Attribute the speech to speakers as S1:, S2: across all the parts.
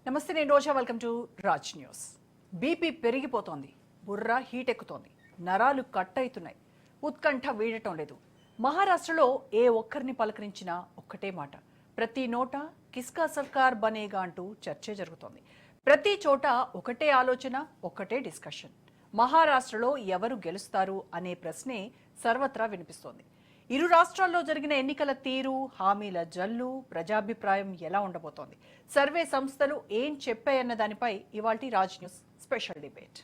S1: నమస్తే, నేను Roja. Welcome to Raj news. BP పెరిగిపోతోంది, బుర్ర హీట్ ఎక్కుతోంది, నరాలు కట్ అవుతున్నాయి, ఉత్కంఠ వీడటం లేదు. మహారాష్ట్రలో ఏ ఒక్కరిని పలకరించినా ఒక్కటే మాట, ప్రతి నోట కిస్కా సర్కార్ బనేగా అంటూ చర్చే జరుగుతోంది. ప్రతి చోట ఒకటే ఆలోచన, ఒకటే డిస్కషన్. మహారాష్ట్రలో ఎవరు గెలుస్తారు అనే ప్రశ్నే సర్వత్రా వినిపిస్తోంది. ఇరు రాష్ట్రాల్లో జరిగిన ఎన్నికల తీరు, హామీల జల్లు, ప్రజాభిప్రాయం ఎలా ఉండబోతోంది, సర్వే సంస్థలు ఏం చెప్పాయన్న దానిపై ఇవాల్టి రాజ్ న్యూస్ స్పెషల్ డిబేట్.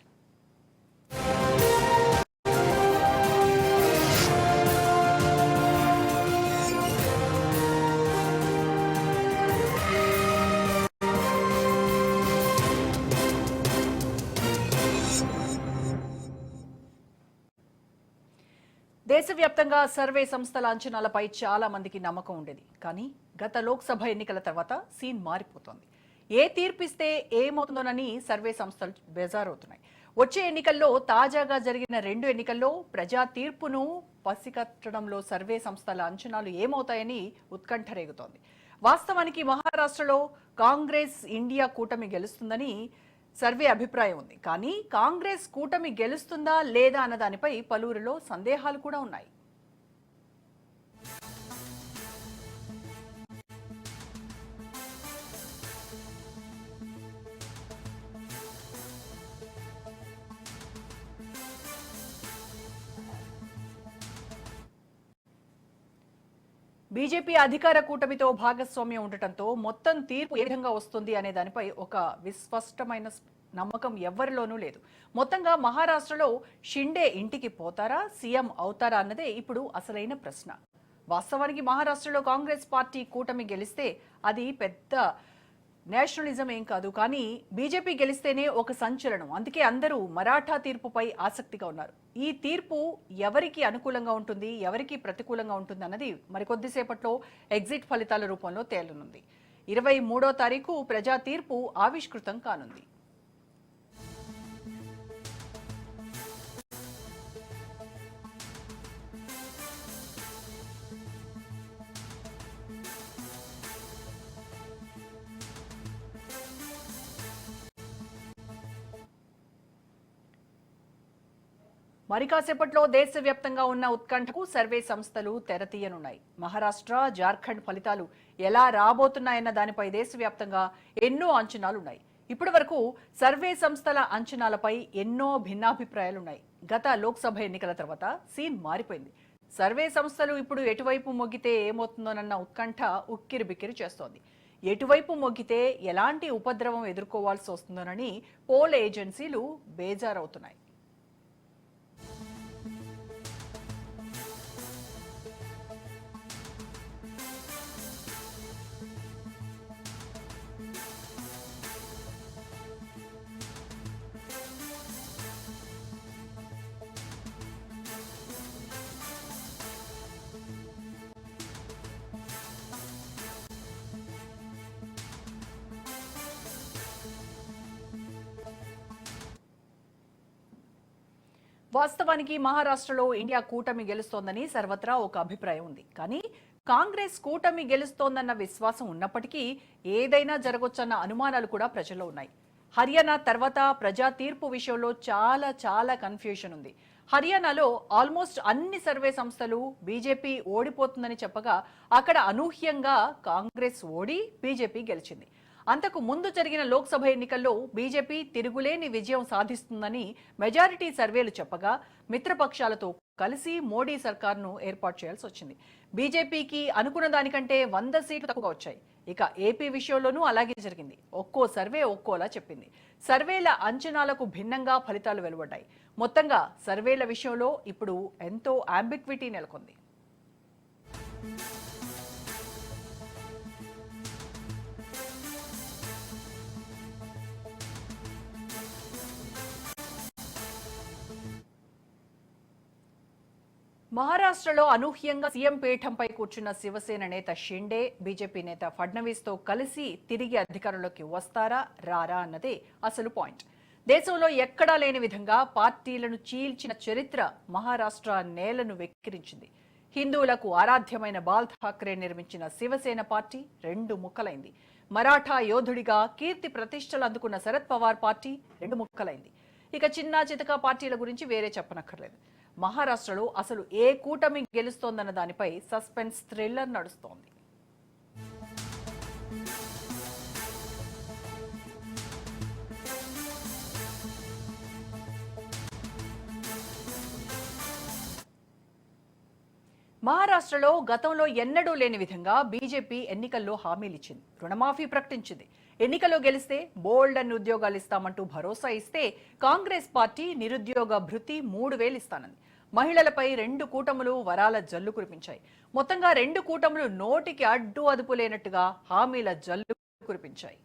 S1: దేశవ్యాప్తంగా సర్వే సంస్థల అంచనాలపై చాలా మందికి నమ్మకం ఉండేది. కానీ గత లోక్సభ ఎన్నికల తర్వాత సీన్ మారిపోతోంది. ఏ తీర్పిస్తే ఏమవుతుందోనని సర్వే సంస్థలు బేజారవుతున్నాయి. వచ్చే ఎన్నికల్లో, తాజాగా జరిగిన 2 ఎన్నికల్లో ప్రజా తీర్పును పసికట్టడంలో సర్వే సంస్థల అంచనాలు ఏమవుతాయని ఉత్కంఠ రేగుతోంది. వాస్తవానికి మహారాష్ట్రలో కాంగ్రెస్ ఇండియా కూటమి గెలుస్తుందని సర్వే అభిప్రాయం ఉంది. కానీ కాంగ్రెస్ కూటమి గెలుస్తుందా లేదా అన్న దానిపై పలువురిలో సందేహాలు కూడా ఉన్నాయి. బీజేపీ అధికార కూటమితో భాగస్వామ్యం ఉండటంతో మొత్తం తీర్పు ఏ విధంగా వస్తుంది అనే దానిపై ఒక విస్పష్టమైన నమ్మకం ఎవ్వరిలోనూ లేదు. మొత్తంగా మహారాష్ట్రలో షిండే ఇంటికి పోతారా, సీఎం అవుతారా అన్నదే ఇప్పుడు అసలైన ప్రశ్న. వాస్తవానికి మహారాష్ట్రలో కాంగ్రెస్ పార్టీ కూటమి గెలిస్తే అది పెద్ద నేషనలిజం ఏం కాదు. కానీ బీజేపీ గెలిస్తేనే ఒక సంచలనం. అందుకే అందరూ మరాఠా తీర్పుపై ఆసక్తిగా ఉన్నారు. ఈ తీర్పు ఎవరికి అనుకూలంగా ఉంటుంది, ఎవరికి ప్రతికూలంగా ఉంటుంది అన్నది మరికొద్దిసేపట్లో ఎగ్జిట్ ఫలితాల రూపంలో తేలనుంది. 23వ తారీఖు ప్రజా తీర్పు ఆవిష్కృతం కానుంది. మరి కాసేపట్లో దేశవ్యాప్తంగా ఉన్న ఉత్కంఠకు సర్వే సంస్థలు తెరతీయనున్నాయి. మహారాష్ట్ర, జార్ఖండ్ ఫలితాలు ఎలా రాబోతున్నాయన్న దానిపై దేశవ్యాప్తంగా ఎన్నో అంచనాలున్నాయి. ఇప్పటి వరకు సర్వే సంస్థల అంచనాలపై ఎన్నో భిన్నాభిప్రాయాలున్నాయి. గత లోక్సభ ఎన్నికల తర్వాత సీన్ మారిపోయింది. సర్వే సంస్థలు ఇప్పుడు ఎటువైపు మొగ్గితే ఏమవుతుందోనన్న ఉత్కంఠ ఉక్కిరిబిక్కిరి చేస్తోంది. ఎటువైపు మొగ్గితే ఎలాంటి ఉపద్రవం ఎదుర్కోవాల్సి వస్తుందోనని పోల్ ఏజెన్సీలు బేజారవుతున్నాయి. వాస్తవానికి మహారాష్ట్రలో ఇండియా కూటమి గెలుస్తోందని సర్వత్రా ఒక అభిప్రాయం ఉంది. కానీ కాంగ్రెస్ కూటమి గెలుస్తోందన్న విశ్వాసం ఉన్నప్పటికీ ఏదైనా జరగొచ్చన్న అనుమానాలు కూడా ప్రజల్లో ఉన్నాయి. హర్యానా తర్వాత ప్రజా తీర్పు విషయంలో చాలా కన్ఫ్యూషన్ ఉంది. హర్యానాలో ఆల్మోస్ట్ అన్ని సర్వే సంస్థలు బీజేపీ ఓడిపోతుందని చెప్పగా అక్కడ అనూహ్యంగా కాంగ్రెస్ ఓడి బీజేపీ గెలిచింది. అంతకు ముందు జరిగిన లోక్సభ ఎన్నికల్లో బీజేపీ తిరుగులేని విజయం సాధిస్తుందని మెజారిటీ సర్వేలు చెప్పగా మిత్రపక్షాలతో కలిసి మోడీ సర్కార్ను ఏర్పాటు చేయాల్సి వచ్చింది. బీజేపీకి అనుకున్న దానికంటే 100 సీట్లు తక్కువగా వచ్చాయి. ఇక ఏపీ విషయంలోనూ అలాగే జరిగింది. ఒక్కో సర్వే ఒక్కోలా చెప్పింది. సర్వేల అంచనాలకు భిన్నంగా ఫలితాలు వెలువడ్డాయి. మొత్తంగా సర్వేల విషయంలో ఇప్పుడు ఎంతో అంబిగ్విటీ నెలకొంది. మహారాష్ట్రలో అనూహ్యంగా సీఎం పీఠంపై కూర్చున్న శివసేన నేత షిండే, బీజేపీ నేత ఫడ్నవీస్తో కలిసి తిరిగి అధికారంలోకి వస్తారా రారా అన్నదే అసలు పాయింట్. దేశంలో ఎక్కడా లేని విధంగా పార్టీలను చీల్చిన చరిత్ర మహారాష్ట్ర నేలను వెక్కిరించింది. హిందువులకు ఆరాధ్యమైన బాల్ ఠాక్రే నిర్మించిన శివసేన పార్టీ 2 ముక్కలైంది. మరాఠా యోధుడిగా కీర్తి ప్రతిష్టలు అందుకున్న శరద్ పవార్ పార్టీ రెండు ముక్కలైంది. ఇక చిన్న చితక పార్టీల గురించి వేరే చెప్పనక్కర్లేదు. మహారాష్ట్రలో అసలు ఏ కూటమి గెలుస్తోందన్న దానిపై సస్పెన్స్ థ్రిల్లర్ నడుస్తోంది. మహారాష్ట్రలో గతంలో ఎన్నడూ లేని విధంగా బీజేపీ ఎన్నికల్లో హామీలిచ్చింది. రుణమాఫీ ప్రకటించింది. ఎన్నికల్లో గెలిస్తే బోల్డ్ అన్ని ఉద్యోగాలు ఇస్తామంటూ భరోసా ఇస్తే కాంగ్రెస్ పార్టీ నిరుద్యోగ భృతి 3,000 ఇస్తానంది. మహిళలపై 2 కూటములు వరాల జల్లు కురిపించాయి. మొత్తంగా 2 కూటములు నోటికి అడ్డు అదుపు లేనట్టుగా హామీల జల్లు కురిపించాయి.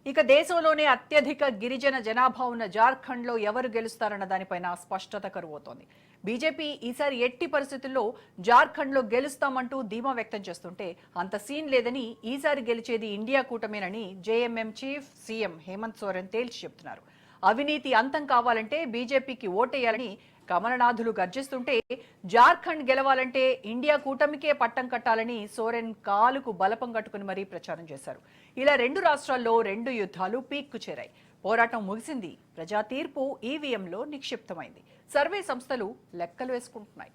S1: ఇక దేశంలోనే అత్యధిక గిరిజన జనాభా ఉన్న జార్ఖండ్లో ఎవరు గెలుస్తారన్న దానిపైన స్పష్టత కరువవుతోంది. బీజేపీ ఈసారి ఎట్టి పరిస్థితుల్లో జార్ఖండ్లో గెలుస్తామంటూ ధీమా వ్యక్తం చేస్తుంటే అంత సీన్ లేదని, ఈసారి గెలిచేది ఇండియా కూటమేనని JMM chief CM Hemant Soren తేల్చి చెబుతున్నారు. అవినీతి అంతం కావాలంటే బీజేపీకి ఓటేయాలని కమలనాథులు గర్జిస్తుంటే, జార్ఖండ్ గెలవాలంటే ఇండియా కూటమికే పట్టం కట్టాలని సోరెన్ కాలుకు బలపం కట్టుకుని మరీ ప్రచారం చేశారు. ఇలా 2 రాష్ట్రాల్లో 2 యుద్ధాలు పీక్కు చేరాయి. పోరాటం ముగిసింది. ప్రజా తీర్పు ఈవీఎంలో నిక్షిప్తమైంది. సర్వే సంస్థలు లెక్కలు వేసుకుంటున్నాయి.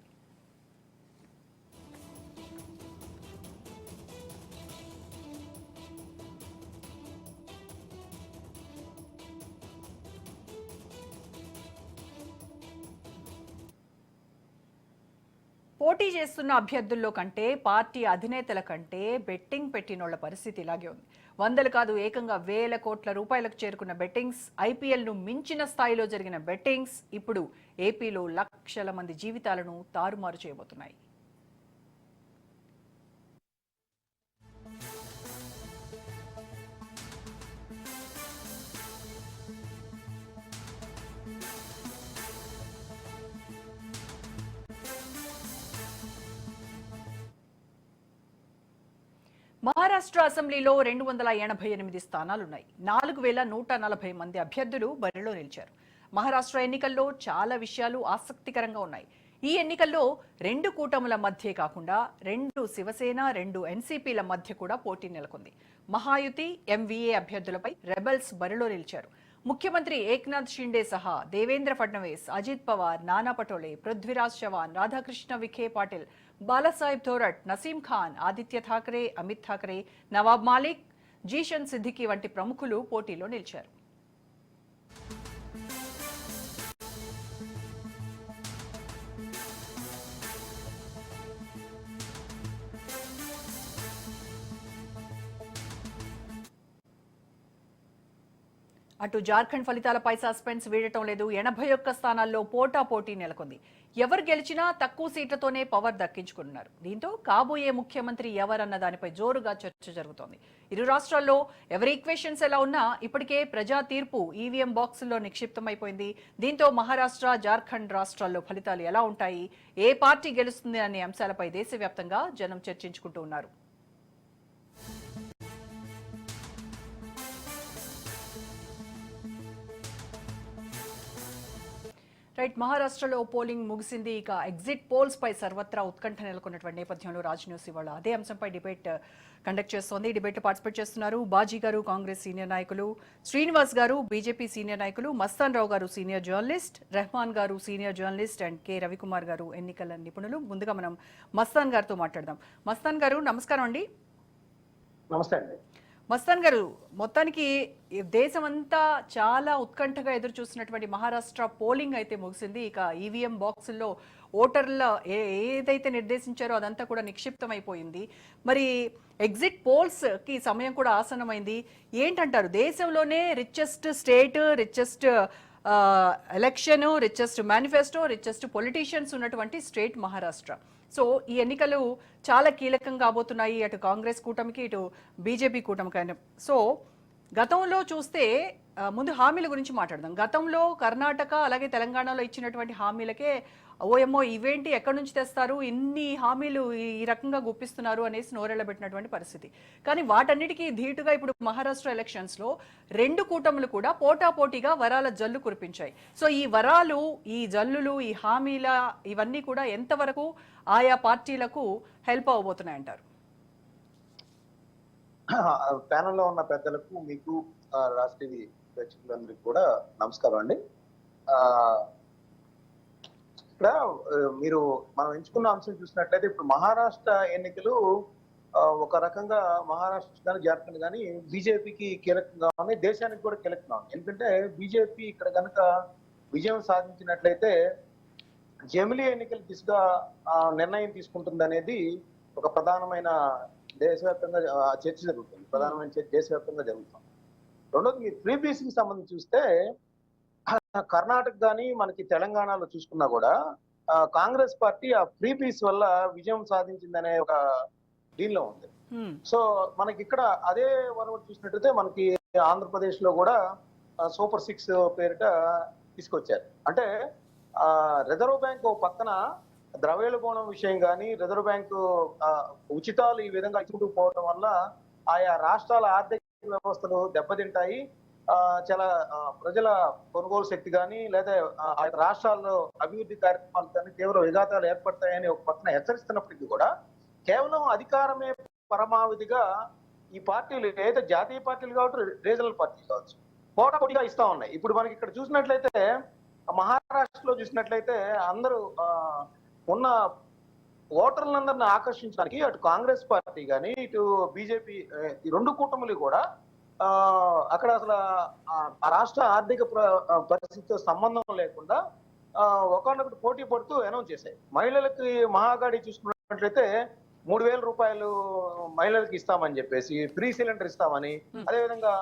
S1: పోటీ చేస్తున్న అభ్యర్థుల్లో కంటే పార్టీ అధినేతల కంటే బెట్టింగ్ పెట్టినోళ్ల పరిస్థితి ఇలాగే ఉంది. వందలు కాదు, ఏకంగా వేల కోట్ల రూపాయలకు చేరుకున్న బెట్టింగ్స్, ఐపీఎల్ను మించిన స్థాయిలో జరిగిన బెట్టింగ్స్ ఇప్పుడు ఏపీలో లక్షల మంది జీవితాలను తారుమారు చేయబోతున్నాయి. మహారాష్ట్ర అసెంబ్లీలో 288 స్థానాలున్నాయి. 4,140 మంది అభ్యర్థులు బరిలో నిలిచారు. మహారాష్ట్ర ఎన్నికల్లో చాలా విషయాలు ఆసక్తికరంగా ఉన్నాయి. ఈ ఎన్నికల్లో 2 కూటముల మధ్య కాకుండా 2 శివసేన, 2 ఎన్సీపీల మధ్య కూడా పోటీ నెలకొంది. మహాయుతి, ఎంవీఏ అభ్యర్థులపై రెబల్స్ బరిలో నిలిచారు. ముఖ్యమంత్రి ఏక్నాథ్ షిండే సహా దేవేంద్ర ఫడ్నవీస్, అజిత్ పవార్, నానా పటోలే, పృథ్వీరాజ్ చవాన్, రాధాకృష్ణ విఖే పాటిల్, బాలాసాహెబ్ థోరట్, నసీం ఖాన్, ఆదిత్య ఠాకరే, అమిత్ ఠాకరే, నవాబ్ మాలిక్, జీషన్ సిద్దికి వంటి ప్రముఖులు పోటీలో నిలిచారు. అటు జార్ఖండ్ ఫలితాలపై సస్పెన్స్ వీడటం లేదు. 81 స్థానాల్లో పోటాపోటీ నెలకొంది. ఎవరు గెలిచినా తక్కువ సీట్లతోనే పవర్ దక్కించుకున్నారు. దీంతో కాబోయే ముఖ్యమంత్రి ఎవరన్న దానిపై జోరుగా చర్చ జరుగుతోంది. ఇరు రాష్ట్రాల్లో ఎవరి ఈక్వేషన్స్ ఎలా ఉన్నా ఇప్పటికే ప్రజా తీర్పు ఈవీఎం బాక్సుల్లో నిక్షిప్తమైపోయింది. దీంతో మహారాష్ట్ర, జార్ఖండ్ రాష్ట్రాల్లో ఫలితాలు ఎలా ఉంటాయి, ఏ పార్టీ గెలుస్తుంది అనే అంశాలపై దేశవ్యాప్తంగా జనం చర్చించుకుంటూ ఉన్నారు. రైట్, మహారాష్ట్రలో పోలింగ్ ముగిసింది. ఇక ఎగ్జిట్ పోల్స్ పై సర్వత్రా ఉత్కంఠ నెలకొన్నటువంటి నేపథ్యంలో రాజ్ న్యూస్ ఇవాళ అదే అంశంపై డిబేట్ కండక్ట్ చేస్తోంది. డిబేట్ పార్టిసిపేట్ చేస్తున్నారు బాజీ గారు, కాంగ్రెస్ సీనియర్ నాయకులు, శ్రీనివాస్ గారు, బీజేపీ సీనియర్ నాయకులు, మస్తాన్ రావు గారు సీనియర్ జర్నలిస్ట్, రెహమాన్ గారు senior journalist and K Ravikumar గారు ఎన్నికల నిపుణులు. ముందుగా మనం మస్తాన్ గారితో మాట్లాడదాం. మస్తాన్ గారు నమస్కారం అండి.
S2: నమస్తే అండి.
S1: మస్తాన్ గారు, మొత్తానికి దేశమంతా చాలా ఉత్కంఠగా ఎదురు చూస్తున్నటువంటి మహారాష్ట్ర పోలింగ్ అయితే ముగిసింది. ఇక ఈవీఎం బాక్సుల్లో ఓటర్ల ఏదైతే నిర్దేశించారో అదంతా కూడా నిక్షిప్తమైపోయింది. మరి ఎగ్జిట్ పోల్స్ కి సమయం కూడా ఆసన్నమైంది. ఏంటంటారు, దేశంలోనే richest state, richest election, richest manifesto, richest politicians ఉన్నటువంటి స్టేట్ మహారాష్ట్ర. సో ఈ ఎన్నికలు చాలా కీలకం కాబోతున్నాయి, అటు కాంగ్రెస్ కూటమికి, ఇటు బీజేపీ కూటమికి. సో గతంలో చూస్తే ముందు హామీల గురించి మాట్లాడదాం. గతంలో కర్ణాటక అలాగే తెలంగాణలో ఇచ్చినటువంటి హామీలకే ఓయమ్మో ఇవేంటి ఎక్కడి నుంచి తెస్తారు ఇన్ని హామీలు ఈ రకంగా గుప్పిస్తున్నారు అనేసి నోరెళ్లబెట్టినటువంటి పరిస్థితి. కానీ వాటన్నిటికీ ధీటుగా ఇప్పుడు మహారాష్ట్ర ఎలక్షన్స్ లో రెండు కూటములు కూడా పోటాపోటీగా వరాల జల్లు కురిపించాయి. సో ఈ వరాలు, ఈ జల్లులు, ఈ హామీల ఇవన్నీ కూడా ఎంతవరకు ఆయా పార్టీలకు హెల్ప్ అవబోతున్నాయంటారు?
S2: ప్యానెల్లో ఉన్న పెద్దలకు, మీకు, రాష్ట్రీయ ప్రేక్షకులందరికీ కూడా నమస్కారం అండి. ఆ, ఇక్కడ మీరు మనం ఎంచుకున్న అంశం చూసినట్లయితే ఇప్పుడు మహారాష్ట్ర ఎన్నికలు ఒక రకంగా మహారాష్ట్ర కానీ జార్ఖండ్ కానీ బీజేపీకి కీలకంగా ఉన్నాయి, దేశానికి కూడా కీలకంగా ఉంది. ఎందుకంటే బీజేపీ ఇక్కడ కనుక విజయం సాధించినట్లయితే జమిలీ ఎన్నికల దిశగా నిర్ణయం తీసుకుంటుంది అనేది ఒక ప్రధానమైన దేశవ్యాప్తంగా చర్చ జరుగుతుంది. ప్రధానమైన చర్చ దేశవ్యాప్తంగా జరుగుతుంది. రెండోది మీరు ఫ్రీబీసీకి సంబంధించి చూస్తే కర్ణాటక కానీ మనకి తెలంగాణలో చూసుకున్నా కూడా కాంగ్రెస్ పార్టీ ఆ ఫ్రీబీస్ వల్ల విజయం సాధించిందనే ఒక దీనిలో ఉంది. సో మనకి ఇక్కడ అదే వరకు చూసినట్టయితే మనకి ఆంధ్రప్రదేశ్ లో కూడా సూపర్ 6 పేరిట తీసుకొచ్చారు. అంటే రిజర్వ్ బ్యాంక్ పక్కన ద్రవ్యోల్బణం విషయం కానీ రిజర్వ్ బ్యాంకు ఉచితాలు ఈ విధంగా ఇచ్చుకుంటూ పోవడం వల్ల ఆయా రాష్ట్రాల ఆర్థిక వ్యవస్థలు దెబ్బతింటాయి. చాలా ప్రజల కొనుగోలు శక్తి కానీ లేదా రాష్ట్రాల్లో అభివృద్ధి కార్యక్రమాలు కానీ తీవ్ర విఘాతాలు ఏర్పడతాయని ఒక పక్కన హెచ్చరిస్తున్నప్పటికీ కూడా కేవలం అధికారమే పరమావధిగా ఈ పార్టీలు ఏదైతే జాతీయ పార్టీలు కావచ్చు, రీజనల్ పార్టీలు కావచ్చు పోటాపోటీగా ఇస్తా ఉన్నాయి. ఇప్పుడు మనకి ఇక్కడ చూసినట్లయితే మహారాష్ట్రలో చూసినట్లయితే అందరూ ఉన్న ఓటర్లందరిని ఆకర్షించడానికి అటు కాంగ్రెస్ పార్టీ కానీ ఇటు బీజేపీ ఈ రెండు కూటములు కూడా అక్కడ అసలు ఆ రాష్ట్ర ఆర్థిక పరిస్థితితో సంబంధం లేకుండా ఒకనొకటి పోటీ పడుతూ అనౌన్స్ చేశాయి. మహిళలకి మహాగాడి చూసుకున్నట్లయితే 3,000 రూపాయలు మహిళలకు ఇస్తామని చెప్పేసి, ఫ్రీ సిలిండర్ ఇస్తామని, అదేవిధంగా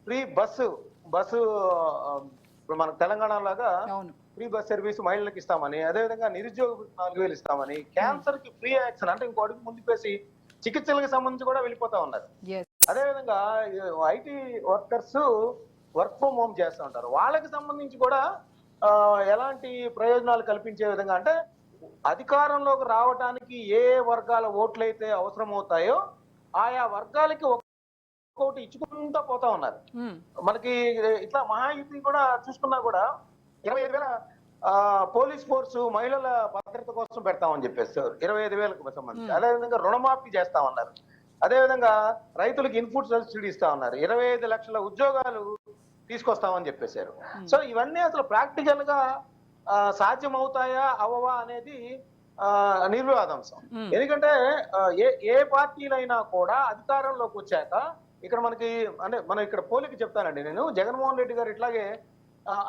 S2: ఫ్రీ బస్సు ఇప్పుడు మనకు తెలంగాణ లాగా ఫ్రీ బస్ సర్వీస్ మహిళలకు ఇస్తామని, అదేవిధంగా నిరుద్యోగ 4,000 ఇస్తామని, క్యాన్సర్ కి ఫ్రీ యాక్షన్ అంటే ఇంకో అడుగు ముందుకేసి చికిత్సలకు సంబంధించి కూడా వెళ్ళిపోతా ఉన్నారు. అదేవిధంగా IT workers work from home చేస్తూ ఉంటారు, వాళ్ళకి సంబంధించి కూడా ఎలాంటి ప్రయోజనాలు కల్పించే విధంగా అంటే అధికారంలోకి రావడానికి ఏ వర్గాల ఓట్లయితే అవసరం అవుతాయో ఆయా వర్గాలకి ఒక్కొక్కటి ఇచ్చుకుంటూ పోతా ఉన్నారు. మనకి ఇట్లా మహాయుతి కూడా చూసుకున్నా కూడా 25,000 పోలీస్ ఫోర్స్ మహిళల భద్రత కోసం పెడతామని చెప్పేస్తారు 25,000కు సంబంధించి. అదేవిధంగా రుణమాఫీ చేస్తామన్నారు, అదేవిధంగా రైతులకు ఇన్పుట్ సబ్సిడీ ఇస్తా ఉన్నారు, 25 లక్షల ఉద్యోగాలు తీసుకొస్తామని చెప్పేశారు. సో ఇవన్నీ అసలు ప్రాక్టికల్ గా సాధ్యం అవుతాయా అవవా అనేది నిర్వివాదాంశం. ఎందుకంటే ఏ పార్టీలైనా కూడా అధికారంలోకి వచ్చాక ఇక్కడ మనకి అంటే మనం ఇక్కడ పోలిక చెప్తానండి నేను, జగన్మోహన్ రెడ్డి గారు ఇట్లాగే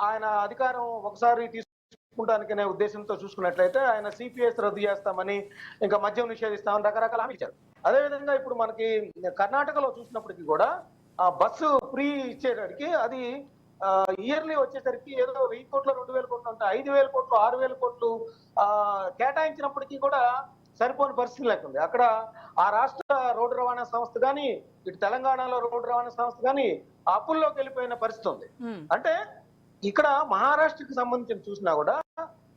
S2: ఆయన అధికారం ఒకసారి తీసుకుంటానికనే ఉద్దేశంతో చూసుకున్నట్లయితే ఆయన సిపిఎస్ రద్దు చేస్తామని, ఇంకా మద్యం నిషేధిస్తామని రకరకాల హామీ ఇచ్చారు. అదేవిధంగా ఇప్పుడు మనకి కర్ణాటకలో చూసినప్పటికీ కూడా బస్సు ఫ్రీ ఇచ్చేటడికి అది ఇయర్లీ వచ్చేసరికి ఏదో 1,000 కోట్లు 2,000 కోట్లు అంటే 5,000 కోట్లు 6,000 కోట్లు కేటాయించినప్పటికీ కూడా సరిపోని పరిస్థితి లేకుంది. అక్కడ ఆ రాష్ట్ర రోడ్డు రవాణా సంస్థ కానీ ఇటు తెలంగాణలో రోడ్డు రవాణా సంస్థ కానీ అప్పుల్లోకి వెళ్ళిపోయిన పరిస్థితి ఉంది. అంటే ఇక్కడ మహారాష్ట్రకి సంబంధించి చూసినా కూడా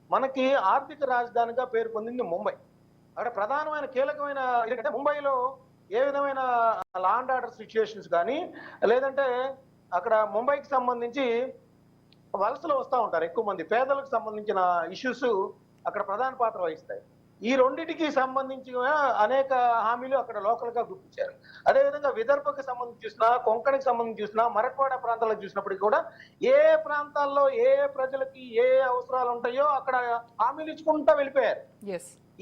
S2: మనకి ఆర్థిక రాజధానిగా పేరు పొందింది ముంబై. అక్కడ ప్రధానమైన కీలకమైన ఎందుకంటే ముంబైలో ఏ విధమైన లా అండ్ ఆర్డర్ సిచ్యుయేషన్స్ కానీ లేదంటే అక్కడ ముంబైకి సంబంధించి వలసలు వస్తూ ఉంటారు ఎక్కువ మంది, పేదలకు సంబంధించిన ఇష్యూస్ అక్కడ ప్రధాన పాత్ర వహిస్తాయి. ఈ రెండింటికి సంబంధించి అనేక హామీలు అక్కడ లోకల్ గా గుర్తించారు. అదేవిధంగా విదర్భకు సంబంధించి చూసినా, కొంకణికి సంబంధించి చూసినా, మరట్వాడ ప్రాంతాలకు చూసినప్పటికీ కూడా ఏ ప్రాంతాల్లో ఏ ప్రజలకి ఏ అవసరాలు ఉంటాయో అక్కడ హామీలు ఇచ్చుకుంటూ వెళ్ళిపోయారు.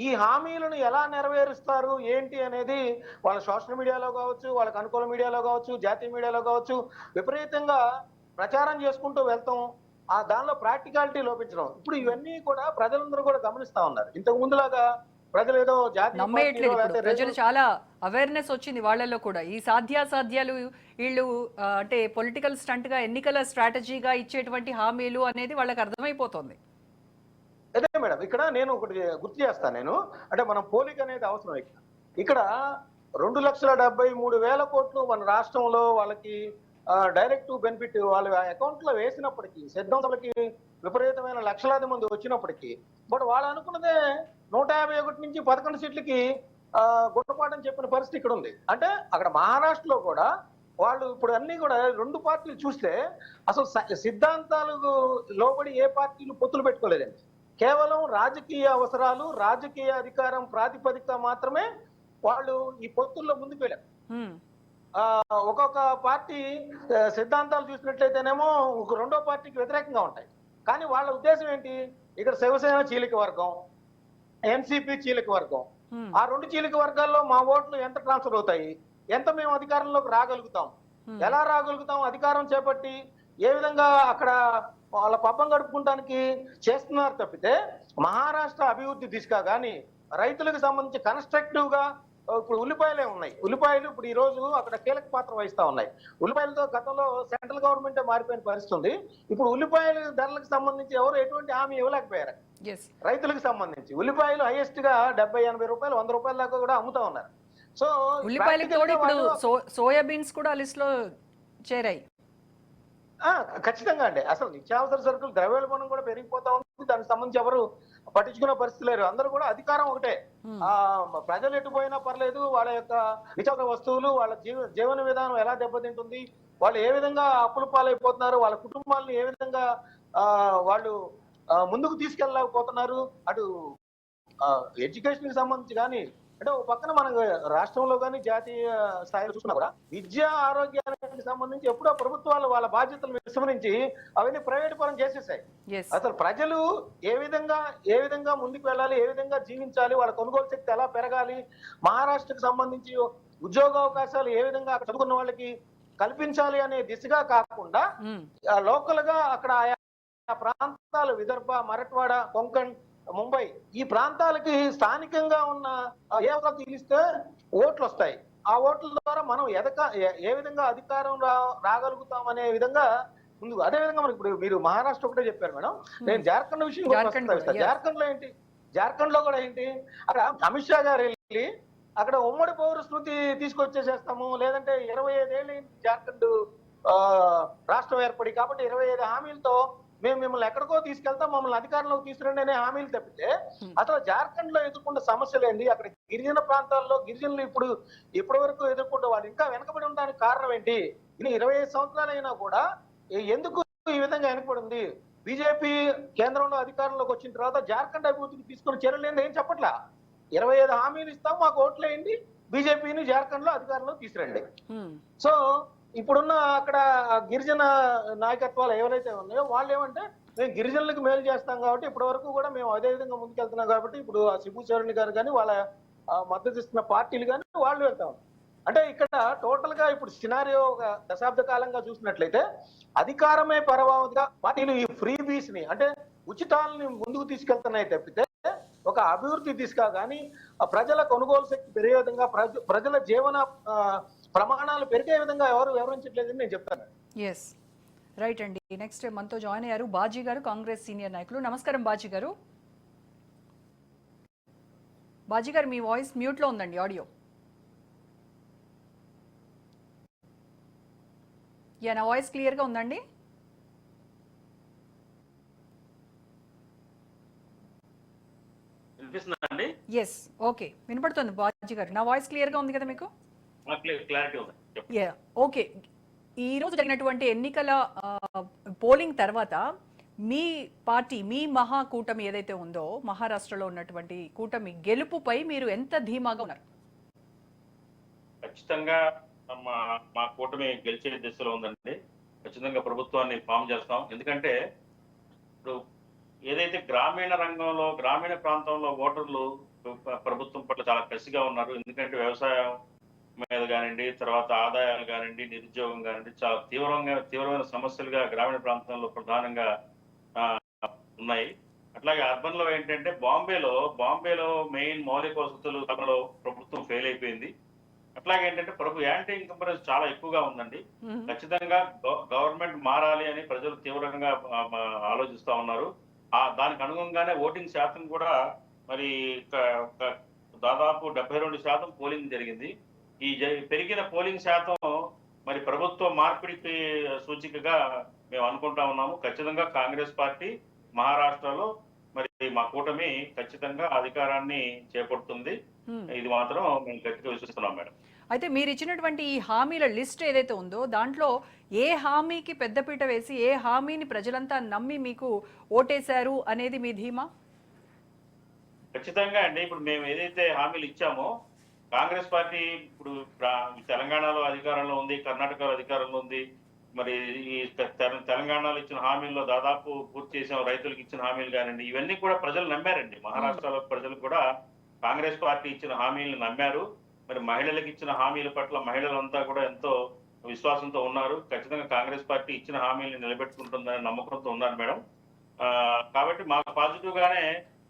S2: ఈ హామీలను ఎలా నెరవేరుస్తారు ఏంటి అనేది వాళ్ళ సోషల్ మీడియాలో కావచ్చు, వాళ్ళకి అనుకూల మీడియాలో కావచ్చు, జాతీయ మీడియాలో కావచ్చు విపరీతంగా ప్రచారం చేసుకుంటూ వెళ్తాం, దానిలో ప్రాక్టికాలిటీ లోపించడం. ఇప్పుడు ఇవన్నీ కూడా ప్రజలందరూ కూడా గమనిస్తా ఉన్నారు. ఇంతకు ముందులాగా ప్రజలు ఏదో
S1: ప్రజలు చాలా అవేర్నెస్ వచ్చింది వాళ్ళల్లో కూడా. ఈ సాధ్యాసాధ్యాలు వీళ్ళు అంటే పొలిటికల్ స్టంట్ గా ఎన్నికల స్ట్రాటజీగా ఇచ్చేటువంటి హామీలు అనేది వాళ్ళకి అర్థమైపోతుంది.
S2: అదే మేడం, ఇక్కడ నేను ఒకటి గుర్తు చేస్తాను నేను, అంటే మనం పోలిక అనేది అవసరం. ఇక్కడ 2,73,000 కోట్లు మన రాష్ట్రంలో వాళ్ళకి డైరెక్ట్ బెనిఫిట్ వాళ్ళ అకౌంట్ లో వేసినప్పటికీ సిద్ధాంతాలకి విపరీతమైన లక్షలాది మంది వచ్చినప్పటికీ బట్ వాళ్ళు అనుకున్నదే 151 నుంచి 11 సీట్లకి గుణపాఠం చెప్పిన పరిస్థితి ఇక్కడ ఉంది. అంటే అక్కడ మహారాష్ట్రలో కూడా వాళ్ళు ఇప్పుడు అన్ని కూడా రెండు పార్టీలు చూస్తే అసలు సిద్ధాంతాలకు లోబడి ఏ పార్టీలు పొత్తులు పెట్టుకోలేదండి. కేవలం రాజకీయ అవసరాలు, రాజకీయ అధికారం ప్రాతిపదిక మాత్రమే వాళ్ళు ఈ పొత్తుల్లో ముందుకు వెళ్ళారు. ఒక్కొక్క పార్టీ సిద్ధాంతాలు చూసినట్లయితేనేమో ఒక రెండో పార్టీకి వ్యతిరేకంగా ఉంటాయి. కానీ వాళ్ళ ఉద్దేశం ఏంటి? ఇక్కడ శివసేన చీలిక వర్గం, ఎన్సీపీ చీలిక వర్గం, ఆ రెండు చీలిక వర్గాల్లో మా ఓట్లు ఎంత ట్రాన్స్ఫర్ అవుతాయి, ఎంత మేము అధికారంలోకి రాగలుగుతాం, ఎలా రాగలుగుతాం, అధికారం చేపట్టి ఏ విధంగా అక్కడ వాళ్ళ పబ్బం గడుపుకుంటానికి చేస్తున్నారు తప్పితే మహారాష్ట్ర అభివృద్ధి దిశగా కానీ రైతులకు సంబంధించి కన్స్ట్రక్టివ్ గా ఇప్పుడు ఉల్లిపాయలే ఉన్నాయి. ఉల్లిపాయలు ఇప్పుడు ఈ రోజు అక్కడ కీలక పాత్ర వహిస్తా ఉన్నాయి. ఉల్లిపాయలతో గతంలో సెంట్రల్ గవర్నమెంట్ మారిపోయిన పరిస్థితి ఉంది. ఇప్పుడు ఉల్లిపాయల ధరలకు సంబంధించి ఎవరు ఎటువంటి హామీ ఇవ్వలేకపోయారు. రైతులకు సంబంధించి ఉల్లిపాయలు హైయెస్ట్ గా 70-80 రూపాయలు, 100 రూపాయల దాకా కూడా అమ్ముతా ఉన్నారు. సో
S1: ఉల్లిపాయలకి కూడా ఇప్పుడు సోయాబీన్స్ కూడా లిస్ట్ లో చేరాయి.
S2: ఖచ్చితంగా అండి. అసలు నిత్యావసర సరుకులు ద్రవ్యోల్బణం కూడా పెరిగిపోతా ఉంది. దానికి సంబంధించి ఎవరు పట్టించుకునే పరిస్థితి లేరు. అందరూ కూడా అధికారం ఒకటే. ప్రజలు ఎటుపోయినా పర్లేదు, వాళ్ళ యొక్క నిత్యావసర వస్తువులు, వాళ్ళ జీవన విధానం ఎలా దెబ్బతింటుంది, వాళ్ళు ఏ విధంగా అప్పుల పాలైపోతున్నారు, వాళ్ళ కుటుంబాలను ఏ విధంగా వాళ్ళు ముందుకు తీసుకెళ్ళలేకపోతున్నారు, అటు ఎడ్యుకేషన్ కి సంబంధించి కానీ, అంటే ఒక పక్కన మన రాష్ట్రంలో కానీ జాతీయ స్థాయిలో చూసుకున్నా కూడా విద్య, ఆరోగ్యానికి సంబంధించి ఎప్పుడో ప్రభుత్వాలు వాళ్ళ బాధ్యతలు విస్మరించి అవన్నీ ప్రైవేట్ పరం చేసేసాయి. అసలు ప్రజలు ఏ విధంగా ముందుకు వెళ్ళాలి, ఏ విధంగా జీవించాలి, వాళ్ళ కొనుగోలు శక్తి ఎలా పెరగాలి, మహారాష్ట్రకు సంబంధించి ఉద్యోగ అవకాశాలు ఏ విధంగా అక్కడ చదువుకున్న వాళ్ళకి కల్పించాలి అనే దిశగా కాకుండా లోకల్ గా అక్కడ ఆయా ప్రాంతాలు విదర్భ, మరాఠ్వాడ, కొంకణ్, ముంబై ఈ ప్రాంతాలకి స్థానికంగా ఉన్న ఏ తీలిస్తే ఓట్లు వస్తాయి. ఆ ఓట్ల ద్వారా మనం ఏ విధంగా అధికారం రాగలుగుతాం అనే విధంగా ముందు. అదే విధంగా మనకి ఇప్పుడు మీరు మహారాష్ట్ర ఒకటే చెప్పారు మేడం, నేను జార్ఖండ్ విషయం జార్ఖండ్ లో ఏంటి, జార్ఖండ్ లో కూడా ఏంటి, అక్కడ అమిత్ షా గారు వెళ్ళి అక్కడ ఉమ్మడి పౌర స్మృతి తీసుకొచ్చేసేస్తాము, లేదంటే 25 ఏళ్ళు జార్ఖండ్ రాష్ట్రం ఏర్పడి కాబట్టి 25 హామీలతో మేము మిమ్మల్ని ఎక్కడికో తీసుకెళ్తాం, మమ్మల్ని అధికారంలోకి తీసుకురండి అనే హామీలు తప్పితే అసలు జార్ఖండ్ లో ఎదుర్కొన్న సమస్యలు ఏంటి, అక్కడ గిరిజన ప్రాంతాల్లో గిరిజనులు ఇప్పటి వరకు ఎదుర్కొంటే వాళ్ళు ఇంకా వెనకబడి ఉండడానికి కారణం ఏంటి, ఇది 25 సంవత్సరాలైనా కూడా ఎందుకు ఈ విధంగా వెనకబడింది, బీజేపీ కేంద్రంలో అధికారంలోకి వచ్చిన తర్వాత జార్ఖండ్ అభివృద్ధికి తీసుకున్న చర్యలు ఏంటి ఏం చెప్పట్లా. 25 హామీలు ఇస్తాం, మాకు ఓట్లు వేయండి, బీజేపీని జార్ఖండ్ లో అధికారంలో తీసుకురండి. సో ఇప్పుడున్న అక్కడ గిరిజన నాయకత్వాలు ఎవరైతే ఉన్నాయో వాళ్ళు ఏమంటే మేము గిరిజనులకు మేలు చేస్తాం కాబట్టి ఇప్పటి వరకు కూడా మేము అదే విధంగా ముందుకెళ్తున్నాం కాబట్టి ఇప్పుడు ఆ శిబు చరణ్ గారు కానీ వాళ్ళ మద్దతు ఇస్తున్న పార్టీలు కానీ వాళ్ళు వెళ్తాం. అంటే ఇక్కడ టోటల్ గా ఇప్పుడు సినారియో ఒక దశాబ్ద కాలంగా చూసినట్లయితే అధికారమే పరమావధిగా పార్టీలు ఈ ఫ్రీ బీస్ ని అంటే ఉచితాలని ముందుకు తీసుకెళ్తున్నాయి తప్పితే ఒక అభివృద్ధి దిశగా కానీ ప్రజల కొనుగోలు శక్తి పెరిగే విధంగా ప్రజల జీవన ప్రమాణాలు పెరిగే విధంగా ఎవరు వివరించట్లేదని నేను చెప్తాను.
S1: ఎస్ రైట్ అండి. నెక్స్ట్ మనతో జాయిన్ అయ్యారు బాజీ గారు, కాంగ్రెస్ సీనియర్ నాయకులు. నమస్కారం బాజీ గారు. బాజీ గారు మీ వాయిస్ మ్యూట్ లో ఉందండి, ఆడియో. నా వాయిస్ క్లియర్ గా ఉందండి? ఎస్ ఓకే వినపడుతుంది బాజీ గారు. నా వాయిస్ క్లియర్ గా ఉంది కదా మీకు? ఓకే. ఈ రోజు జరిగినటువంటి ఎన్నికల పోలింగ్ తర్వాత మీ పార్టీ, మీ మహాకూటమి ఏదైతే ఉందో మహారాష్ట్రలో ఉన్నటువంటి కూటమి గెలుపుపై మీరు ఎంత ధీమాగా ఉన్నారు?
S3: ఖచ్చితంగా మా కూటమి గెలిచే దిశలో ఉందండి. ఖచ్చితంగా ప్రభుత్వాన్ని ఫామ్ చేస్తాం. ఎందుకంటే ఇప్పుడు ఏదైతే గ్రామీణ రంగంలో, గ్రామీణ ప్రాంతంలో ఓటర్లు ప్రభుత్వం పట్ల చాలా కసిగా ఉన్నారు. ఎందుకంటే వ్యవసాయం మీద కానివ్వండి, తర్వాత ఆదాయాలు కానివ్వండి, నిరుద్యోగం కానివ్వండి, చాలా తీవ్రమైన సమస్యలుగా గ్రామీణ ప్రాంతంలో ప్రధానంగా ఉన్నాయి. అట్లాగే అర్బన్ లో ఏంటంటే బాంబేలో మెయిన్ మౌలిక వసతులు ప్రభుత్వం ఫెయిల్ అయిపోయింది. అట్లాగే ఏంటంటే యాంటీ ఇన్కంపరెన్స్ చాలా ఎక్కువగా ఉందండి. ఖచ్చితంగా గవర్నమెంట్ మారాలి అని ప్రజలు తీవ్రంగా ఆలోచిస్తా ఉన్నారు. దానికి అనుగుణంగానే ఓటింగ్ శాతం కూడా మరి దాదాపు 72% పోలింగ్ జరిగింది. ఈ పెరిగిన పోలింగ్ శాతం మరి ప్రభుత్వ మార్పిడికి సూచికగా మేము అనుకుంటా ఉన్నాము. ఖచ్చితంగా కాంగ్రెస్ పార్టీ మహారాష్ట్రలో మరి మా కూటమి ఖచ్చితంగా అధికారాన్ని చేపడుతుంది. ఇది మాత్రం మేము గట్టిగా విశ్వసిస్తున్నాం మేడం.
S1: అయితే మీరు ఇచ్చినటువంటి ఈ హామీల లిస్ట్ ఏదైతే ఉందో దాంట్లో ఏ హామీకి పెద్దపీట వేసి ఏ హామీని ప్రజలంతా నమ్మి మీకు ఓటేశారు అనేది మీ ధీమా?
S3: ఖచ్చితంగా అండి. ఇప్పుడు మేము ఏదైతే హామీలు ఇచ్చామో కాంగ్రెస్ పార్టీ ఇప్పుడు తెలంగాణలో అధికారంలో ఉంది, కర్ణాటకలో అధికారంలో ఉంది. మరి ఈ తెలంగాణలో ఇచ్చిన హామీల్లో దాదాపు పూర్తి చేసాం. రైతులకు ఇచ్చిన హామీలు కానివ్వండి, ఇవన్నీ కూడా ప్రజలు నమ్మారండి. మహారాష్ట్రలో ప్రజలు కూడా కాంగ్రెస్ పార్టీ ఇచ్చిన హామీలను నమ్మారు. మరి మహిళలకు ఇచ్చిన హామీల పట్ల మహిళలంతా కూడా ఎంతో విశ్వాసంతో ఉన్నారు. ఖచ్చితంగా కాంగ్రెస్ పార్టీ ఇచ్చిన హామీలను నిలబెట్టుకుంటుందనే నమ్మకంతో ఉన్నారు మేడం. కాబట్టి మాకు పాజిటివ్ గానే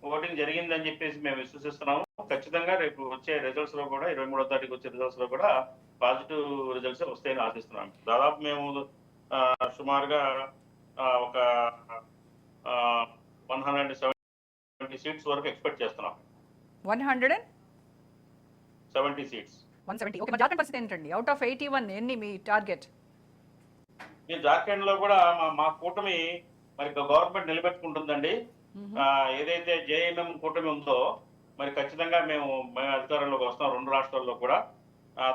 S3: ఓటింగ్ జరిగిందని చెప్పేసి మేము విశ్వసిస్తున్నాము. ఖచ్చితంగా రేపు వచ్చే రిజల్ట్స్ లో కూడా 23వ తారీఖు వచ్చే రిజల్ట్స్ లో కూడా పాజిటివ్ రిజల్ట్స్ వస్తాయని ఆశిస్తున్నాం. దాదాపు మేము సుమారుగా ఒక 170 సీట్స్ వరకు ఎక్స్పెక్ట్ చేస్తున్నాం. 170 సీట్స్.
S1: 170. ఓకే, జార్ఖండ్ పరిస్థితి ఏంటండి? అవుట్ ఆఫ్ 81 ఎన్ని మీ టార్గెట్?
S3: ఈ జార్ఖండ్ లో కూడా మా కూటమి మరి గవర్నమెంట్ నిలబెట్టుకుంటుందండి. ఏదైతే జేఎంఎం కూటమి ఉందో మరి ఖచ్చితంగా మేము అధికారంలోకి వస్తాం. 2 రాష్ట్రాల్లో కూడా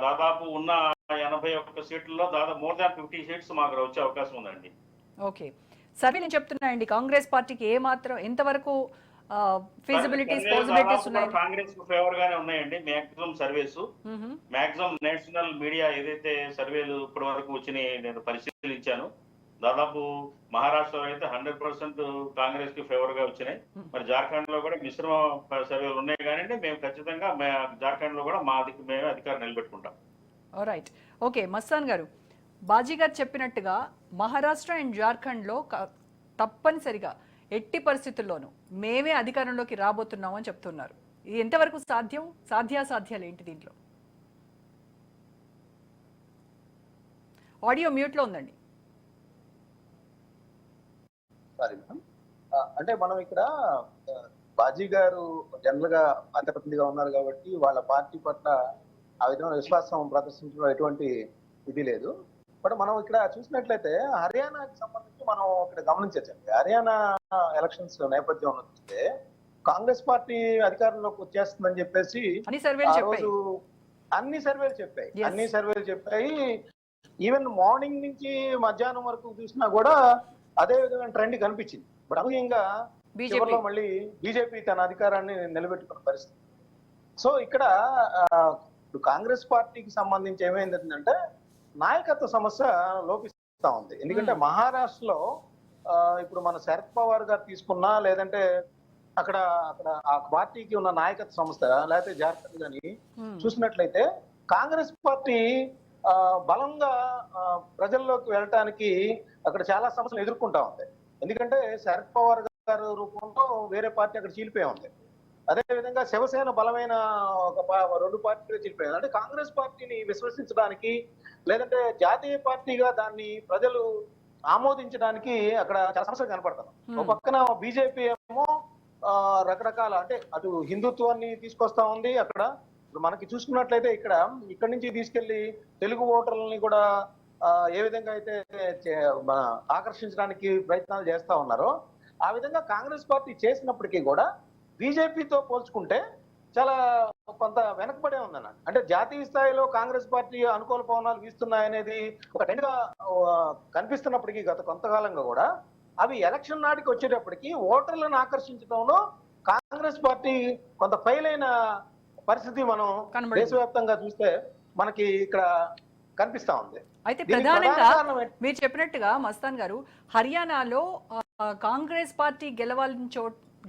S3: దాదాపు ఉన్న 81 సీట్లలో దాదాపు మోర్ దాన్ 50 సీట్స్ మాకు వచ్చే అవకాశం ఉందండి.
S1: ఓకే, సర్వేలు చెప్తున్నాయండి కాంగ్రెస్ పార్టీకి ఏ మాత్రం ఎంతవరకు ఫీజిబిలిటీస్ పాసిబిలిటీస్ ఉన్నాయి?
S3: కాంగ్రెస్ కు ఫేవర్ గానే ఉన్నాయండి maximum surveys. Maximum national media ఏదైతే సర్వేలు ఇప్పటి వరకు వచ్చినాయి నేను పరిశీలించాను. దాదాపు మహారాష్ట్రలో అయితే 100% కాంగ్రెస్ కి ఫేవర్ గా వచ్చినాయి. మరి జార్ఖండ్ లో కూడా మిశ్రమ సర్వేలు ఉన్నాయి. కానీ మేము ఖచ్చితంగా జార్ఖండ్ లో కూడా మేమే అధికారం నిలబెట్టుకుంటాం.
S1: రైట్. ఓకే, మస్తాన్ గారు, బాజీ గారు చెప్పినట్టుగా మహారాష్ట్ర అండ్ జార్ఖండ్ లో తప్పనిసరిగా ఎట్టి పరిస్థితుల్లోనూ మేమే అధికారంలోకి రాబోతున్నామని చెప్తున్నారు. ఇది ఎంతవరకు సాధ్యం? సాధ్యాసాధ్యాలు ఏంటి దీంట్లో? ఆడియో మ్యూట్ లో ఉందండి.
S2: సారీ మేడం, అంటే మనం ఇక్కడ బాజీ గారు జనరల్ గా అధిపతిగా ఉన్నారు కాబట్టి వాళ్ళ పార్టీ పట్ల ఆ విధమైన విశ్వాసం ప్రదర్శించడం ఎటువంటి ఇది లేదు. బట్ మనం ఇక్కడ చూసినట్లయితే హర్యానాకి సంబంధించి మనం ఇక్కడ గమనించండి. హర్యానా ఎలక్షన్స్ నేపథ్యం చూస్తే కాంగ్రెస్ పార్టీ అధికారంలోకి వచ్చేస్తుందని చెప్పేసి
S1: అన్ని
S2: సర్వేలు చెప్పాయి. ఈవెన్ మార్నింగ్ నుంచి మధ్యాహ్నం వరకు చూసినా కూడా అదే విధమైన ట్రెండ్ కనిపించింది. బట్ అనూహ్యంగా చివరిలో మళ్ళీ బీజేపీ తన అధికారాన్ని నిలబెట్టుకున్న పరిస్థితి. సో ఇక్కడ కాంగ్రెస్ పార్టీకి సంబంధించి ఏమైందంటే నాయకత్వ సమస్య లోపిస్తా ఉంది. ఎందుకంటే మహారాష్ట్రలో ఇప్పుడు మన శరద్ పవార్ గారు తీసుకున్నా, లేదంటే అక్కడ ఆ పార్టీకి ఉన్న నాయకత్వ సంస్థ, లేకపోతే జార్ఖండ్ కానీ చూసినట్లయితే కాంగ్రెస్ పార్టీ బలంగా ప్రజల్లోకి వెళ్ళటానికి అక్కడ చాలా సమస్యలు ఎదుర్కొంటా ఉంది. ఎందుకంటే శరద్ పవార్ గారు రూపంలో వేరే పార్టీ అక్కడ చీలిపోయి ఉంది. అదేవిధంగా శివసేన బలమైన ఒక 2 పార్టీలు చీలిపోయాయి. అంటే కాంగ్రెస్ పార్టీని విశ్వసించడానికి, లేదంటే జాతీయ పార్టీగా దాన్ని ప్రజలు ఆమోదించడానికి అక్కడ చాలా సమస్యలు కనపడతారు. ఒక పక్కన బీజేపీ ఏమో రకరకాల అంటే అటు హిందుత్వాన్ని తీసుకొస్తా ఉంది. అక్కడ మనకి చూసుకున్నట్లయితే ఇక్కడ నుంచి తీసుకెళ్లి తెలుగు ఓటర్లని కూడా ఏ విధంగా అయితే ఆకర్షించడానికి ప్రయత్నాలు చేస్తా ఉన్నారో ఆ విధంగా కాంగ్రెస్ పార్టీ చేసినప్పటికీ కూడా బీజేపీతో పోల్చుకుంటే చాలా కొంత వెనకబడే ఉందన్న. అంటే జాతీయ స్థాయిలో కాంగ్రెస్ పార్టీ అనుకూల పవనాలు వీస్తున్నాయనేది ఒక ట్రెండ్గా కనిపిస్తున్నప్పటికీ గత కొంతకాలంగా కూడా అవి ఎలక్షన్ నాటికి వచ్చేటప్పటికి ఓటర్లను ఆకర్షించడంలో కాంగ్రెస్ పార్టీ కొంత ఫెయిల్ అయిన పరిస్థితి మనం దేశవ్యాప్తంగా చూస్తే మనకి ఇక్కడ కనిపిస్తా ఉంది.
S1: అయితే ప్రధానంగా మీరు చెప్పినట్టుగా మస్తాన్ గారు, హర్యానాలో కాంగ్రెస్ పార్టీ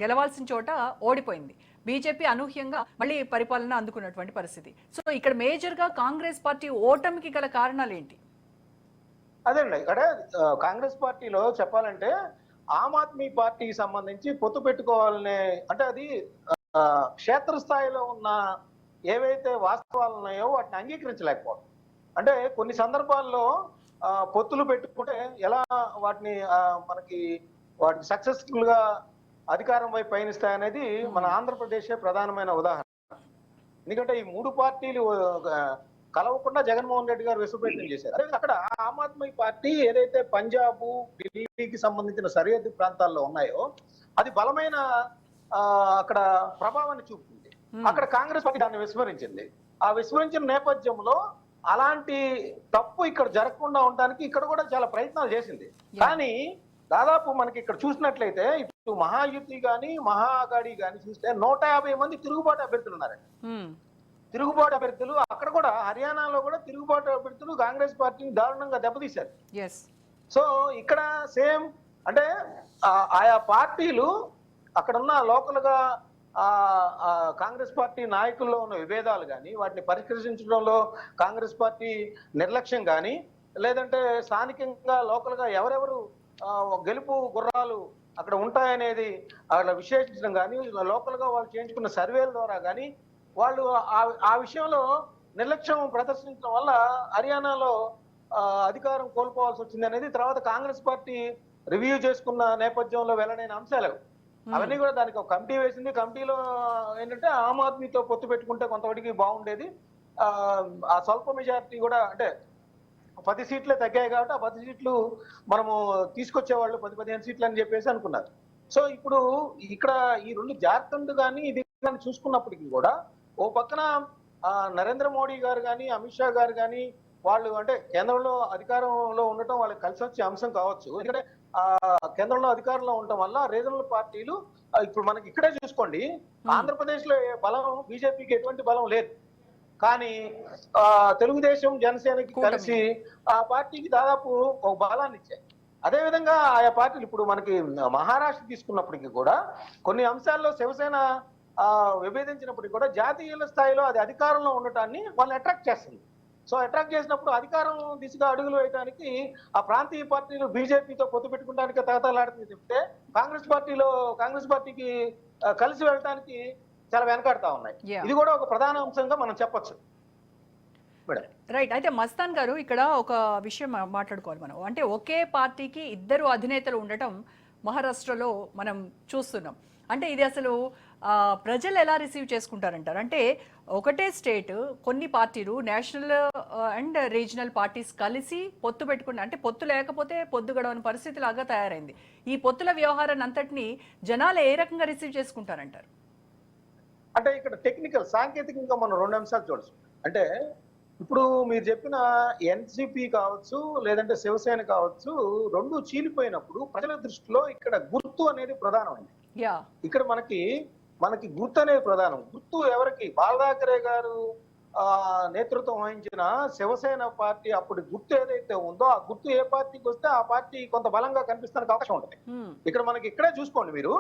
S1: గెలవాల్సిన చోట ఓడిపోయింది. బీజేపీ అనూహ్యంగా మళ్ళీ పరిపాలన అందుకున్నటువంటి పరిస్థితి. సో ఇక్కడ మేజర్ గా కాంగ్రెస్ పార్టీ ఓటమికి గల కారణాలు ఏంటి?
S2: అదేండి, ఇక్కడ కాంగ్రెస్ పార్టీలో చెప్పాలంటే ఆమ్ ఆద్మీ పార్టీకి సంబంధించి పొత్తు పెట్టుకోవాలనే, అంటే అది క్షేత్రస్థాయిలో ఉన్న ఏవైతే వాస్తవాలు ఉన్నాయో వాటిని అంగీకరించలేకపోవడం. అంటే కొన్ని సందర్భాల్లో పొత్తులు పెట్టుకుంటే ఎలా వాటిని వాటికి సక్సెస్ఫుల్ గా అధికారం వైపు పయనిస్తాయనేది మన ఆంధ్రప్రదేశే ప్రధానమైన ఉదాహరణ. ఎందుకంటే ఈ 3 పార్టీలు కలవకుండా జగన్మోహన్ రెడ్డి గారు విశ్వప్రయత్నం చేశారు. అదే అక్కడ ఆమ్ ఆద్మీ పార్టీ ఏదైతే పంజాబ్, ఢిల్లీకి సంబంధించిన సరిహద్దు ప్రాంతాల్లో ఉన్నాయో అది బలమైన అక్కడ ప్రభావాన్ని చూపుతుంది. అక్కడ కాంగ్రెస్ పార్టీ దాన్ని విస్మరించింది. ఆ విస్మరించిన నేపథ్యంలో అలాంటి తప్పు ఇక్కడ జరగకుండా ఉండడానికి ఇక్కడ కూడా చాలా ప్రయత్నాలు చేసింది. కానీ దాదాపు మనకి ఇక్కడ చూసినట్లయితే ఇటు మహాయుతి గాని మహాగాడి గాని చూస్తే 150 మంది తిరుగుబాటు అభ్యర్థులు ఉన్నారండి. తిరుగుబాటు అభ్యర్థులు అక్కడ కూడా హర్యానాలో కూడా తిరుగుబాటు అభ్యర్థులు కాంగ్రెస్ పార్టీని దారుణంగా దెబ్బతీశారు. సో ఇక్కడ సేమ్ అంటే ఆయా పార్టీలు అక్కడ ఉన్న లోకల్ గా కాంగ్రెస్ పార్టీ నాయకుల్లో ఉన్న విభేదాలు కానీ వాటిని పరిష్కరించడంలో కాంగ్రెస్ పార్టీ నిర్లక్ష్యం కానీ లేదంటే స్థానికంగా లోకల్ గా ఎవరెవరు గెలుపు గుర్రాలు అక్కడ ఉంటాయనేది అక్కడ విశ్లేషించడం కానీ లోకల్ గా వాళ్ళు చేయించుకున్న సర్వేల ద్వారా కానీ వాళ్ళు ఆ విషయంలో నిర్లక్ష్యం ప్రదర్శించడం వల్ల హర్యానాలో అధికారం కోల్పోవాల్సి వచ్చింది అనేది తర్వాత కాంగ్రెస్ పార్టీ రివ్యూ చేసుకున్న నేపథ్యంలో వెల్లడైన అంశాలు. అవన్నీ కూడా దానికి ఒక కమిటీ వేసింది. కమిటీలో ఏంటంటే ఆమ్ ఆద్మీతో పొత్తు పెట్టుకుంటే కొంతవరకు బాగుండేది. ఆ స్వల్ప మెజారిటీ కూడా అంటే 10 సీట్లే తగ్గాయి కాబట్టి ఆ 10 సీట్లు మనము తీసుకొచ్చేవాళ్ళు 10-15 సీట్లు అని చెప్పేసి అనుకున్నారు. సో ఇప్పుడు ఇక్కడ ఈ రెండు జార్ఖండ్ కానీ ఇది కానీ చూసుకున్నప్పటికీ కూడా ఓ పక్కన నరేంద్ర మోడీ గారు కానీ అమిత్ షా గారు కానీ వాళ్ళు అంటే కేంద్రంలో అధికారంలో ఉండటం వాళ్ళకి కలిసి వచ్చే అంశం కావచ్చు. ఎందుకంటే కేంద్రంలో అధికారంలో ఉండటం వల్ల రీజనల్ పార్టీలు ఇప్పుడు మనకి ఇక్కడే చూసుకోండి, ఆంధ్రప్రదేశ్ లో బలం బీజేపీకి ఎటువంటి బలం లేదు. కానీ తెలుగుదేశం జనసేనకి కలిసి ఆ పార్టీకి దాదాపు ఒక బలాన్ని ఇచ్చాయి. అదేవిధంగా ఆయా పార్టీలు ఇప్పుడు మనకి మహారాష్ట్ర తీసుకున్నప్పటికీ కూడా కొన్ని అంశాల్లో శివసేన విభేదించినప్పటికీ కూడా జాతీయ స్థాయిలో అది అధికారంలో ఉండటాన్ని వాళ్ళని అట్రాక్ట్ చేస్తుంది. సో అట్రాక్ట్ చేసినప్పుడు అధికారం దిశగా అడుగులు వేయడానికి ఆ ప్రాంతీయ పార్టీలు బీజేపీతో పొత్తు పెట్టుకోవడానికి తగతలాడుతుంది చెప్తే కాంగ్రెస్ పార్టీకి కలిసి వెళ్ళడానికి చాలా వెనకాడుతా ఉన్నాయి. ఇది కూడా ఒక ప్రధాన అంశంగా మనం చెప్పొచ్చు.
S1: రైట్. అయితే మస్తాన్ గారు ఇక్కడ ఒక విషయం మాట్లాడుకోవాలి మనం. అంటే ఒకే పార్టీకి ఇద్దరు అధినేతలు ఉండటం మహారాష్ట్రలో మనం చూస్తున్నాం. అంటే ఇది అసలు ప్రజలు ఎలా రిసీవ్ చేసుకుంటారంటారు? అంటే ఒకటే స్టేట్ కొన్ని పార్టీలు నేషనల్ అండ్ రీజనల్ పార్టీస్ కలిసి పొత్తు పెట్టుకుంటే అంటే పొత్తు లేకపోతే పొద్దు గడవని పరిస్థితి లాగా తయారైంది. ఈ పొత్తుల వ్యవహారాన్ని అంతటినీ జనాలు ఏ రకంగా రిసీవ్ చేసుకుంటారంటారు?
S2: అంటే ఇక్కడ టెక్నికల్ సాంకేతికంగా మనం 2 అంశాలు చూడొచ్చు. అంటే ఇప్పుడు మీరు చెప్పిన ఎన్సిపి కావచ్చు లేదంటే శివసేన కావచ్చు రెండు చీలిపోయినప్పుడు ప్రజల దృష్టిలో ఇక్కడ గుర్తు అనేది ప్రధానమైంది. ఇక్కడ మనకి గుర్తు అనేది ప్రధానం. గుర్తు ఎవరికి? బాలదాకరే గారు నేతృత్వం వహించిన శివసేన పార్టీ అప్పుడు గుర్తు ఏదైతే ఉందో ఆ గుర్తు ఏ పార్టీకి వస్తే ఆ పార్టీ కొంత బలంగా కనిపిస్తానికి అవకాశం ఉంటుంది. ఇక్కడ మనకి ఇక్కడే చూసుకోండి మీరు,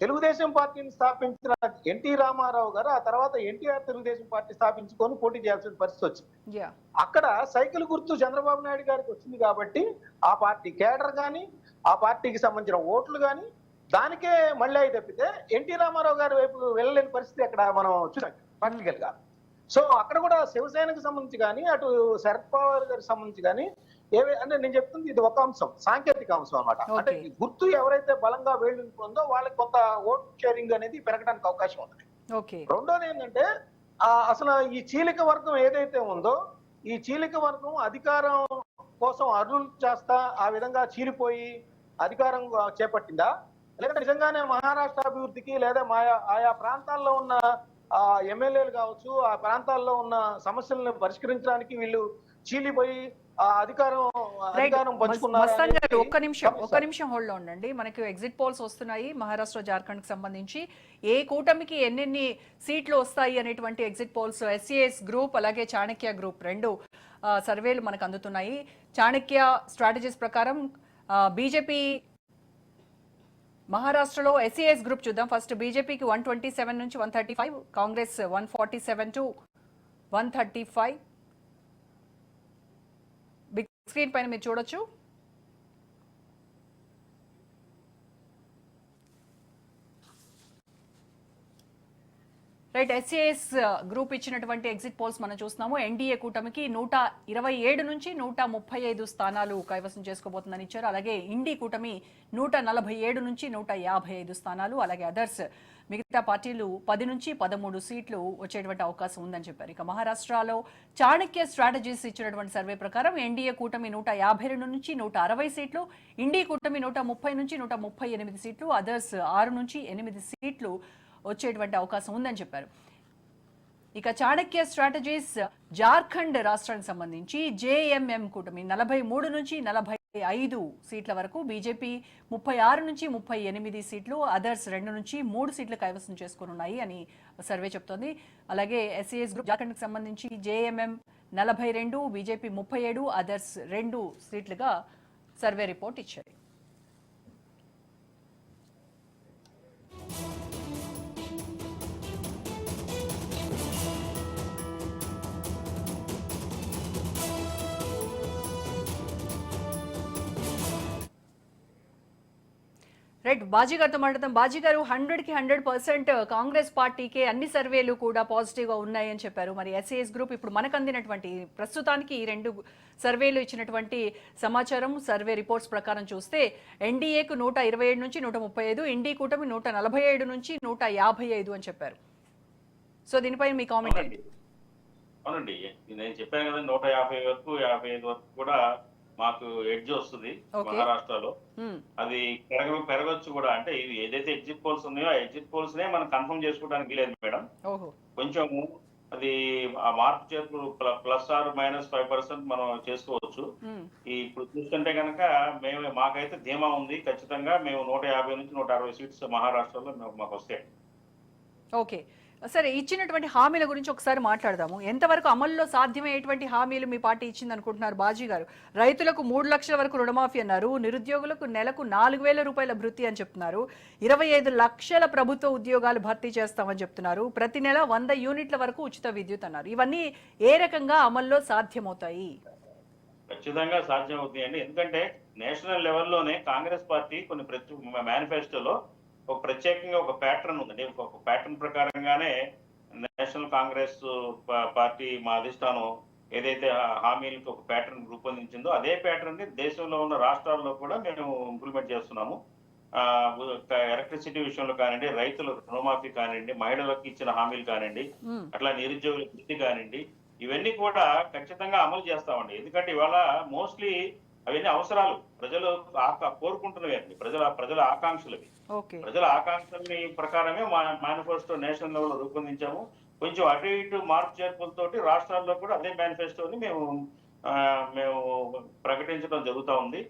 S2: తెలుగుదేశం పార్టీని స్థాపించిన ఎన్టీ రామారావు గారు ఆ తర్వాత ఎన్టీఆర్ తెలుగుదేశం పార్టీ స్థాపించుకొని పోటీ చేయాల్సిన పరిస్థితి వచ్చింది. అక్కడ సైకిల్ గుర్తు చంద్రబాబు నాయుడు గారికి వచ్చింది కాబట్టి ఆ పార్టీ కేడర్ కానీ ఆ పార్టీకి సంబంధించిన ఓట్లు కానీ దానికే మళ్ళీ అయి తప్పితే ఎన్టీ రామారావు గారి వైపు వెళ్ళలేని పరిస్థితి అక్కడ మనం చూసాం ప్రాక్టికల్ గా. సో అక్కడ కూడా శివసేనకు సంబంధించి కానీ అటు శరద్ పవార్ గారికి సంబంధించి కానీ అంటే నేను చెప్తుంది ఇది ఒక అంశం, సాంకేతిక అంశం అన్నమాట. అంటే గుర్తు ఎవరైతే బలంగా వేళ్ళుంటుందో వాళ్ళకి కొంత ఓట్ షేరింగ్ అనేది పెరగడానికి అవకాశం ఉంటుంది. రెండోది ఏంటంటే అసలు ఈ చీలిక వర్గం ఏదైతే ఉందో ఈ చీలిక వర్గం అధికారం కోసం అర్రులు చేస్తా ఆ విధంగా చీలిపోయి అధికారం చేపట్టిందా, లేదంటే నిజంగానే మహారాష్ట్ర అభివృద్ధికి లేదా ఆయా ప్రాంతాల్లో ఉన్న ఎమ్మెల్యేలు కావచ్చు ఆ ప్రాంతాల్లో ఉన్న సమస్యలను పరిష్కరించడానికి వీళ్ళు చీలిపోయి అధికారం పంచుకున్నారు.
S1: ఒక్క నిమిషం హోల్డ్ లో ఉండండి. మనకి ఎగ్జిట్ పోల్స్ వస్తున్నాయి మహారాష్ట్ర జార్ఖండ్ కి సంబంధించి ఏ కూటమికి ఎన్నెన్ని సీట్లు వస్తాయి అనేటువంటి ఎగ్జిట్ పోల్స్ ఎస్సీఎస్ గ్రూప్ అలాగే చాణక్య గ్రూప్ 2 సర్వేలు మనకు అందుతున్నాయి. చాణక్య స్ట్రాటజీస్ ప్రకారం బీజేపీ మహారాష్ట్రలో ఎస్సీఎస్ గ్రూప్ చూద్దాం. ఫస్ట్ బీజేపీకి 127 నుంచి 135, కాంగ్రెస్ 147 to 135. బిగ్ స్క్రీన్ పైన మీరు చూడొచ్చు. రైట్, ఎస్ఏఎస్ గ్రూప్ ఇచ్చినటువంటి ఎగ్జిట్ పోల్స్ మనం చూస్తున్నాము. ఎన్డీఏ కూటమికి 127 నుంచి 135 స్థానాలు కైవసం చేసుకోబోతుందని ఇచ్చారు. అలాగే ఇండి కూటమి 147 నుంచి 155 స్థానాలు, అలాగే అదర్స్ మిగతా పార్టీలు 10 నుంచి 13 సీట్లు వచ్చేటువంటి అవకాశం ఉందని చెప్పారు. ఇక మహారాష్ట్రలో చాణక్య స్ట్రాటజీస్ ఇచ్చినటువంటి సర్వే ప్రకారం ఎన్డీఏ కూటమి 152 నుంచి 160 సీట్లు, ఇండి కూటమి 130 నుంచి 138 సీట్లు, అదర్స్ 6 నుంచి 8 సీట్లు వచ్చేటువంటి అవకాశం ఉందని చెప్పారు. ఇక చాణక్య స్ట్రాటజీస్ జార్ఖండ్ రాష్ట్రానికి సంబంధించి జేఎంఎం కూటమి 43 నుంచి 45 సీట్ల వరకు, బీజేపీ 36 నుంచి 38 సీట్లు, అదర్స్ 2 నుంచి 3 సీట్లు కైవసం చేసుకోనున్నాయి అని సర్వే చెప్తోంది. అలాగే ఎస్ఏఎస్ గ్రూప్ జార్ఖండ్కి సంబంధించి జేఎంఎం 42, బీజేపీ 37, అదర్స్ 2 సీట్లుగా సర్వే రిపోర్ట్ ఇచ్చాయి. రైట్, బాజీ గారితో మాట్లాడతాం. బాజీ గారు, 100కి 100% కాంగ్రెస్ పార్టీకే అన్ని సర్వేలు కూడా పాజిటివ్ గా ఉన్నాయని చెప్పారు. మరి ఎస్ఏఎస్ గ్రూప్ ఇప్పుడు మనకు అందినటువంటి ప్రస్తుతానికి ఈ 2 సర్వేలు ఇచ్చినటువంటి సమాచారం, సర్వే రిపోర్ట్స్ ప్రకారం చూస్తే ఎన్డీఏకు 127 నుంచి 135, ఇండి కూటమి 147 నుంచి 155 అని చెప్పారు. సో దీనిపై మీ కామెంట్ ఏంటి?
S3: అవునండి, నేను చెప్పాను కదా 150 వరకు 55 వరకు కూడా మాకు ఎడ్జ్ వస్తుంది మహారాష్ట్రలో. అది పెరగొచ్చు కూడా. అంటే ఇవి ఏదైతే ఎగ్జిట్ పోల్స్ ఉన్నాయో ఆ ఎగ్జిట్ పోల్స్ నే మనం కన్ఫర్మ్ చేసుకోవడానికి వీలేదు మేడం. కొంచెం అది ఆ మార్పు చేర్పులు +/- మనం చేసుకోవచ్చు. ఇప్పుడు చూస్తుంటే కనుక మాకైతే ధీమా ఉంది. ఖచ్చితంగా మేము 150 నుంచి 160 సీట్స్ మహారాష్ట్రలో మాకు వస్తాయి.
S1: ఓకే, సరే, ఇచ్చినటువంటి హామీల గురించి ఒకసారి మాట్లాడదాము. ఎంతవరకు అమల్లో సాధ్యమయ్యేటువంటి హామీలు మీ పార్టీ ఇచ్చింది అనుకుంటున్నారు బాజీ గారు? రైతులకు 3 లక్షల వరకు రుణమాఫీ అన్నారు, నిరుద్యోగులకు నెలకు 4,000 రూపాయల భృతి అని చెప్తున్నారు, 25 లక్షల ప్రభుత్వ ఉద్యోగాలు భర్తీ చేస్తామని చెప్తున్నారు, ప్రతి నెల 100 యూనిట్ల వరకు ఉచిత విద్యుత్ అన్నారు. ఇవన్నీ ఏ రకంగా అమల్లో సాధ్యమవుతాయి?
S3: ఖచ్చితంగా సాధ్యం అవుతాయండి. ఎందుకంటే నేషనల్ లెవెల్లోనే కాంగ్రెస్ పార్టీ కొన్ని మేనిఫెస్టోలో ఒక ప్రత్యేకంగా ఒక ప్యాటర్న్ ఉందండి. ఒక ప్యాటర్న్ ప్రకారంగానే నేషనల్ కాంగ్రెస్ పార్టీ మా అధిష్టానం ఏదైతే హామీలకు ఒక ప్యాటర్న్ రూపొందించిందో అదే ప్యాటర్న్ ని దేశంలో ఉన్న రాష్ట్రాల్లో కూడా మేము ఇంప్లిమెంట్ చేస్తున్నాము. ఎలక్ట్రిసిటీ విషయంలో కానివ్వండి, రైతుల రుణమాఫీ కానివ్వండి, మహిళలకు ఇచ్చిన హామీలు కానివ్వండి, అట్లా నిరుద్యోగుల వృత్తి కానివ్వండి, ఇవన్నీ కూడా ఖచ్చితంగా అమలు చేస్తామండి. ఎందుకంటే ఇవాళ మోస్ట్లీ అవన్నీ అవసరాలు ప్రజలు కోరుకుంటున్నవి అండి, ప్రజల ఆకాంక్షలు. ప్రజల ఆకాంక్షల ప్రకారమే మేనిఫెస్టో నేషనల్ లెవెల్ లో రూపొందించాము. కొంచెం అటు ఇటు మార్పు చేర్పులతోటి రాష్ట్రాల్లో కూడా అదే మేనిఫెస్టోని మేము ప్రకటించడం జరుగుతూ ఉంది.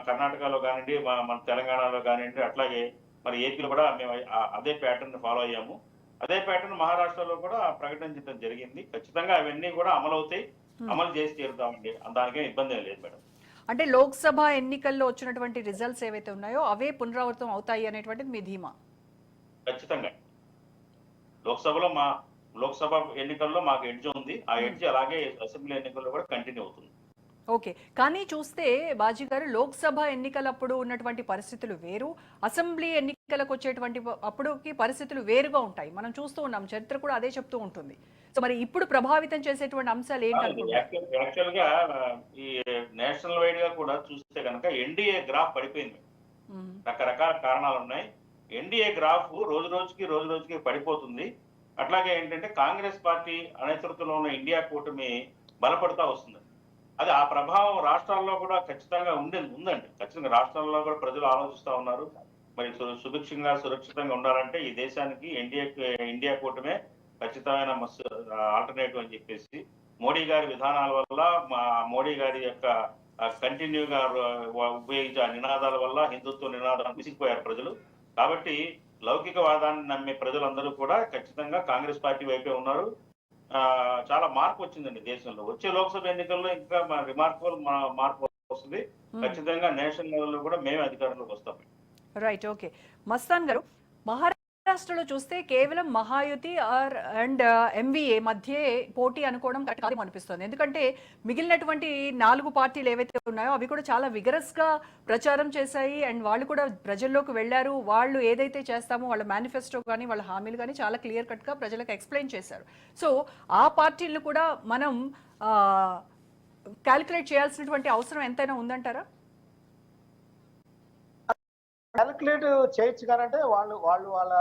S3: కర్ణాటకలో కానివ్వండి, మన తెలంగాణలో కానివ్వండి, అట్లాగే మరి ఏపీలో కూడా మేము అదే ప్యాటర్న్ ఫాలో అయ్యాము. అదే ప్యాటర్న్ మహారాష్ట్రలో కూడా ప్రకటించడం జరిగింది. ఖచ్చితంగా అవన్నీ కూడా అమలవుతాయి, అమలు చేసి తీరుతామండి. దానికే ఇబ్బంది లేదు మేడం.
S1: అంటే లోక్సభ ఎన్నికల్లో వచ్చినటువంటి రిజల్ట్స్ ఏవైతే ఉన్నాయో అవే పునరావృతం అవుతాయి అనేటువంటిది మీ ధీమా?
S3: ఖచ్చితంగా లోక్సభ ఎన్నికల్లో మాకు ఎడ్జ్ ఉంది. ఆ ఎడ్జ్ అలాగే అసెంబ్లీ ఎన్నికల్లో కూడా కంటిన్యూ అవుతుంది.
S1: ఓకే, కానీ చూస్తే బాజీ గారు, లోక్సభ ఎన్నికలప్పుడు ఉన్నటువంటి పరిస్థితులు వేరు, అసెంబ్లీ ఎన్నికలకు వచ్చేటువంటి అప్పుడుకి పరిస్థితులు వేరుగా ఉంటాయి. మనం చూస్తూ ఉన్నాం, చరిత్ర కూడా అదే చెప్తూ ఉంటుంది. సో మరి ఇప్పుడు ప్రభావితం చేసేటువంటి అంశాలు ఏంటంటే,
S3: యాక్చువల్ గా ఈ నేషనల్ వైడ్ గా కూడా చూస్తే కనుక ఎన్డీఏ గ్రాఫ్ పడిపోయింది. రకరకాల కారణాలు ఉన్నాయి. ఎన్డీఏ గ్రాఫ్ రోజు రోజుకి పడిపోతుంది. అట్లాగే ఏంటంటే కాంగ్రెస్ పార్టీ నేతృత్వంలో ఉన్న ఇండియా కూటమి బలపడుతూ వస్తుంది. అది ఆ ప్రభావం రాష్ట్రాల్లో కూడా ఖచ్చితంగా ఉందండి. ఖచ్చితంగా రాష్ట్రాల్లో కూడా ప్రజలు ఆలోచిస్తూ ఉన్నారు. మరి సురక్షితంగా ఉండాలంటే ఈ దేశానికి ఇండియా కూటమే ఖచ్చితమైన ఆల్టర్నేటివ్ అని చెప్పేసి మోడీ గారి విధానాల వల్ల, మోడీ గారి యొక్క కంటిన్యూగా ఉపయోగించే నినాదాల వల్ల హిందుత్వ నినాదాలు విసిగిపోయారు ప్రజలు. కాబట్టి లౌకికవాదాన్ని నమ్మే ప్రజలందరూ కూడా ఖచ్చితంగా కాంగ్రెస్ పార్టీ వైపే ఉన్నారు. చాలా మార్పు వచ్చిందండి దేశంలో. వచ్చే లోక్సభ ఎన్నికల్లో ఇంకా రిమార్కబుల్ మార్పు వస్తుంది. ఖచ్చితంగా నేషనల్ లెవెల్లో కూడా మేమే అధికారంలోకి వస్తాం.
S1: Right, okay. మస్తాన్ గారు, మహారాష్ట్ర మహారాష్ట్రలో చూస్తే కేవలం మహాయుతి అండ్ ఎంవీఏ మధ్య పోటీ అనుకోవడం కరెక్ట్ కాదు అనిపిస్తుంది. ఎందుకంటే మిగిలినటువంటి 4 పార్టీలు ఏవైతే ఉన్నాయో అవి కూడా చాలా విగరస్ గా ప్రచారం చేశాయి అండ్ వాళ్ళు కూడా ప్రజల్లోకి వెళ్లారు. వాళ్ళు ఏదైతే చేస్తామో వాళ్ళ మేనిఫెస్టో కానీ వాళ్ళ హామీలు కానీ చాలా క్లియర్ కట్ గా ప్రజలకు ఎక్స్ప్లెయిన్ చేశారు. సో ఆ పార్టీలను కూడా మనం క్యాలిక్యులేట్ చేయాల్సినటువంటి అవసరం ఎంతైనా ఉందంటారా?
S2: క్యాలిక్యులేట్ చేయొచ్చు కానంటే వాళ్ళ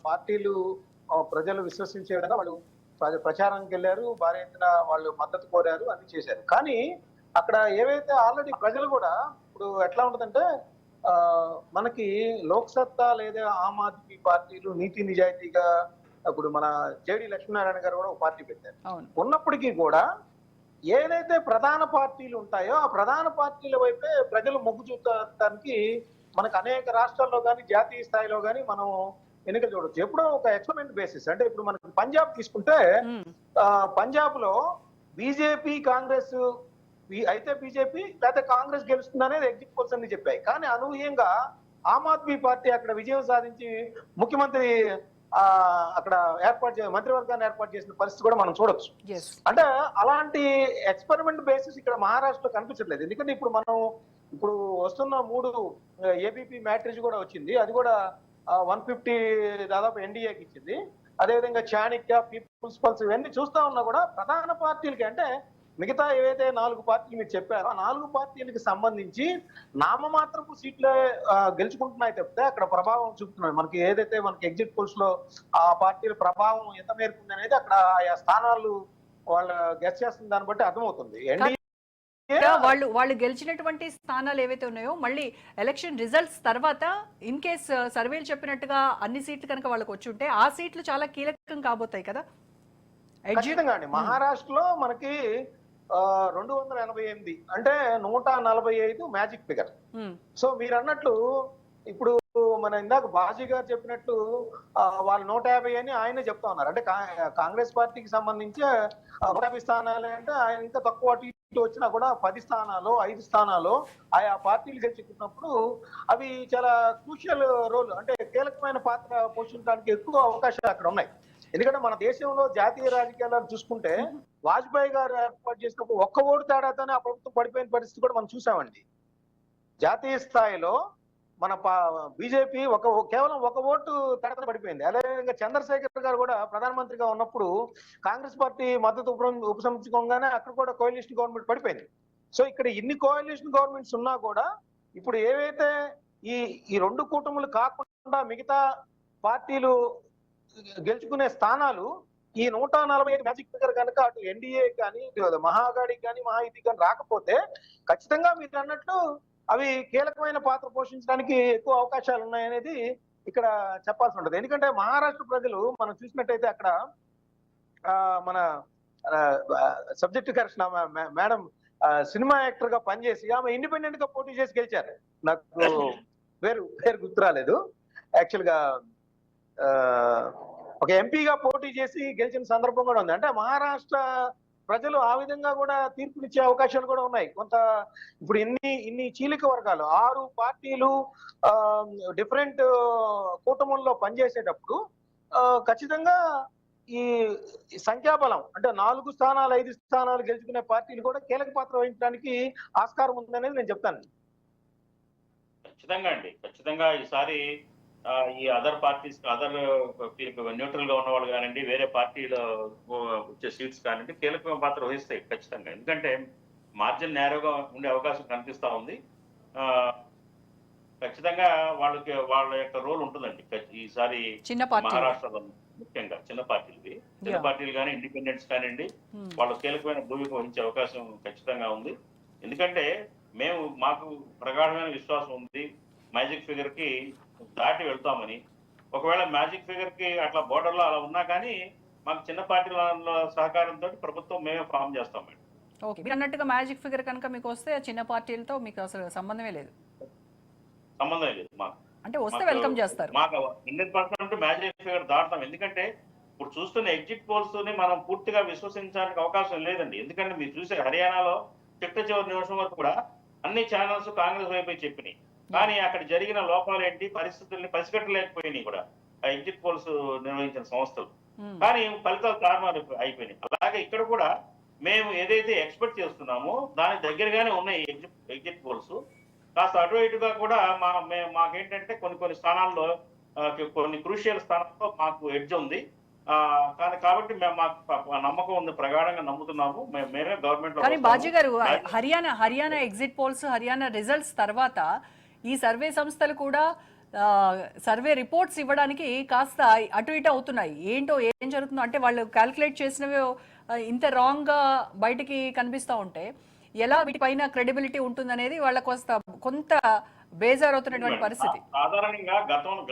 S2: పార్టీలు ప్రజలు విశ్వసించే విధంగా వాళ్ళు ప్రచారానికి వెళ్ళారు, భారీ ఎత్తున వాళ్ళు మద్దతు కోరారు, అన్ని చేశారు. కానీ అక్కడ ఏవైతే ఆల్రెడీ ప్రజలు కూడా ఇప్పుడు ఎట్లా ఉంటుందంటే మనకి లోక్సత్తా లేదా ఆమ్ ఆద్మీ పార్టీలు నీతి నిజాయితీగా ఇప్పుడు మన జేడి లక్ష్మీనారాయణ గారు కూడా ఒక పార్టీ పెట్టారు. ఉన్నప్పటికీ కూడా ఏదైతే ప్రధాన పార్టీలు ఉంటాయో ఆ ప్రధాన పార్టీల వైపే ప్రజలు మొగ్గు చూపడానికి మనకు అనేక రాష్ట్రాల్లో కానీ జాతీయ స్థాయిలో కానీ మనం ఎన్నికలు చూడొచ్చు. ఎప్పుడో ఒక ఎక్స్పెరిమెంట్ బేసిస్. అంటే ఇప్పుడు మనకి పంజాబ్ తీసుకుంటే పంజాబ్ లో బీజేపీ కాంగ్రెస్ అయితే బీజేపీ లేకపోతే కాంగ్రెస్ గెలుస్తుంది అనేది ఎగ్జిట్ పోల్స్ అన్ని చెప్పాయి. కానీ అనూహ్యంగా ఆమ్ ఆద్మీ పార్టీ అక్కడ విజయం సాధించి ముఖ్యమంత్రి అక్కడ మంత్రివర్గాన్ని ఏర్పాటు చేసిన పరిస్థితి కూడా మనం చూడొచ్చు. అంటే అలాంటి ఎక్స్పెరిమెంట్ బేసిస్ ఇక్కడ మహారాష్ట్రలో కనిపించట్లేదు. ఎందుకంటే ఇప్పుడు వస్తున్న 3 ఏబీపీ మ్యాట్రిజ్ కూడా వచ్చింది. అది కూడా 150 దాదాపు ఎన్డీఏకి ఇచ్చింది. అదేవిధంగా చాణక్య, పీపుల్స్ పల్స్ ఇవన్నీ చూస్తా ఉన్నా కూడా ప్రధాన పార్టీలకి అంటే మిగతా ఏవైతే 4 పార్టీలు మీరు చెప్పారో ఆ 4 పార్టీలకు సంబంధించి నామమాత్రపు సీట్లే గెలుచుకుంటున్నాయి తప్పితే అక్కడ ప్రభావం చూపుతున్నాయి. మనకి ఏదైతే మనకి ఎగ్జిట్ పోల్స్ లో ఆ పార్టీల ప్రభావం ఎంత మేరకు ఉంది అనేది అక్కడ ఆయా స్థానాలు వాళ్ళు గెస్ చేస్తున్న దాన్ని బట్టి అర్థమవుతుంది.
S1: వాళ్ళు గెలిచినటువంటి స్థానాలు ఏవైతే ఉన్నాయో మళ్ళీ ఎలక్షన్ రిజల్ట్స్ తర్వాత ఇన్ కేస్ సర్వేలు చెప్పినట్టుగా అన్ని సీట్లు కనుక వాళ్ళకి వచ్చి ఉంటే ఆ సీట్లు చాలా కీలకం కాబోతాయి కదా.
S2: ఖచ్చితంగా అండి. మహారాష్ట్రలో మనకి 288 అంటే 145 మ్యాజిక్ ఫిగర్. సో మీరు అన్నట్లు ఇప్పుడు మన ఇందాక బాజీ గారు చెప్పినట్టు వాళ్ళు 150 అని ఆయనే చెప్తా ఉన్నారు. అంటే కాంగ్రెస్ పార్టీకి సంబంధించి 150 స్థానాలు అంటే ఆయన ఇంకా తక్కువ టీలు వచ్చినా కూడా 10 స్థానాలు 5 స్థానాలు ఆయా పార్టీలు గెలుచుకున్నప్పుడు అవి చాలా క్రూషియల్ రోల్ అంటే కీలకమైన పాత్ర పోషించడానికి ఎక్కువ అవకాశాలు అక్కడ ఉన్నాయి. ఎందుకంటే మన దేశంలో జాతీయ రాజకీయాలను చూసుకుంటే వాజ్పేయి గారు ఏర్పాటు చేసినప్పుడు ఒక్క ఓటు తేడాతోనే ఆ ప్రభుత్వం పడిపోయిన పరిస్థితి కూడా మనం చూసామండి. జాతీయ స్థాయిలో మన బీజేపీ కేవలం ఒక ఓటు తేడాతో పడిపోయింది. అదేవిధంగా చంద్రశేఖర్ గారు కూడా ప్రధానమంత్రిగా ఉన్నప్పుడు కాంగ్రెస్ పార్టీ మద్దతు ఉపసంహరించుకోగానే అక్కడ కూడా కోalition గవర్నమెంట్ పడిపోయింది. సో ఇక్కడ ఇన్ని కోalition గవర్నమెంట్స్ ఉన్నా కూడా ఇప్పుడు ఏవైతే ఈ 2 కూటములు కాకుండా మిగతా పార్టీలు గెలుచుకునే స్థానాలు ఈ 145 మ్యాజిక్ ఫిగర్ కనుక అటు ఎన్డీఏ కానీ మహాగాడికి కానీ మహాయుతి కానీ రాకపోతే ఖచ్చితంగా మీరు అన్నట్లు అవి కీలకమైన పాత్ర పోషించడానికి ఎక్కువ అవకాశాలు ఉన్నాయనేది ఇక్కడ చెప్పాల్సి ఉంటుంది. ఎందుకంటే మహారాష్ట్ర ప్రజలు మనం చూసినట్టయితే అక్కడ మన subject correction madam cinema actor గా పనిచేసి ఆమె ఇండిపెండెంట్ గా పోటీ చేసి గెలిచారు. నాకు పేరు గుర్తు రాలేదు. యాక్చువల్ గా ఒక ఎంపీగా పోటీ చేసి గెలిచిన సందర్భం కూడా ఉంది. అంటే మహారాష్ట్ర ప్రజలు ఆ విధంగా కూడా తీర్పునిచ్చే అవకాశాలు కూడా ఉన్నాయి. కొంత ఇప్పుడు ఇన్ని చీలిక వర్గాలు 6 పార్టీలు డిఫరెంట్ కూటముల్లో పనిచేసేటప్పుడు ఖచ్చితంగా ఈ సంఖ్యాబలం అంటే 4 స్థానాలు 5 స్థానాలు గెలుచుకునే పార్టీలు కూడా కీలక పాత్ర వహించడానికి ఆస్కారం ఉందనేది నేను చెప్తాను.
S3: ఖచ్చితంగా అండి. ఖచ్చితంగా ఈసారి ఈ అదర్ పార్టీస్ న్యూట్రల్ గా ఉన్న వాళ్ళు కానివ్వండి, వేరే పార్టీలో వచ్చే సీట్స్ కానివ్వండి కీలకమైన పాత్ర వహిస్తాయి ఖచ్చితంగా. ఎందుకంటే మార్జిన్ నేరోగా ఉండే అవకాశం కనిపిస్తా ఉంది. ఖచ్చితంగా వాళ్ళ యొక్క రోల్ ఉంటుందండి ఈసారి మహారాష్ట్రలో. ముఖ్యంగా చిన్న పార్టీలు కానీ ఇండిపెండెంట్స్ కానివ్వండి వాళ్ళు కీలకమైన భూమిక వహించే అవకాశం ఖచ్చితంగా ఉంది. ఎందుకంటే మాకు ప్రగాఢమైన విశ్వాసం ఉంది మ్యాజిక్ ఫిగర్ కి దాటి వెళ్తామని. ఒకవేళ మ్యాజిక్ ఫిగర్ కి అట్లా బోర్డర్ లో అలా ఉన్నా కానీ మాకు చిన్న పార్టీల సహకారంతో ప్రభుత్వం మేమే ఫామ్ చేస్తాం మేడం.
S1: ఓకే, మీరు అన్నట్టుగా మ్యాజిక్ ఫిగర్ కనుక మీకు వస్తే చిన్న పార్టీలతో మీకు అసలు సంబంధమే లేదు.
S3: మాకు
S1: అంటే వస్తే వెల్కమ్ చేస్తారు.
S3: మాకు 100% మ్యాజిక్ ఫిగర్ దాటుతాం. ఎందుకంటే ఇప్పుడు చూస్తున్న ఎగ్జిట్ పోల్స్ ని మనం పూర్తిగా విశ్వసించడానికి అవకాశం లేదండి. ఎందుకంటే మీరు చూసే హర్యానాలో చివరి నిమిషం వరకు కూడా అన్ని ఛానల్స్ కాంగ్రెస్ వైపు చెప్పినాయి. కానీ అక్కడ జరిగిన లోపాలు ఏంటి, పరిస్థితుల్ని పసిగట్టలేకపోయినాయి కూడా. ఎగ్జిట్ పోల్స్ నిర్వహించిన సంస్థలు. కానీ ఫలితాలు తారుమారు అయిపోయినాయి. అలాగే ఇక్కడ కూడా మేము ఏదైతే ఎక్స్పెక్ట్ చేస్తున్నామో దానికి దగ్గరగానే ఉన్నాయి ఎగ్జిట్ పోల్స్. కాస్త అటు ఇటుగా కూడా మాకేంటంటే కొన్ని స్థానాల్లో కొన్ని క్రూషియల్ స్థానాల్లో మాకు ఎడ్జ్ ఉంది. కాబట్టి మాకు నమ్మకం ఉంది, ప్రగాఢంగా నమ్ముతున్నాము మేమే గవర్నమెంట్.
S1: కానీ బాజీ గారు, Haryana exit polls, Haryana results తర్వాత ఈ సర్వే సంస్థలు కూడా సర్వే రిపోర్ట్స్ ఇవ్వడానికి కాస్త అటు ఇటు అవుతున్నాయి. ఏంటో ఏం జరుగుతుందో అంటే వాళ్ళు క్యాల్కులేట్ చేసినవి ఇంత రాంగ్ గా బయటికి కనిపిస్తూ ఉంటే ఎలా వీటిపైన క్రెడిబిలిటీ ఉంటుందనేది వాళ్ళకు కొంత బేజారవుతున్నటువంటి పరిస్థితి.
S3: సాధారణంగా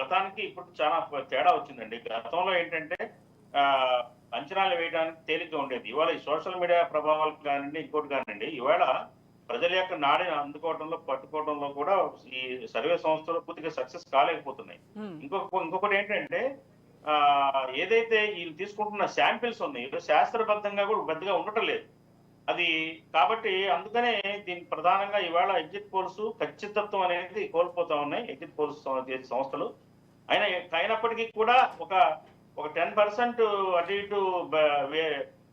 S3: గతానికి ఇప్పుడు చాలా తేడా వచ్చిందండి. గతంలో ఏంటంటే అంచనాలు వేయడానికి తేలిగ్గా ఉండేది. ఇవాళ ఈ సోషల్ మీడియా ప్రభావాలు కానివ్వండి, ఇంకోటి కానివ్వండి, ఇవాళ ప్రజల యొక్క నాడిని అందుకోవడంలో పట్టుకోవడంలో కూడా ఈ సర్వే సంస్థలు పూర్తిగా సక్సెస్ కాలేకపోతున్నాయి. ఇంకొకటి ఏంటంటే ఏదైతే వీళ్ళు తీసుకుంటున్న శాంపిల్స్ ఉన్నాయో శాస్త్రబద్ధంగా కూడా పెద్దగా ఉండటం లేదు అది. కాబట్టి అందుకనే దీనికి ప్రధానంగా ఇవాళ ఎగ్జిట్ పోల్స్ ఖచ్చితత్వం అనేది కోల్పోతా ఉన్నాయి ఎగ్జిట్ పోల్స్ సంస్థలు. అయినప్పటికీ కూడా ఒక 10% అటు ఇటు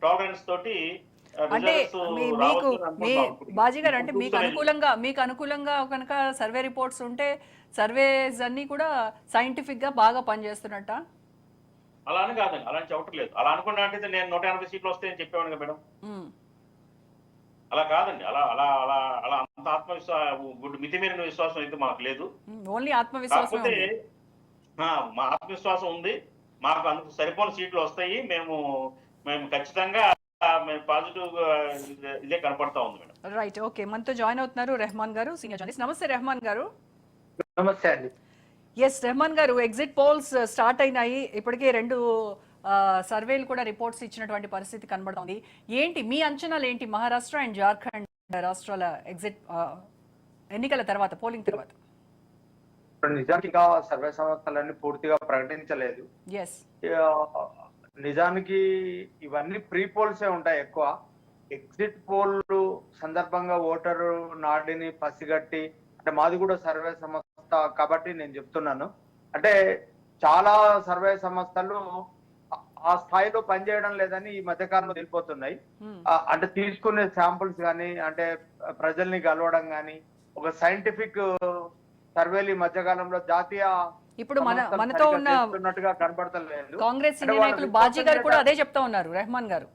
S3: టాలరెన్స్ తోటి.
S1: అంటే బాజీ గారు, అంటే మీకు అనుకూలంగా కనుక సర్వే రిపోర్ట్స్ ఉంటే సర్వేస్ అన్ని కూడా సైంటిఫిక్ గా బాగా పనిచేస్తున్నట్ట?
S3: అలా అని కాదండి, అలా చెప్పట్లేదు. అలా అనుకున్నా అంటే నేను 180 సీట్లు వస్తాయని చెప్పేవాను కదా మేడం. అలా కాదండి, అలా అలా అలా అలా అంత ఆత్మవిశ్వాసం, మితిమీరిన విశ్వాసం అయితే మాకు లేదు.
S1: ఓన్లీ ఆత్మవిశ్వాసం.
S3: మా ఆత్మవిశ్వాసం ఉంది, మాకు అందుకు సరిపోని సీట్లు వస్తాయి. మేము ఖచ్చితంగా పాజిటివ్ ఇదే కనపడతా ఉంది మేడం.
S1: Right, okay. మనతో జాయిన్ అవుతున్నారు రెహమాన్ గారు, సీనియర్ జర్నలిస్ట్. నమస్తే రెహమాన్ గారు.
S2: నమస్తే అండి.
S1: ఎస్ రెహమాన్ గారు, ఎగ్జిట్ పోల్స్ స్టార్ట్ అయినాయి. ఇప్పటికే 2 సర్వేలు కూడా రిపోర్ట్స్ ఇచ్చినటువంటి పరిస్థితి కనబడుతుంది. ఏంటి మీ అంచనాలు ఏంటి మహారాష్ట్ర అండ్ జార్ఖండ్ రాష్ట్రాల ఎగ్జిట్ ఎన్నికల తర్వాత, పోలింగ్ తర్వాత?
S2: నిజానికి ఇంకా సర్వే సంస్థలన్నీ పూర్తిగా ప్రకటించలేదు. నిజానికి ఇవన్నీ ప్రీ పోల్సే ఉంటాయి ఎక్కువ. ఎగ్జిట్ పోల్ సందర్భంగా ఓటరు నాడిని పసిగట్టి, అంటే మాది కూడా సర్వే సంస్థ కాబట్టి నేను చెప్తున్నాను, అంటే చాలా సర్వే సంస్థలు ఆ స్థాయిలో పనిచేయడం లేదని ఈ మధ్యకాలంలో తెలిపోతున్నాయి. అంటే తీసుకునే శాంపుల్స్ కానీ, అంటే ప్రజల్ని కలవడం కానీ, ఒక సైంటిఫిక్ సర్వేలు ఈ మధ్యకాలంలో జాతీయ
S1: ఇప్పుడు మనతో
S2: ఉన్నట్టుగా కనబడతలేదు.
S1: కాంగ్రెస్ సీనియర్ నాయకులు బాజీ గారు కూడా అదే చెప్తా ఉన్నారు. రెహమాన్ గారు,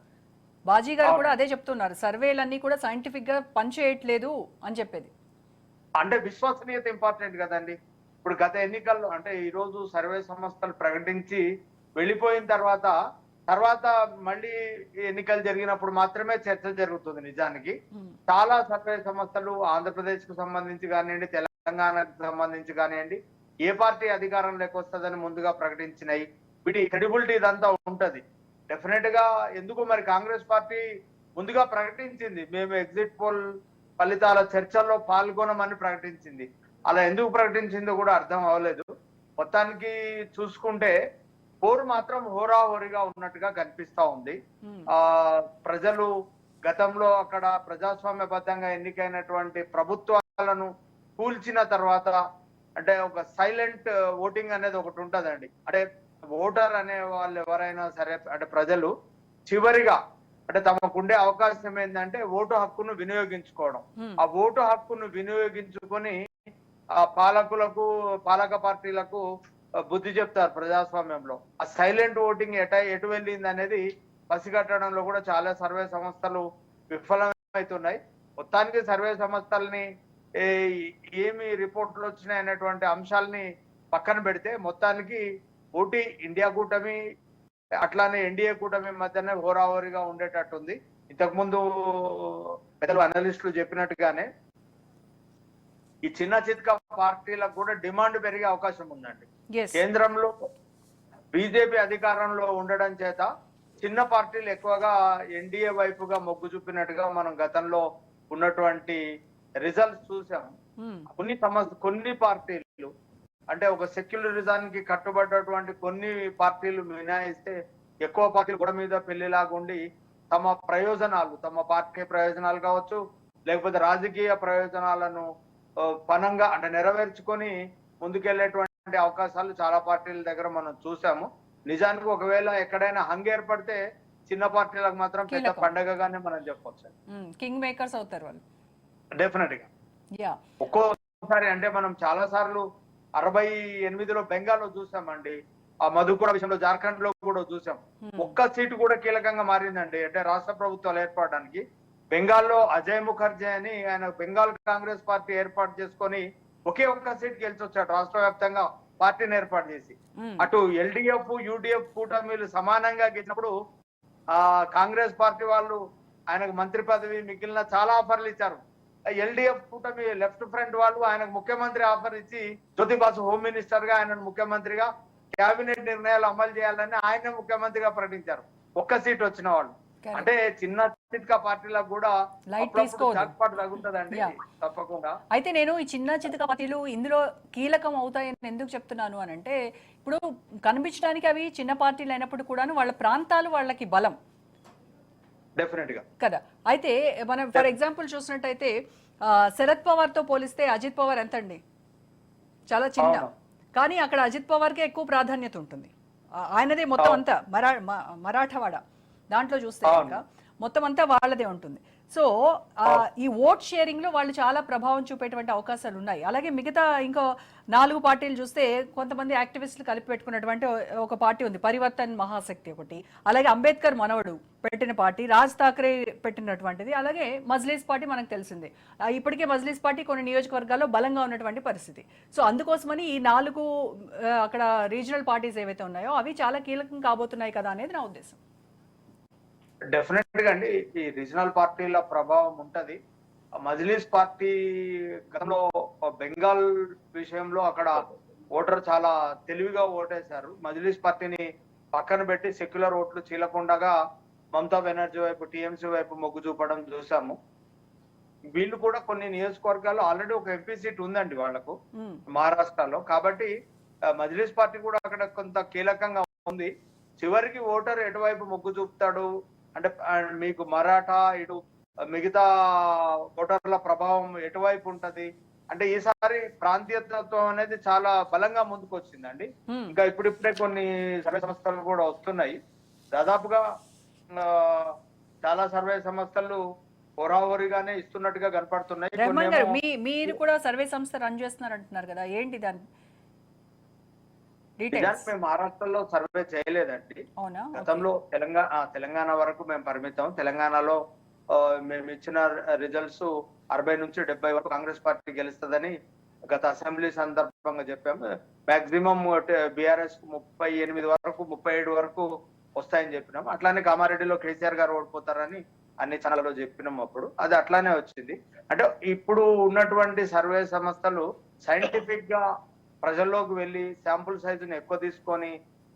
S1: బాజీ గారు కూడా అదే చెప్తున్నారు, సర్వేలన్నీ కూడా సైంటిఫిక్ గా పనిచేయట్లేదు అని చెప్పేది.
S2: అంటే విశ్వసనీయత ఇంపార్టెంట్ కదండి. ఇప్పుడు గత ఎన్నికల్లో అంటే ఈ రోజు సర్వే సంస్థలు ప్రకటించి వెళ్ళిపోయిన తర్వాత మళ్ళీ ఎన్నికలు జరిగినప్పుడు మాత్రమే చర్చ జరుగుతుంది. నిజానికి చాలా సర్వే సంస్థలు ఆంధ్రప్రదేశ్ కు సంబంధించి కానివ్వండి, తెలంగాణకు సంబంధించి కానివ్వండి, ఏ పార్టీ అధికారంలోకి వస్తుందని ముందుగా ప్రకటించినాయి. వీటి క్రెడిబిలిటీ ఇదంతా ఉంటది డెఫినెట్ గా. ఎందుకు మరి కాంగ్రెస్ పార్టీ ముందుగా ప్రకటించింది, మేము ఎగ్జిట్ పోల్ ఫలితాల చర్చల్లో పాల్గొనమని ప్రకటించింది. అలా ఎందుకు ప్రకటించిందో కూడా అర్థం అవ్వలేదు. మొత్తానికి చూసుకుంటే పోరు మాత్రం హోరాహోరీగా ఉన్నట్టుగా కనిపిస్తా ఉంది. ప్రజలు గతంలో అక్కడ ప్రజాస్వామ్యబద్ధంగా ఎన్నికైనటువంటి ప్రభుత్వాలను కూల్చిన తర్వాత, అంటే ఒక సైలెంట్ ఓటింగ్ అనేది ఒకటి ఉంటదండి. అంటే ఓటర్ అనే వాళ్ళు ఎవరైనా సరే, అంటే ప్రజలు చివరిగా అంటే తమకుండే అవకాశం ఏంటంటే ఓటు హక్కును వినియోగించుకోవడం. ఆ ఓటు హక్కును వినియోగించుకొని ఆ పాలక పార్టీలకు బుద్ధి చెప్తారు ప్రజాస్వామ్యంలో. ఆ సైలెంట్ ఓటింగ్ ఎటు వెళ్ళింది అనేది పసిగట్టడంలో కూడా చాలా సర్వే సంస్థలు విఫలమవుతున్నాయి. మొత్తానికి సర్వే సంస్థల్ని ఏమి రిపోర్ట్లు వచ్చినాయి అనేటువంటి అంశాలని పక్కన పెడితే మొత్తానికి ఓటీ ఇండియా కూటమి అట్లానే ఎన్డీఏ కూటమి మధ్యనే హోరాహోరీగా ఉండేటట్టుంది. ఇంతకుముందు పెద్దలు అనలిస్టులు చెప్పినట్టుగానే ఈ చిన్న చిత్క పార్టీలకు కూడా డిమాండ్ పెరిగే అవకాశం ఉందండి. కేంద్రంలో బీజేపీ అధికారంలో ఉండడం చేత చిన్న పార్టీలు ఎక్కువగా ఎన్డీఏ వైపుగా మొగ్గు చూపినట్టుగా మనం గతంలో ఉన్నటువంటి రిజల్ట్స్ చూసాము. కొన్ని పార్టీలు అంటే ఒక సెక్యులరిజానికి కట్టుబడ్డటువంటి కొన్ని పార్టీలు మినహాయిస్తే ఎక్కువ పార్టీలు గొడవ మీద పెళ్లిలాగా ఉండి తమ పార్టీ ప్రయోజనాలు కావచ్చు, లేకపోతే రాజకీయ ప్రయోజనాలను పనంగా అంటే నెరవేర్చుకొని ముందుకెళ్లేటువంటి
S4: అవకాశాలు చాలా పార్టీల దగ్గర మనం చూసాము. నిజానికి ఒకవేళ ఎక్కడైనా హంగ్ ఏర్పడితే చిన్న పార్టీలకు మాత్రం పెద్ద
S1: కీలకం.
S4: పండగగానే మనం చెప్పొచ్చు.
S1: కింగ్ మేకర్స్ అవుతారు వాళ్ళు.
S4: డెఫినెట్ గా
S1: యా
S4: ఒక్కోసారి అంటే మనం చాలా సార్లు 68లో బెంగాల్లో చూసామండి, ఆ మధుపుర విషయంలో జార్ఖండ్ లో కూడా చూసాం. ఒక్క సీటు కూడా కీలకంగా మారిందండి. అంటే రాష్ట్ర ప్రభుత్వాలు ఏర్పడడానికి బెంగాల్లో అజయ్ ముఖర్జీ అని ఆయన బెంగాల్ కాంగ్రెస్ పార్టీ ఏర్పాటు చేసుకొని ఒకే ఒక్క సీట్ గెలిచొచ్చాడు రాష్ట్ర వ్యాప్తంగా పార్టీని ఏర్పాటు చేసి. అటు ఎల్డిఎఫ్ యూడిఎఫ్ కూటమిలు సమానంగా గెలిచినప్పుడు ఆ కాంగ్రెస్ పార్టీ వాళ్ళు ఆయనకు మంత్రి పదవి మిగిలిన చాలా ఆఫర్లు ఇచ్చారు. ఎల్డిఎఫ్ కూటమి లెఫ్ట్ ఫ్రంట్ వాళ్ళు ఆయనకు ముఖ్యమంత్రి ఆఫర్ ఇచ్చి జ్యోతి బాసు హోమ్ మినిస్టర్ గా ఆయన ముఖ్యమంత్రిగా కేబినెట్ నిర్ణయాలు అమలు చేయాలని ఆయన ముఖ్యమంత్రిగా ప్రకటించారు. ఒక్క సీట్ వచ్చిన వాళ్ళు. అంటే చిన్న చిత్కా పార్టీలకు కూడా జాక్పాట్ తగ్గుతుందండి తప్పకుండా.
S1: అయితే నేను ఈ చిన్న చితక పార్టీలు ఇందులో కీలకం అవుతాయని ఎందుకు చెప్తున్నాను అని అంటే, ఇప్పుడు కనిపించడానికి అవి చిన్న పార్టీలు అయినప్పుడు కూడా వాళ్ళ ప్రాంతాలు వాళ్ళకి బలం
S4: డెఫినెట్ గా
S1: కదా. అయితే మనం ఫర్ ఎగ్జాంపుల్ చూసినట్టయితే శరద్ పవార్ తో పోలిస్తే అజిత్ పవార్ ఎంత అండి, చాలా చిన్న, కానీ అక్కడ అజిత్ పవార్ కే ఎక్కువ ప్రాధాన్యత ఉంటుంది. ఆయనదే మొత్తం అంతా మరాఠవాడ దాంట్లో చూస్తే ఇంకా మొత్తం అంతా వాళ్ళదే ఉంటుంది. సో ఈ ఓట్ షేరింగ్ లో వాళ్ళు చాలా ప్రభావం చూపేటువంటి అవకాశాలు ఉన్నాయి. అలాగే మిగతా ఇంకో 4 పార్టీలు చూస్తే కొంతమంది యాక్టివిస్టులు కలిపి పెట్టుకున్నటువంటి ఒక పార్టీ ఉంది, పరివర్తన్ మహాశక్తి ఒకటి, అలాగే అంబేద్కర్ మనవడు పెట్టిన పార్టీ, రాజ్ ఠాక్రే పెట్టినటువంటిది, అలాగే మజ్లీస్ పార్టీ మనకు తెలిసిందే. ఇప్పటికే మజ్లీస్ పార్టీ కొన్ని నియోజకవర్గాల్లో బలంగా ఉన్నటువంటి పరిస్థితి. సో అందుకోసమని ఈ 4 అక్కడ రీజనల్ పార్టీస్ ఏవైతే ఉన్నాయో అవి చాలా కీలకం కాబోతున్నాయి కదా అనేది నా ఉద్దేశం.
S4: డెఫినెట్ గా అండి ఈ రీజనల్ పార్టీల ప్రభావం ఉంటది. మజ్లిస్ పార్టీ గతంలో బెంగాల్ విషయంలో అక్కడ ఓటర్ చాలా తెలివిగా ఓటేశారు. మజ్లిస్ పార్టీని పక్కన పెట్టి సెక్యులర్ ఓట్లు చీలకుండగా మమతా బెనర్జీ వైపు టీఎంసీ వైపు మొగ్గు చూపడం చూసాము. వీళ్ళు కూడా కొన్ని నియోజకవర్గాల్లో ఆల్రెడీ ఒక ఎంపీ సీట్ ఉందండి వాళ్లకు మహారాష్ట్రలో. కాబట్టి మజ్లిస్ పార్టీ కూడా అక్కడ కొంత కీలకంగా ఉంది. చివరికి ఓటర్ ఎటువైపు మొగ్గు చూపుతాడు అంటే మీకు మరాఠా ఇటు మిగతా ఓటర్ల ప్రభావం ఎటువైపు ఉంటది అంటే ఈసారి ప్రాంతీయతత్వం అనేది చాలా బలంగా ముందుకు వచ్చిందండి. ఇంకా ఇప్పుడిప్పుడే కొన్ని సర్వే సంస్థలు కూడా వస్తున్నాయి. దాదాపుగా చాలా సర్వే సంస్థలు హోరాహోరీగానే ఇస్తున్నట్టుగా కనపడుతున్నాయి.
S1: మీరు కూడా సర్వే సంస్థ రన్ చేస్తున్నారు అంటున్నారు కదా, ఏంటి దాని
S4: మేము మహారాష్ట్రలో సర్వే చేయలేదండి. గతంలో తెలంగాణ వరకు మేము పరిమితం. తెలంగాణలో మేము ఇచ్చిన రిజల్ట్స్ 60 నుంచి 70 వరకు కాంగ్రెస్ పార్టీ గెలుస్తుందని గత అసెంబ్లీ సందర్భంగా చెప్పాము. మాక్సిమం బీఆర్ఎస్ 38 వరకు 37 వరకు వస్తాయని చెప్పినాం. అట్లానే కామారెడ్డిలో కేసీఆర్ గారు ఓడిపోతారని అన్ని ఛానల్లో చెప్పినాం. అప్పుడు అది అట్లానే వచ్చింది. అంటే ఇప్పుడు ఉన్నటువంటి సర్వే సంస్థలు సైంటిఫిక్ గా ప్రజల్లోకి వెళ్ళి శాంపుల్ సైజుని ఎక్కువ తీసుకొని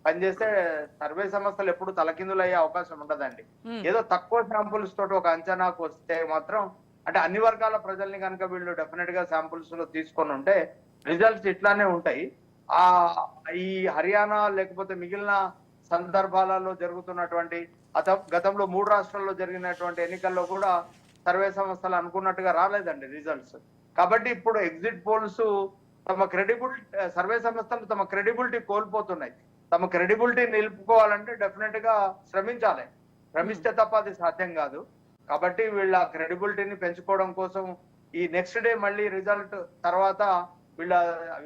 S4: పనిచేస్తే సర్వే సంస్థలు ఎప్పుడు తలకిందులు అయ్యే అవకాశం ఉండదండి. ఏదో తక్కువ శాంపుల్స్ తోటి ఒక అంచనాకు వస్తే మాత్రం అంటే అన్ని వర్గాల ప్రజల్ని కనుక వీళ్ళు డెఫినెట్ గా శాంపుల్స్ లో తీసుకొని ఉంటే రిజల్ట్స్ ఇట్లానే ఉంటాయి. ఈ హర్యానా లేకపోతే మిగిలిన సందర్భాలలో జరుగుతున్నటువంటి గతంలో 3 రాష్ట్రాల్లో జరిగినటువంటి ఎన్నికల్లో కూడా సర్వే సంస్థలు అనుకున్నట్టుగా రాలేదండి రిజల్ట్స్. కాబట్టి ఇప్పుడు ఎగ్జిట్ పోల్స్ తమ క్రెడిబిలిటీ సర్వే సంస్థలు తమ క్రెడిబిలిటీ కోల్పోతున్నాయి. తమ క్రెడిబిలిటీ నిలుపుకోవాలంటే డెఫినెట్ గా శ్రమించాలి. శ్రమిస్తే తప్ప అది సాధ్యం కాదు. కాబట్టి వీళ్ళ క్రెడిబిలిటీని పెంచుకోవడం కోసం ఈ నెక్స్ట్ డే మళ్ళీ రిజల్ట్ తర్వాత వీళ్ళ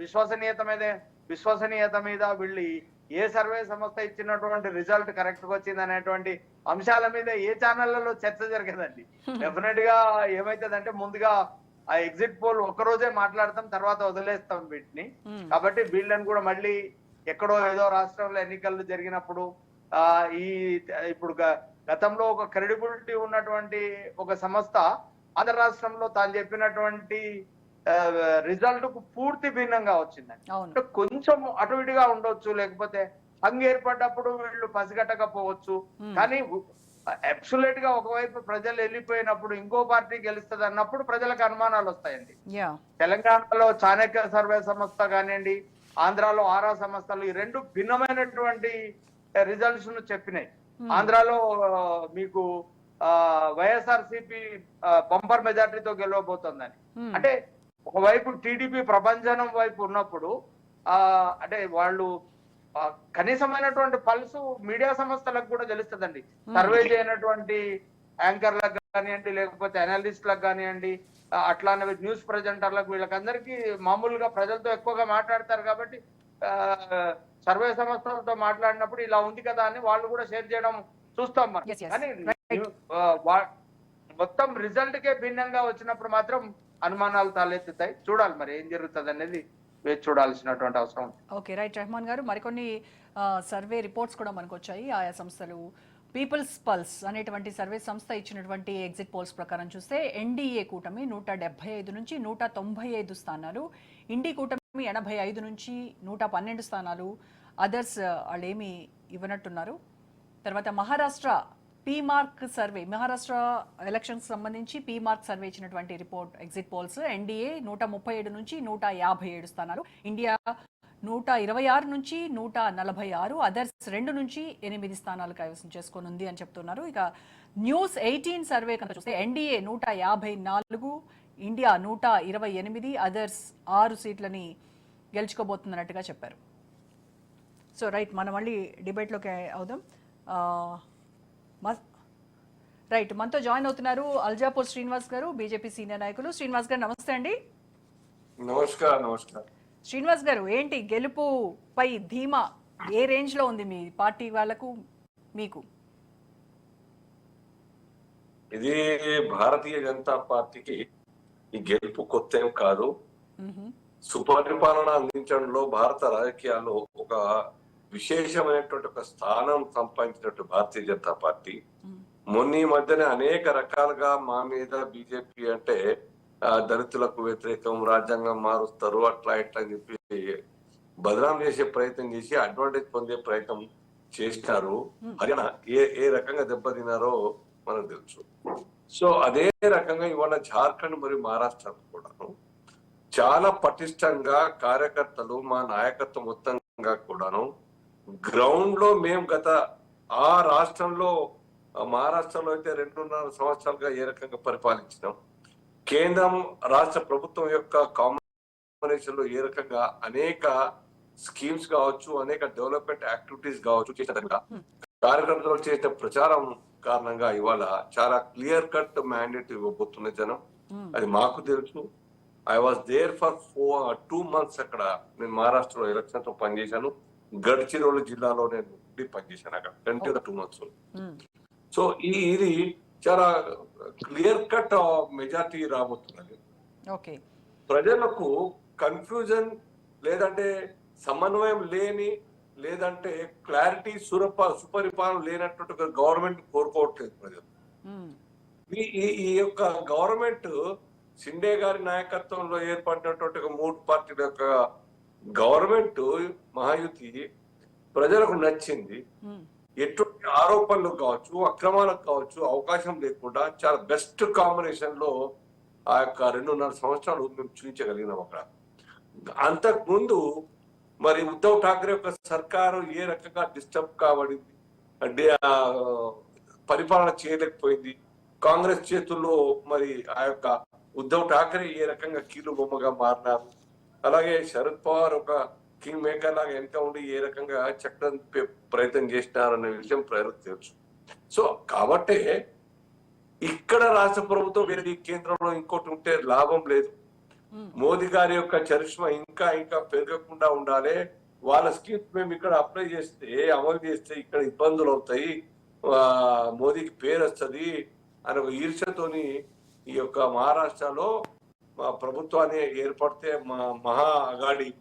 S4: విశ్వసనీయత మీద వీళ్ళు ఏ సర్వే సంస్థ ఇచ్చినటువంటి రిజల్ట్ కరెక్ట్ గా వచ్చింది అనేటువంటి అంశాల మీద ఏ ఛానళ్లలో చర్చ జరగదండి. డెఫినెట్ గా ఏమైతుందంటే ముందుగా ఆ ఎగ్జిట్ పోల్ ఒక్కరోజే మాట్లాడతాం, తర్వాత వదిలేస్తాం వీటిని. కాబట్టి వీళ్ళని కూడా మళ్ళీ ఎక్కడో ఏదో రాష్ట్రంలో ఎన్నికలు జరిగినప్పుడు ఇప్పుడు గతంలో ఒక క్రెడిబిలిటీ ఉన్నటువంటి ఒక సంస్థ ఆంధ్ర రాష్ట్రంలో తాను చెప్పినటువంటి రిజల్ట్ కు పూర్తి భిన్నంగా వచ్చిందండి. కొంచెం అటు ఇటుగా ఉండొచ్చు, లేకపోతే హంగ్ ఏర్పడ్డప్పుడు వీళ్ళు పసిగట్టకపోవచ్చు. కానీ అబ్సల్యూట్ గా ఒకవైపు ప్రజలు వెళ్ళిపోయినప్పుడు ఇంకో పార్టీ గెలుస్తుంది అన్నప్పుడు ప్రజలకు అనుమానాలు వస్తాయండి. తెలంగాణలో చాణక్య సర్వే సంస్థ కానివ్వండి, ఆంధ్రాలో ఆరా సంస్థలు ఈ 2 భిన్నమైనటువంటి రిజల్ట్స్ ను చెప్పినాయి. ఆంధ్రాలో మీకు వైఎస్ఆర్సీపీ బంపర్ మెజార్టీతో గెలవబోతోందని. అంటే ఒకవైపు టీడీపీ ప్రపంచనం వైపు ఉన్నప్పుడు అంటే వాళ్ళు కనీసమైనటువంటి పల్సు మీడియా సంస్థలకు కూడా తెలుస్తుందండి. సర్వే చేయనటువంటి యాంకర్లకు కానివ్వండి, లేకపోతే అనలిస్ట్లకు కానివ్వండి, అట్లానే న్యూస్ ప్రజెంటర్లకు, వీళ్ళకందరికీ మామూలుగా ప్రజలతో ఎక్కువగా మాట్లాడతారు కాబట్టి సర్వే సంస్థలతో మాట్లాడినప్పుడు ఇలా ఉంది కదా అని వాళ్ళు కూడా షేర్ చేయడం చూస్తాం మనం. కానీ మొత్తం రిజల్ట్ కే భిన్నంగా వచ్చినప్పుడు మాత్రం అనుమానాలు తలెత్తుతాయి. చూడాలి మరి ఏం జరుగుతుంది అనేది వేచి చూడాల్సినటువంటి అవసరం.
S1: Okay, right. రెహమాన్ గారు, మరికొన్ని సర్వే రిపోర్ట్స్ కూడా మనకు వచ్చాయి. ఆయా సంస్థలు పీపుల్స్ పల్స్ అనేటువంటి సర్వే సంస్థ ఇచ్చినటువంటి ఎగ్జిట్ పోల్స్ ప్రకారం చూస్తే ఎన్డీఏ కూటమి 175 నుంచి 195 స్థానాలు, ఇండి కూటమి 85 నుంచి 112 స్థానాలు, అదర్స్ వాళ్ళు ఏమి ఇవ్వనట్టున్నారు. తర్వాత మహారాష్ట్ర పీమార్క్ సర్వే, మహారాష్ట్ర ఎలక్షన్స్ సంబంధించి పీమార్క్ సర్వే ఇచ్చినటువంటి రిపోర్ట్ ఎగ్జిట్ పోల్స్, ఎన్డీఏ 137 నుంచి 157 స్థానాలు, ఇండియా 126 నుంచి 146, అదర్స్ 2 నుంచి 8 స్థానాలు కైవసం చేసుకొని ఉంది అని చెప్తున్నారు. ఇక న్యూస్ 18 సర్వే కనుక చూస్తే ఎన్డీఏ 154, ఇండియా 128, అదర్స్ 6 సీట్లని గెలుచుకోబోతున్నట్టుగా చెప్పారు. సో రైట్, మనం మళ్ళీ డిబేట్లోకి అవుదాం. రైట్, మనతో జాయిన్ అవుతున్నారు అల్జాపూర్ శ్రీనివాస్ గారు, బీజేపీ సీనియర్ నాయకులు. శ్రీనివాస్ గారు నమస్తే అండి.
S5: నమస్కారం.
S1: శ్రీనివాస్ గారు, ఏంటి గెలుపుపై ధీమా ఏ రేంజ్ లో ఉంది మీ పార్టీ వాళ్ళకు, మీకు?
S5: ఇది భారతీయ జనతా పార్టీకి ఈ గెలుపు కొత్త ఏం కాదు. సుపరిపాలన అందించడంలో భారత రాజకీయాల్లో ఒక విశేషమైనటువంటి ఒక స్థానం సంపాదించినట్టు భారతీయ జనతా పార్టీ మొన్న ఈ మధ్యనే అనేక రకాలుగా మా మీద బీజేపీ అంటే దళితులకు వ్యతిరేకం, రాజ్యాంగం మారుస్తారు, అట్లా ఇట్లా అని చెప్పి బదనాం చేసే ప్రయత్నం చేసి అడ్వాంటేజ్ పొందే ప్రయత్నం చేసినారు. హర్యానా ఏ రకంగా దెబ్బతిన్నారో మనకు తెలుసు. సో అదే రకంగా ఇవాళ జార్ఖండ్ మరియు మహారాష్ట్ర కూడాను చాలా పటిష్టంగా కార్యకర్తలు, మా నాయకత్వం మొత్తంగా కూడాను గ్రౌండ్ లో మేము గత ఆ రాష్ట్రంలో, మహారాష్ట్రలో అయితే 2.5 సంవత్సరాలుగా ఏ రకంగా పరిపాలించినాం, కేంద్రం రాష్ట్ర ప్రభుత్వం యొక్క కాంబినేషన్ లో ఏ రకంగా అనేక స్కీమ్స్ కావచ్చు, అనేక డెవలప్మెంట్ యాక్టివిటీస్ కావచ్చు చేసిన కార్యకర్తలు చేసిన ప్రచారం కారణంగా ఇవాళ చాలా క్లియర్ కట్ మ్యాండేట్ ఇవ్వబోతున్న జనం. అది మాకు తెలుసు. I was there for 2 months అక్కడ. నేను మహారాష్ట్రలో ఎలక్షన్స్ పనిచేశాను. గడ్చిరోలి జిల్లాలో నేను పనిచేశాను అక్కడ కంటిన్యూగా 2 months. సో ఇది చాలా క్లియర్ కట్ మెజార్టీ రాబోతున్నది. ప్రజలకు కన్ఫ్యూజన్ లేదంటే సమన్వయం లేని, లేదంటే క్లారిటీ, సుపరిపాలన లేనటువంటి గవర్నమెంట్ కోరుకోవట్లేదు ప్రజలు. ఈ యొక్క గవర్నమెంట్ షిండే గారి నాయకత్వంలో ఏర్పడినటువంటి 3 పార్టీల యొక్క గవర్నమెంట్ మహాయుతి ప్రజలకు నచ్చింది. ఎటువంటి ఆరోపణలు కావచ్చు, అక్రమాలకు కావచ్చు అవకాశం లేకుండా చాలా బెస్ట్ కాంబినేషన్ లో ఆ యొక్క 2.5 సంవత్సరాలు మేము చూపించగలిగినాం అక్కడ. అంతకుముందు మరి ఉద్ధవ్ ఠాక్రే యొక్క సర్కారు ఏ రకంగా డిస్టర్బ్ కాబడింది, అంటే పరిపాలన చేయలేకపోయింది. కాంగ్రెస్ చేతుల్లో మరి ఆ యొక్క ఉద్ధవ్ ఠాక్రే ఏ రకంగా కీలు బొమ్మగా మారినారు. అలాగే శరద్ పవార్ ఒక కింగ్ మేకర్ లాగా వెనక ఉండి ఏ రకంగా చక్రం ప్రయత్నం చేసినారనే విషయం ప్రజలకు తెలుసు. సో కాబట్టే ఇక్కడ రాష్ట్ర ప్రభుత్వం వేరే కేంద్రంలో ఇంకోటి ఉంటే లాభం లేదు. మోదీ గారి యొక్క చరిష్మా ఇంకా ఇంకా పెరగకుండా ఉండాలి. వాళ్ళ స్కీమ్స్ మేము ఇక్కడ అప్లై చేస్తే, అమలు చేస్తే ఇక్కడ ఇబ్బందులు అవుతాయి, మోదీకి పేరు వస్తుంది అనే ఒక ఈర్ష్యతోని ఈ యొక్క మహారాష్ట్రలో మా ప్రభుత్వాన్ని ఏర్పడితే,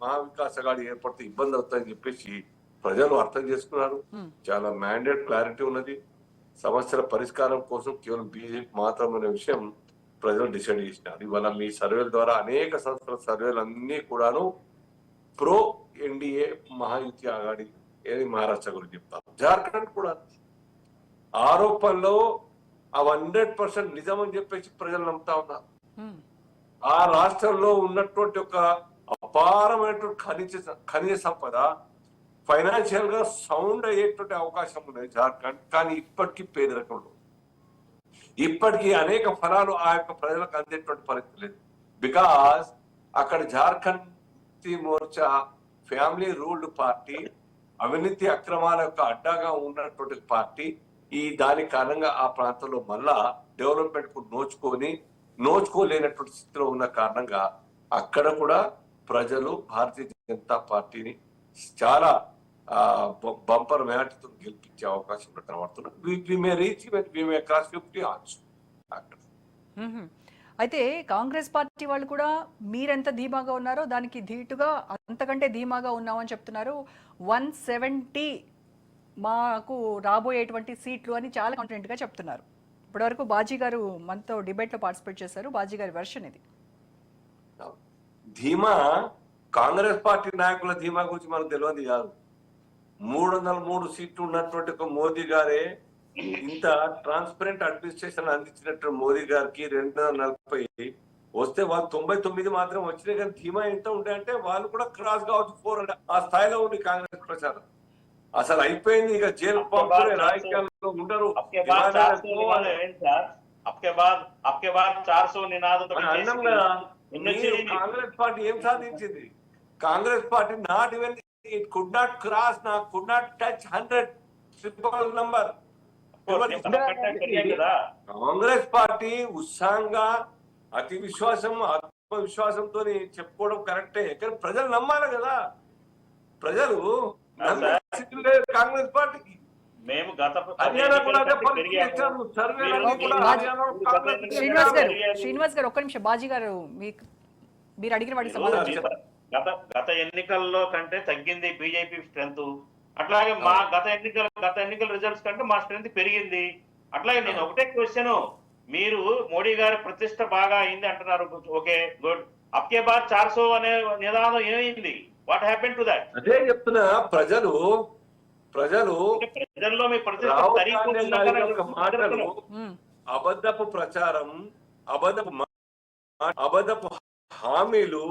S5: మహావికాస్ అగాడి ఏర్పడితే ఇబ్బంది అవుతుందని చెప్పేసి ప్రజలు అర్థం చేసుకున్నారు. చాలా మ్యాండేట్ క్లారిటీ ఉన్నది. సమస్యల పరిష్కారం కోసం కేవలం బీజేపీ మాత్రమే విషయం ప్రజలు డిసైడ్ చేసినారు. ఇవాళ మీ సర్వేల ద్వారా అనేక సంస్థల సర్వేలు అన్ని కూడాను ప్రో ఎన్డీఏ మహాయుతి ఆగాడి ఏది మహారాష్ట్ర గురించి చెప్తారు. జార్ఖండ్ కూడా ఆరోపణలో 100% నిజం అని చెప్పేసి ప్రజలు నమ్ముతా ఉన్నారు. ఆ రాష్ట్రంలో ఉన్నటువంటి ఒక అపారమైనటువంటి ఖనిజ సంపద ఫైనాన్షియల్ గా సౌండ్ అయ్యేటువంటి అవకాశం ఉన్నది జార్ఖండ్. కానీ ఇప్పటికీ పేదరికంలో, ఇప్పటికీ అనేక ఫలాలు ఆ యొక్క ప్రజలకు అందేటువంటి పరిస్థితి లేదు. బికాస్ అక్కడ Jharkhand Morcha family ruled party, అవినీతి అక్రమాల యొక్క అడ్డాగా ఉన్నటువంటి పార్టీ. దాని కారణంగా ఆ ప్రాంతంలో మళ్ళా డెవలప్మెంట్ కు నోచుకోలేనటువంటి స్థితిలో ఉన్న కారణంగా అక్కడ కూడా ప్రజలు భారతీయ జనతా పార్టీని చాలా బంపర్ మెజార్టీతో గెలిపించే అవకాశం కనబడుతున్నారు.
S1: అయితే కాంగ్రెస్ పార్టీ వాళ్ళు కూడా మీరెంత ధీమాగా ఉన్నారో దానికి ధీటుగా అంతకంటే ధీమాగా ఉన్నామని చెప్తున్నారు. 170 మాకు రాబోయేటువంటి సీట్లు అని చాలా కాన్ఫిడెంట్ గా చెప్తున్నారు. ఇప్పటివరకు బాజీ గారు మనతో డిబేట్ లో పార్టిసిపేట్ చేశారు. బాజీ గారి వెర్షన్ ఇది.
S5: ధీమా కాంగ్రెస్ పార్టీ నాయకుల ధీమా గురించి మనకు తెలియదు కాదు. 303 సీట్లు ఉన్నటువంటి ఒక మోదీ గారే ఇంత ట్రాన్స్పరెంట్ అడ్మినిస్ట్రేషన్ అందించినట్టు మోదీ గారికి 240 వస్తే వాళ్ళు 99 మాత్రం వచ్చినాయి. కానీ ధీమా ఎంత ఉండే అంటే వాళ్ళు కూడా క్రాస్ కావచ్చు 400 ఆ స్థాయిలో ఉంది కాంగ్రెస్ ప్రచారం. అసలు అయిపోయింది. ఇక జైలు పంపుకునే రాజకీయాల్లో ఉండరు. అన్నం కదా. కాంగ్రెస్ పార్టీ ఏం సాధించింది? Congress party not even it could not cross, could not touch 100 triple number. Congress party ఉత్సాహంగా అతి విశ్వాసం ఆత్మవిశ్వాసంతో చెప్పుకోవడం కరెక్టే. కానీ ప్రజలు నమ్మాలి కదా. ప్రజలు కాంగ్రెస్ పార్టీకి
S3: మేము
S1: శ్రీనివాస్ గారు ఒక్క నిమిషం. బాజీ గారు మీరు అడిగిన వాడికి సమాధానం.
S3: గత ఎన్నికల్లో కంటే తగ్గింది బీజేపీ స్ట్రెంత్. అట్లాగే మా గత ఎన్నికల రిజల్ట్స్ కంటే మా స్ట్రెంత్ పెరిగింది. అట్లాగే నేను ఒకటే క్వశ్చన్, మీరు మోడీ గారి ప్రతిష్ట బాగా అయింది అంటున్నారు. Okay good. అప్కే బాద్ 400 అనే నినాదం ఏమైంది? What happen to that?
S5: అదే చెప్తున్నా. ప్రజల్లో
S3: మీ ప్రతిష్ట
S5: మాటలు, అబద్ధపు ప్రచారం, అబద్ధపు హామీలు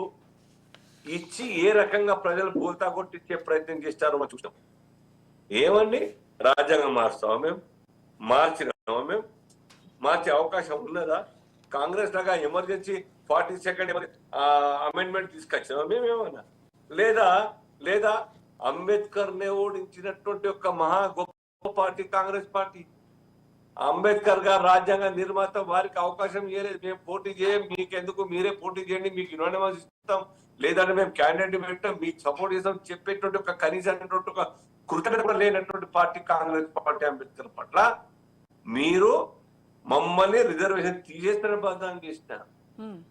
S5: ఇచ్చి ఏ రకంగా ప్రజలు బోల్తా కొట్టించే ప్రయత్నం చేస్తారో మనం చూసాం. ఏమండి, రాజ్యాంగం మారుస్తామా మేము? మార్చే అవకాశం ఉన్నదా? కాంగ్రెస్ లాగా ఎమర్జెన్సీ 42nd అమెండ్మెంట్ తీసుకొచ్చామా మేమేమన్నా? లేదా అంబేద్కర్ నే ఓడించినటువంటి ఒక మహా గొప్ప పార్టీ కాంగ్రెస్ పార్టీ. అంబేద్కర్ గారు రాజ్యాంగ నిర్మాత, వారికి అవకాశం ఇవ్వలేదు. మేము పోటీ చేయం, మీకెందుకు, మీరే పోటీ చేయండి, మీకు యునానిమస్ ఇస్తాం, లేదంటే మేము క్యాండిడేట్ పెట్టాం, మీకు సపోర్ట్ చేస్తాం చెప్పేటువంటి ఒక కనీసమైనటువంటి ఒక కృతజ్ఞత లేనటువంటి పార్టీ కాంగ్రెస్ పార్టీ. అంబేద్కర్ పట్ల మీరు మమ్మల్ని రిజర్వేషన్ తీసేస్తున్న బద్దాన్ని చేసినారు.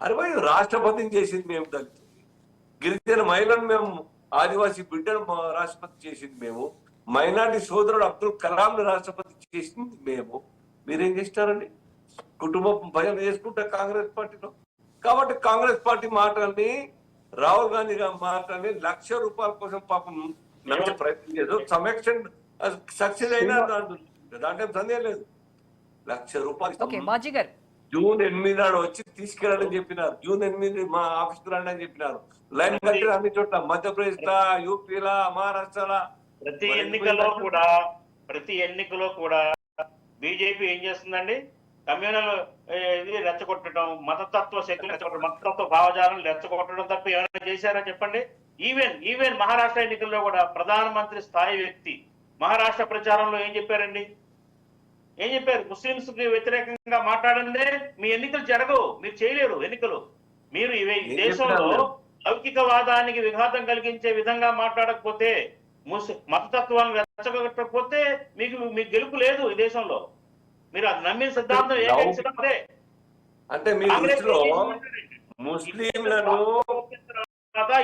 S5: అరే రాష్ట్రపతిని చేసింది మేము, దళితులు గిరిజన మహిళను మేము, ఆదివాసీ బిడ్డను రాష్ట్రపతి చేసింది మేము, మైనార్టీ సోదరుడు అబ్దుల్ కలాం రాష్ట్రపతి చేసింది మేము. మీరేం చేస్తారండి? కుటుంబ భయం చేసుకుంటారు కాంగ్రెస్ పార్టీలో. కాబట్టి కాంగ్రెస్ పార్టీ మాటల్ని, రాహుల్ గాంధీ గారి మాటల్ని ₹1,00,000 కోసం పాపం నమ్మే ప్రయత్నం చేశారు. సమీక్ష సక్సెస్ అయినా దాంట్లో సందేహం లేదు. ₹1,00,000 జూన్ 8 నాడు వచ్చి తీసుకెళ్ళాలని చెప్పినారు. జూన్ 8 మా ఆఫీస్కి రండి అని చెప్పినారు. లైన్ కట్టారు అన్ని చోట్ల, మధ్యప్రదేశ్ లా, యూపీలా, మహారాష్ట్రలా.
S3: ప్రతి ఎన్నికలో కూడా బీజేపీ ఏం చేస్తుందండి? కమ్యూనల్ ఇది రెచ్చగొట్టడం, మతతత్వ శక్తులు రెచ్చగొట్టడం, మతతత్వ భావజాలను రెచ్చగొట్టడం తప్ప ఏమైనా చేశారా చెప్పండి? ఈవెన్ మహారాష్ట్ర ఎన్నికల్లో కూడా ప్రధానమంత్రి స్థాయి వ్యక్తి మహారాష్ట్ర ప్రచారంలో ఏం చెప్పారండి? ముస్లింస్ కి వ్యతిరేకంగా మాట్లాడందే మీ ఎన్నికలు జరగవు, మీరు చేయలేరు ఎన్నికలు. మీరు ఈ దేశంలో లౌకికవాదానికి విఘాతం కలిగించే విధంగా మాట్లాడకపోతే, మతతత్వాన్ని రెచ్చగొట్టకపోతే మీకు గెలుపు లేదు ఈ దేశంలో. మీరు అది నమ్మిన సిద్ధాంతం ఏకైతే
S5: అంటే మీ దృష్టిలో ముస్లింలను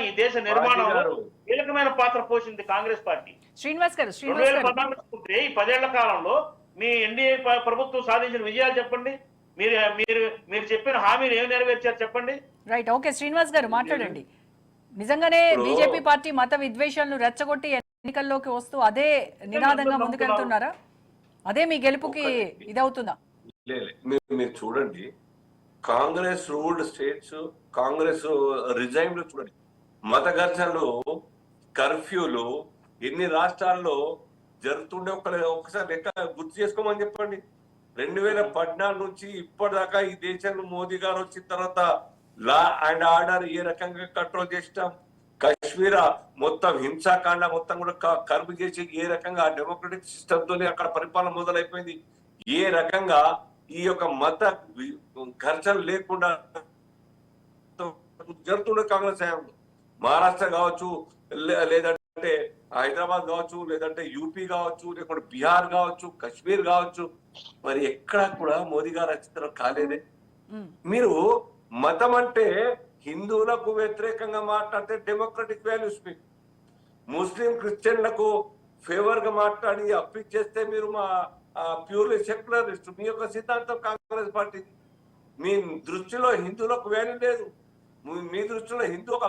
S3: ఈ దేశ నిర్మాణంలో కీలకమైన పాత్ర పోషింది కాంగ్రెస్ పార్టీ.
S1: శ్రీనివాస్ గారు,
S3: 2014 ఈ 10 ఏళ్ల కాలంలో మీ ఎన్డీఏ ప్రభుత్వం సాధించిన విజయాలు చెప్పండి. మీరు చెప్పిన హామీలు ఏమి నెరవేర్చారు చెప్పండి.
S1: రైట్, ఓకే శ్రీనివాస్ గారు మాట్లాడండి. నిజంగానే బీజేపీ పార్టీ మత విద్వేషాలను రెచ్చగొట్టి ఎన్నికల్లోకి వస్తూ అదే నినాదంగా ముందుకెళ్తున్నారా? అదే మీ గెలుపుకి ఇదవుతుందా?
S5: మీరు చూడండి, Congress ruled states, Congress regime లో చూడండి, మత ఘర్షణలు, కర్ఫ్యూలు ఎన్ని రాష్ట్రాల్లో జరుగుతుండే ఒకసారి లెక్క గుర్తు చేసుకోమని చెప్పండి. 2014 నుంచి ఇప్పటిదాకా ఈ దేశంలో మోదీ గారు వచ్చిన తర్వాత లా అండ్ ఆర్డర్ ఏ రకంగా కంట్రోల్ చేసినాం, కశ్మీర్ మొత్తం హింసాకాండ మొత్తం కూడా కర్బు చేసి ఏ రకంగా డెమోక్రటిక్ సిస్టమ్ తోనే అక్కడ పరిపాలన మొదలైపోయింది, ఏ రకంగా ఈ యొక్క మత ఘర్షణ లేకుండా జరుగుతుండే కాంగ్రెస్ హయాంలో. మహారాష్ట్ర కావచ్చు, లేదంటే హైదరాబాద్ కావచ్చు, లేదంటే యూపీ కావచ్చు, లేకుంటే బీహార్ కావచ్చు, కశ్మీర్ కావచ్చు, మరి ఎక్కడా కూడా మోదీ గారు అచిత్రం కాలేదే. మీరు మతం అంటే హిందువులకు వ్యతిరేకంగా మాట్లాడితే డెమోక్రటిక్ వాల్యూస్ మీకు, ముస్లిం క్రిస్టియన్లకు ఫేవర్ గా మాట్లాడి అప్పిచ్చేస్తే మీరు మా ప్యూర్లీ సెక్యులరిస్ట్. మీ యొక్క సిద్ధాంతం కాంగ్రెస్ పార్టీ. మీ దృష్టిలో హిందువులకు వాల్యూ లేదు. మీ దృష్టిలో హిందూ ఒక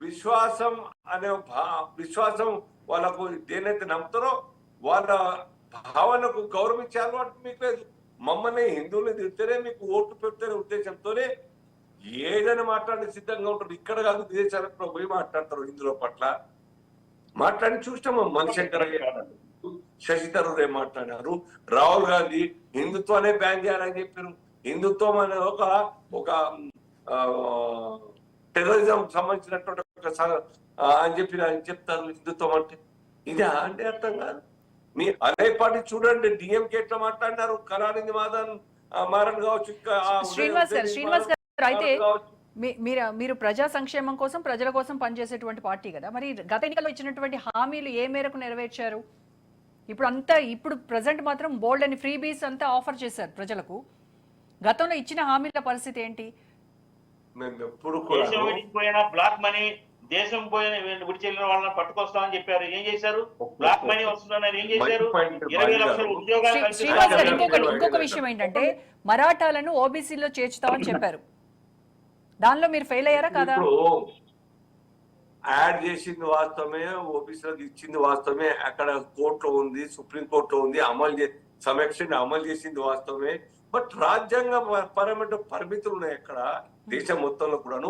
S5: విశ్వాసం అనే విశ్వాసం, వాళ్ళకు దేనైతే నమ్ముతారో వాళ్ళ భావనకు గౌరవించే అలవాటు మీకు లేదు. మమ్మల్ని హిందువుల్ని తిడితేనే మీకు ఓట్లు పెడితేనే ఉద్దేశంతోనే ఏదైనా మాట్లాడే సిద్ధంగా ఉంటారు. ఇక్కడ కాదు, విదేశాలకు పోయి మాట్లాడతారు హిందువుల పట్ల. మాట్లాడి చూసినాము. మణిశంకర్ శశి థరూర్ ఏం మాట్లాడారు, రాహుల్ గాంధీ హిందుత్వాన్ని బ్యాన్ చేయాలని చెప్పారు. హిందుత్వం అనే ఒక టెర్రరిజం సంబంధించినటువంటి అని చెప్పి ఆయన చెప్తారు హిందుత్వం అంటే. ఇదే అంటే అర్థం కాదు. మీ అదే పార్టీ చూడండి, డిఎంకే ఎట్లా మాట్లాడినారు, కళానిధి మారన్ కావచ్చు,
S1: శ్రీనివాస్ గారు అయితే మీరు ప్రజా సంక్షేమం కోసం, ప్రజల కోసం పనిచేసేటువంటి పార్టీ కదా, మరి గత ఎన్నికల్లో ఇచ్చినటువంటి హామీలు ఏ మేరకు నెరవేర్చారు? ఇప్పుడు ప్రజెంట్ మాత్రం బోల్డ్ అని ఫ్రీ బీస్ అంతా ఆఫర్ చేశారు ప్రజలకు. గతంలో ఇచ్చిన హామీల పరిస్థితి ఏంటి?
S3: దేశం విడిపోయిన బ్లాక్ మనీ, దేశం పోయిన విడిచెల్లిన వాళ్ళని పట్టుకొస్తామని చెప్పారు. ఏం చేశారు? బ్లాక్ మనీ వస్తుందని ఏం చేశారు? 20 లక్షల ఉద్యోగాలు.
S1: శ్రీనివాస్ గారు, ఇంకొక విషయం ఏంటంటే మరాఠాలను ఓబీసీలో చేర్చుతామని చెప్పారు. దానిలో మీరు ఫెయిల్ అయ్యారా కదా?
S5: యాడ్ చేసింది వాస్తవమే, ఓబీసీలకు ఇచ్చింది వాస్తవమే, అక్కడ కోర్టులో ఉంది, సుప్రీం కోర్టులో ఉంది, సమీక్షని అమలు చేసింది వాస్తవమే. బట్ రాజ్యాంగ పరమైన పరిమితులు ఉన్నాయి అక్కడ దేశం మొత్తంలో కూడాను.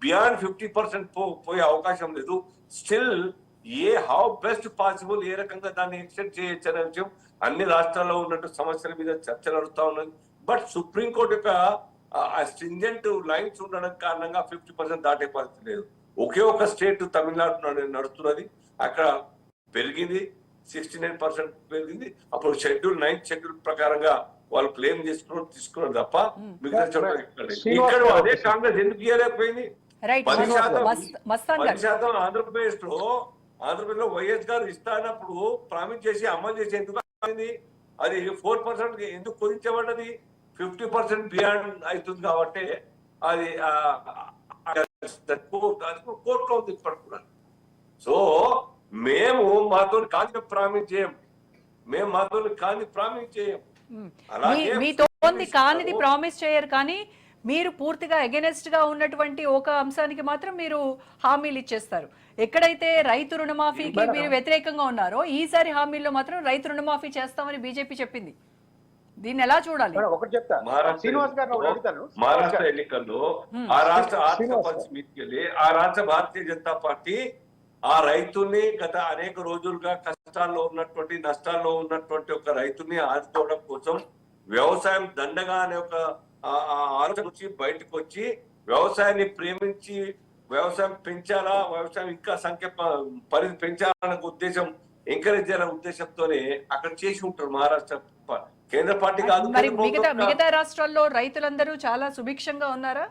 S5: బియాండ్ 50% పోయే అవకాశం లేదు. స్టిల్ హౌ బెస్ట్ పాసిబుల్ ఏ రకంగా దాన్ని ఎక్స్టెండ్ చేయొచ్చు అనే విషయం అన్ని రాష్ట్రాల్లో ఉన్నట్టు సమస్యల మీద చర్చ నడుస్తా ఉన్నది. బట్ సుప్రీంకోర్టు యొక్క స్ట్రింజెంట్ లైన్స్ ఉండడం కారణంగా 50% దాటే పరిస్థితి లేదు. ఒకే ఒక స్టేట్ తమిళనాడు నడుస్తున్నది, అక్కడ పెరిగింది, 69% పెరిగింది. అప్పుడు షెడ్యూల్ 9th షెడ్యూల్ ప్రకారంగా వాళ్ళు క్లెయిమ్ తీసుకున్నారు తప్ప మిగతా చోట్ల ఇక్కడ అదే కాంగ్రెస్ ఎందుకు ఇవ్వలేకపోయింది? 10% ఆంధ్రప్రదేశ్ లో వైఎస్ గారు ఇస్తానప్పుడు ప్రామిస్ చేసి అమలు చేసి ఎందుకు అయింది? అది 4% ఎందుకు కుదించబడ్డది? 50% బియాండ్ అవుతుంది కాబట్టి అది కోర్టులో ఉంది ఇప్పటికున్నాను. సో మేము మాతో కాంతి ప్రామిస్ చేయం,
S1: మీతో కానిది ప్రామిస్ చేయరు, కానీ మీరు పూర్తిగా అగెనెస్ట్ గా ఉన్నటువంటి ఒక అంశానికి మాత్రం మీరు హామీలు ఇచ్చేస్తారు. ఎక్కడైతే రైతు రుణమాఫీకి మీరు వ్యతిరేకంగా ఉన్నారో ఈసారి హామీల్లో మాత్రం రైతు రుణమాఫీ చేస్తామని బీజేపీ చెప్పింది. దీన్ని ఎలా చూడాలి?
S2: ఒకటి చెప్తా, శ్రీనివాస్ గారు అడుగుతాను.
S5: మహారాష్ట్ర ఎన్నికల్లో ఆ రాష్ట్ర ఆర్థిక పరిస్థితి మీదకి ఆ రాష్ట్ర భారతీయ జనతా పార్టీ ఆ రైతుల్ని గత అనేక రోజులుగా కష్టాల్లో ఉన్నటువంటి, నష్టాల్లో ఉన్నటువంటి ఒక రైతుని ఆదుకోవడం కోసం వ్యవసాయం దండగా అనే ఒక ఆలోచన వచ్చి బయటకు వచ్చి వ్యవసాయాన్ని ప్రేమించి వ్యవసాయం పెంచాలా, వ్యవసాయం ఇంకా సంఖ్య పెంచాలనే ఉద్దేశం, ఎంకరేజ్ చేయాలనే ఉద్దేశంతోనే అక్కడ చేసి ఉంటారు మహారాష్ట్ర కేంద్ర పార్టీ కాదు.
S1: మరి మిగతా రాష్ట్రాల్లో రైతులందరూ చాలా సుభిక్షంగా ఉన్నారా?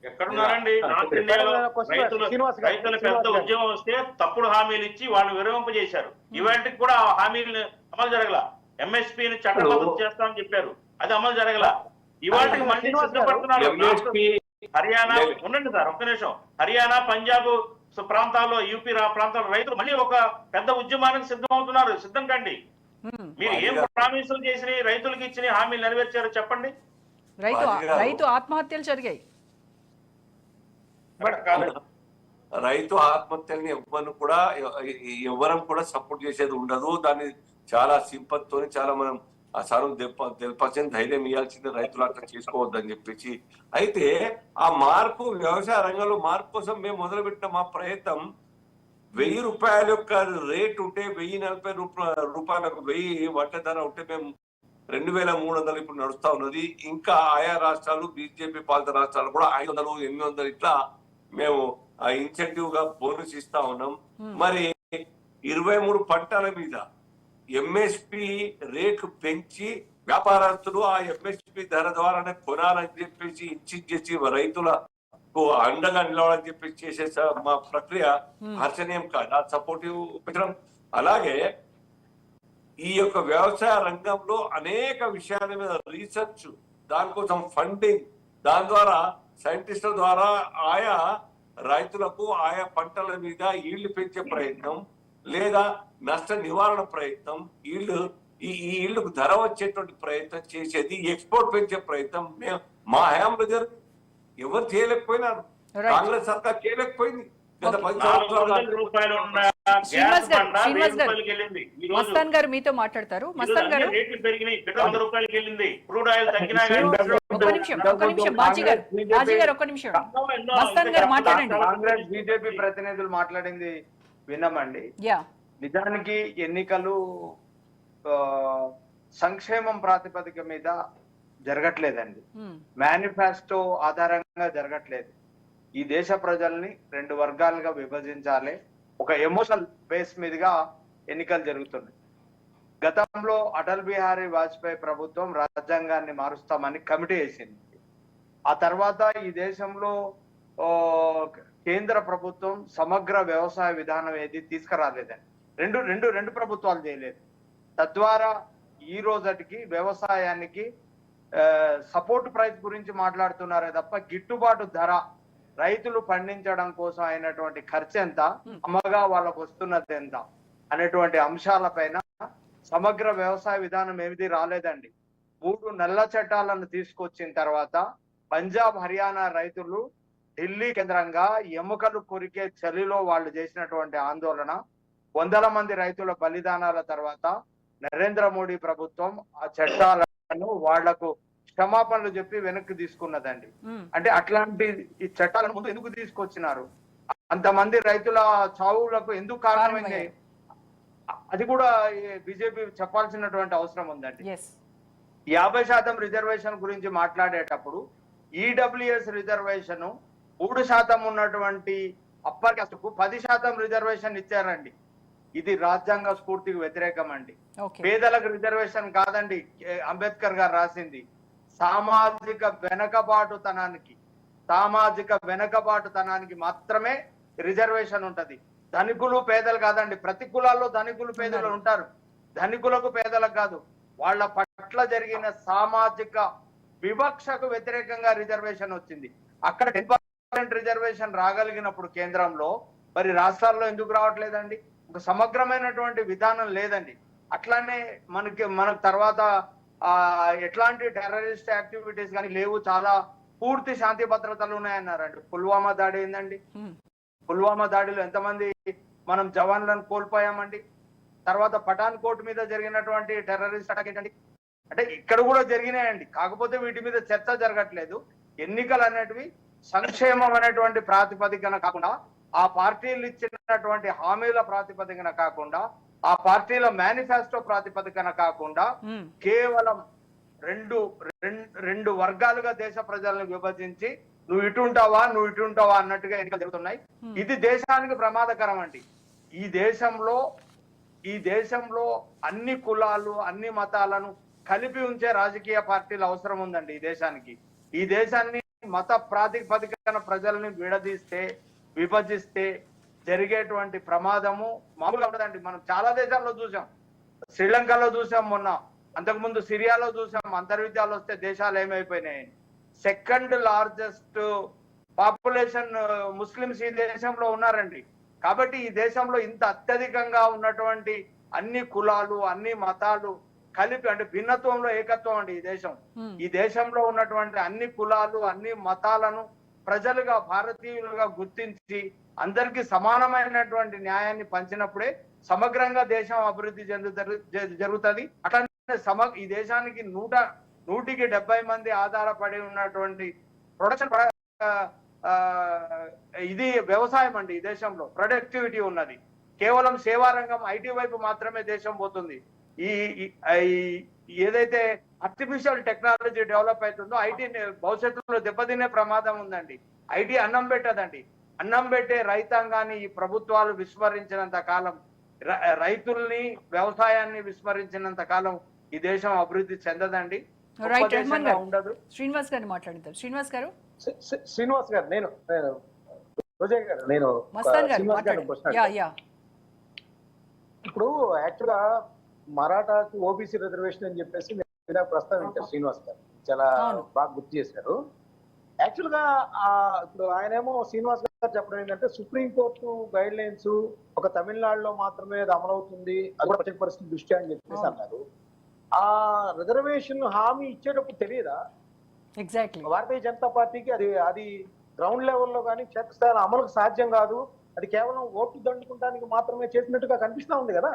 S3: ఎక్కడున్నారండి? నార్త్ ఇండియాలో రైతుల పెద్ద ఉద్యమం వస్తే తప్పుడు హామీలు ఇచ్చి వాళ్ళు విరమింపజేశారు. ఇవాటికి కూడా హామీలు అమలు జరగల. ఎంఎస్పీని చట్టబద్ధం చేస్తామని చెప్పారు, అది అమలు జరగల. ఇవాటికి మళ్ళీ సిద్ధపడుతున్నారు. హర్యానా ఉండండి సార్ ఒక్క నిమిషం. హర్యానా, పంజాబ్ ప్రాంతాల్లో, యూపీ ప్రాంతాల్లో రైతులు మళ్ళీ ఒక పెద్ద ఉద్యమానికి సిద్ధమవుతున్నారు. సిద్ధం కండి. మీరు ఏం ప్రామిసులు చేసి రైతులకు ఇచ్చిన హామీలు నెరవేర్చారో చెప్పండి.
S1: రైతు ఆత్మహత్యలు జరిగాయి.
S5: రైతు ఆత్మహత్యల్ని ఎవ్వరం కూడా సపోర్ట్ చేసేది ఉండదు. దాన్ని చాలా సింపతితో చాలా మనం ఆ సార్ తెలిపాల్సిన ధైర్యం ఇవ్వాల్సింది, రైతులు అట్లా చేసుకోవద్దని చెప్పేసి. అయితే ఆ మార్పు, వ్యవసాయ రంగంలో మార్పు కోసం మేము మొదలుపెట్టిన మా ప్రయత్నం 1000 రూపాయల యొక్క రేట్ ఉంటే 1040 రూపాయలకు 1000 వడ్ల ధర ఉంటే మేము 2300 ఇప్పుడు నడుస్తా ఉన్నది. ఇంకా ఆయా రాష్ట్రాలు, బీజేపీ పాలిత రాష్ట్రాలు కూడా 500, 800 ఇట్లా మేము ఇన్సెంటివ్ గా బోనస్ ఇస్తా ఉన్నాం. మరి 23 పంటల మీద ఎంఎస్పి రేట్లు పెంచి వ్యాపారస్తులు ఆ ఎంఎస్పి ధర ద్వారానే కొనాలని చెప్పేసి ఇచ్చి రైతులకు అండగా నిలవాలని చెప్పేసి చేసే మా ప్రక్రియ హర్షణీయం కాదు. ఆ సపోర్టివ్ పెట్టడం. అలాగే ఈ యొక్క వ్యవసాయ రంగంలో అనేక విషయాల మీద రీసెర్చ్, దానికోసం ఫండింగ్, దాని ద్వారా సైంటిస్టుల ద్వారా ఆయా రైతులకు ఆయా పంటల మీద ఈళ్లు పెంచే ప్రయత్నం లేదా నష్ట నివారణ ప్రయత్నం, ఈ ఈళ్లకు ధర వచ్చేటువంటి ప్రయత్నం చేసేది, ఎక్స్పోర్ట్ పెంచే ప్రయత్నం మా హయాంలో జరిగింది. ఎవరు చేయలేకపోయినారు, కాంగ్రెస్ సర్కార్ చేయలేకపోయింది. గత 10 సంవత్సరాలు
S1: మస్తాన్ గారు మీతో మాట్లాడతారు. మస్తాన్ గారు
S3: రేట్లు పెరిగినాయి, పెట్రోల్ 100 రూపాయలకి వెళ్ళింది, క్రూడ్ ఆయిల్ తగ్గినా
S1: ఒక్క నిమిషం బాజీ గారు ఒక్క నిమిషం. మస్తాన్ గారు మాట్లాడండి.
S4: కాంగ్రెస్ బీజేపీ ప్రతినిధులు మాట్లాడింది విన్నామండి. నిజానికి ఎన్నికలు సంక్షేమం ప్రాతిపదిక మీద జరగట్లేదండి, మేనిఫెస్టో ఆధారంగా జరగట్లేదు. ఈ దేశ ప్రజల్ని 2 వర్గాలుగా విభజించాలి, ఒక ఎమోషనల్ బేస్ మీదుగా ఎన్నికలు జరుగుతున్నాయి. గతంలో అటల్ బిహారీ వాజ్పేయి ప్రభుత్వం రాజ్యాంగాన్ని మారుస్తామని కమిటీ వేసింది. ఆ తర్వాత ఈ దేశంలో కేంద్ర ప్రభుత్వం సమగ్ర వ్యవసాయ విధానం ఏది తీసుకురాలేదండి. రెండు ప్రభుత్వాలు చేయలేదు. తద్వారా ఈ రోజటికి వ్యవసాయానికి సపోర్ట్ ప్రైస్ గురించి మాట్లాడుతున్నారే తప్ప గిట్టుబాటు ధర, రైతులు పండించడం కోసం అయినటువంటి ఖర్చు ఎంత, అమ్మగా వాళ్ళకు వస్తున్నది ఎంత అనేటువంటి అంశాలపైన సమగ్ర వ్యవసాయ విధానం ఏమిది రాలేదండి. 3 నల్ల చట్టాలను తీసుకొచ్చిన తర్వాత పంజాబ్, హర్యానా రైతులు ఢిల్లీ కేంద్రంగా ఎముకలు కొరికే చలిలో వాళ్ళు చేసినటువంటి ఆందోళన, వందల మంది రైతుల బలిదానాల తర్వాత నరేంద్ర మోడీ ప్రభుత్వం ఆ చట్టాలను వాళ్లకు క్షమాపణలు చెప్పి వెనక్కి తీసుకున్నదండి. అంటే అట్లాంటి ఈ చట్టాలను ముందు ఎందుకు తీసుకొచ్చినారు, అంతమంది రైతుల చావులకు ఎందుకు కారణమైంది, అది కూడా బీజేపీ చెప్పాల్సినటువంటి అవసరం ఉందండి. 50% రిజర్వేషన్ గురించి మాట్లాడేటప్పుడు ఈడబ్ల్యూఎస్ రిజర్వేషన్ 3% ఉన్నటువంటి అప్పర్ కాస్ట్ కు 10% రిజర్వేషన్ ఇచ్చారండి. ఇది రాజ్యాంగ స్ఫూర్తికి వ్యతిరేకం అండి. పేదలకు రిజర్వేషన్ కాదండి, అంబేద్కర్ గారు రాసింది సామాజిక వెనకబాటుతనానికి మాత్రమే రిజర్వేషన్ ఉంటది. ధనికులు పేదలు కాదండి, ప్రతి కులాల్లో ధనికులు పేదలు ఉంటారు. ధనికులకు పేదలకు కాదు, వాళ్ళ పట్ల జరిగిన సామాజిక వివక్షకు వ్యతిరేకంగా రిజర్వేషన్ వచ్చింది. అక్కడ 10% రిజర్వేషన్ రాగలిగినప్పుడు కేంద్రంలో మరి రాష్ట్రాల్లో ఎందుకు రావట్లేదండి? ఒక సమగ్రమైనటువంటి విధానం లేదండి. అట్లానే మనకు తర్వాత ఎట్లాంటి టెర్రరిస్ట్ యాక్టివిటీస్ కానీ లేవు, చాలా పూర్తి శాంతి భద్రతలు ఉన్నాయన్నారండి. పుల్వామా దాడి ఏందండి, పుల్వామా దాడిలో ఎంతమంది మనం జవాన్లను కోల్పోయామండి. తర్వాత పఠాన్ కోట్ మీద జరిగినటువంటి టెర్రరిస్ట్ అటాక్ ఏంటండి, అంటే ఇక్కడ కూడా జరిగినాయండి. కాకపోతే వీటి మీద చర్చ జరగట్లేదు. ఎన్నికలు అనేటివి సంక్షేమం అనేటువంటి ప్రాతిపదికన కాకుండా, ఆ పార్టీలు ఇచ్చినటువంటి హామీల ప్రాతిపదికన కాకుండా, ఆ పార్టీల మేనిఫెస్టో ప్రాతిపదికన కాకుండా కేవలం రెండు వర్గాలుగా దేశ ప్రజలను విభజించి నువ్వు ఇటు ఉంటావా అన్నట్టుగా ఎన్నికలు జరుగుతున్నాయి. ఇది దేశానికి ప్రమాదకరం అండి. ఈ దేశంలో అన్ని కులాలు, అన్ని మతాలను కలిపి ఉంచే రాజకీయ పార్టీలు అవసరం ఉందండి ఈ దేశానికి. ఈ దేశాన్ని మత ప్రాతిపదికన ప్రజల్ని విభజిస్తే జరిగేటువంటి ప్రమాదము మామూలుగా ఉండదండి. మనం చాలా దేశాల్లో చూసాం, శ్రీలంకలో చూసాం, మొన్న అంతకుముందు సిరియాలో చూసాం. అంతర్విద్యాలు వస్తే దేశాలు ఏమైపోయినాయి. 2nd లార్జెస్ట్ పాపులేషన్ ముస్లిమ్స్ ఈ దేశంలో ఉన్నారండి. కాబట్టి ఈ దేశంలో ఇంత అత్యధికంగా ఉన్నటువంటి అన్ని కులాలు, అన్ని మతాలు కలిపి, అంటే భిన్నత్వంలో ఏకత్వం అండి ఈ దేశం. ఈ దేశంలో ఉన్నటువంటి అన్ని కులాలు, అన్ని మతాలను ప్రజలుగా, భారతీయులుగా గుర్తించి అందరికీ సమానమైనటువంటి న్యాయాన్ని పంచినప్పుడే సమగ్రంగా దేశం అభివృద్ధి జరుగుతుంది. అట్లనే ఈ దేశానికి 100కి 70 మంది ఆధారపడి ఉన్నటువంటి ప్రొడక్షన్ ఇది వ్యవసాయం అండి. ఈ దేశంలో ప్రొడక్టివిటీ ఉన్నది. కేవలం సేవా రంగం, ఐటీ వైపు మాత్రమే దేశం పోతుంది. ఏదైతే ఆర్టిఫిషియల్ టెక్నాలజీ డెవలప్ అవుతుందో ఐటీ భవిష్యత్తులో దెబ్బతినే ప్రమాదం ఉందండి. ఐటీ అన్నం పెట్టదండి. అన్నం పెట్టే రైతాంగాన్ని ఈ ప్రభుత్వాలు విస్మరించినంత కాలం, రైతుల్ని వ్యవసాయాన్ని విస్మరించినంత కాలం ఈ దేశం అభివృద్ధి చెందదండి,
S1: రైట్
S4: దేశంగా ఉండదు.
S1: శ్రీనివాస్ గారిని మాట్లాడిద్దాం. శ్రీనివాస్ గారు,
S2: శ్రీనివాస్ గారు, నేను రోజా గారు, నేను
S1: మస్తాన్ గారు
S2: శ్రీనివాస్ గారిని
S1: మాట్లాడండి.
S2: ప్రశ్న
S1: యా యా
S2: ఇప్పుడు యాక్చువల్ గా మరాఠాకి ఓబీసీ రిజర్వేషన్ అని చెప్పేసి మీరు ప్రస్తావించారు శ్రీనివాస్ గారు, చాలా బాగా గుర్తు చేశారు. యాక్చువల్ గా ఇప్పుడు ఆయనేమో శ్రీనివాస్ గారు చెప్పడం ఏంటంటే సుప్రీంకోర్టు గైడ్ లైన్స్ ఒక తమిళనాడులో మాత్రమే అది అమలవుతుంది, అది కూడా ప్రత్యేక పరిస్థితి దృష్ట్యా అని చెప్పేసి అన్నారు. ఆ రిజర్వేషన్ హామీ ఇచ్చేటప్పుడు తెలియదా
S1: ఎగ్జాక్ట్లీ
S2: భారతీయ జనతా పార్టీకి అది అది గ్రౌండ్ లెవెల్లో కానీ క్షేత్రస్థాయిలో అమలుకు సాధ్యం కాదు, అది కేవలం ఓట్లు దండుకుంటానికి మాత్రమే చేసినట్టుగా కనిపిస్తా ఉంది కదా.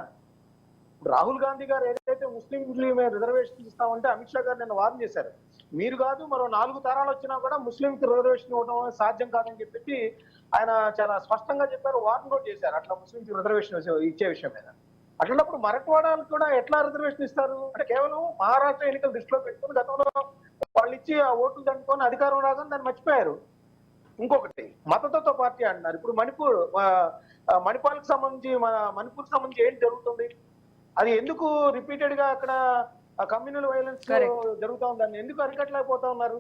S2: రాహుల్ గాంధీ గారు ఏదైతే ముస్లింలు మేము రిజర్వేషన్ ఇస్తామంటే అమిత్ షా గారు నిన్న వాదన చేశారు, మీరు కాదు మరో 4 తరాలు వచ్చినా కూడా ముస్లింకి రిజర్వేషన్ ఇవ్వడం సాధ్యం కాదని చెప్పి ఆయన చాలా స్పష్టంగా చెప్పారు, వార్న్ కూడా చేశారు అట్లా ముస్లింకి రిజర్వేషన్ ఇచ్చే విషయం మీద. అట్లాంటప్పుడు మరఠ్వాడాలకు కూడా ఎట్లా రిజర్వేషన్ ఇస్తారు అంటే కేవలం మహారాష్ట్ర ఎన్నికలు దృష్టిలో పెట్టుకుని గతంలో వాళ్ళు ఇచ్చి ఆ ఓట్లు దండుకొని అధికారం రాగానే దాన్ని మర్చిపోయారు. ఇంకొకటి మతతత్వ పార్టీ అంటున్నారు. ఇప్పుడు మణిపాల్కి సంబంధించి మణిపూర్కి సంబంధించి ఏంటి జరుగుతుంది, అది ఎందుకు రిపీటెడ్ గా అక్కడ కమ్యూనల్ వైలెన్స్ జరుగుతా ఉందని ఎందుకు అరికట్టలేకపోతా ఉన్నారు?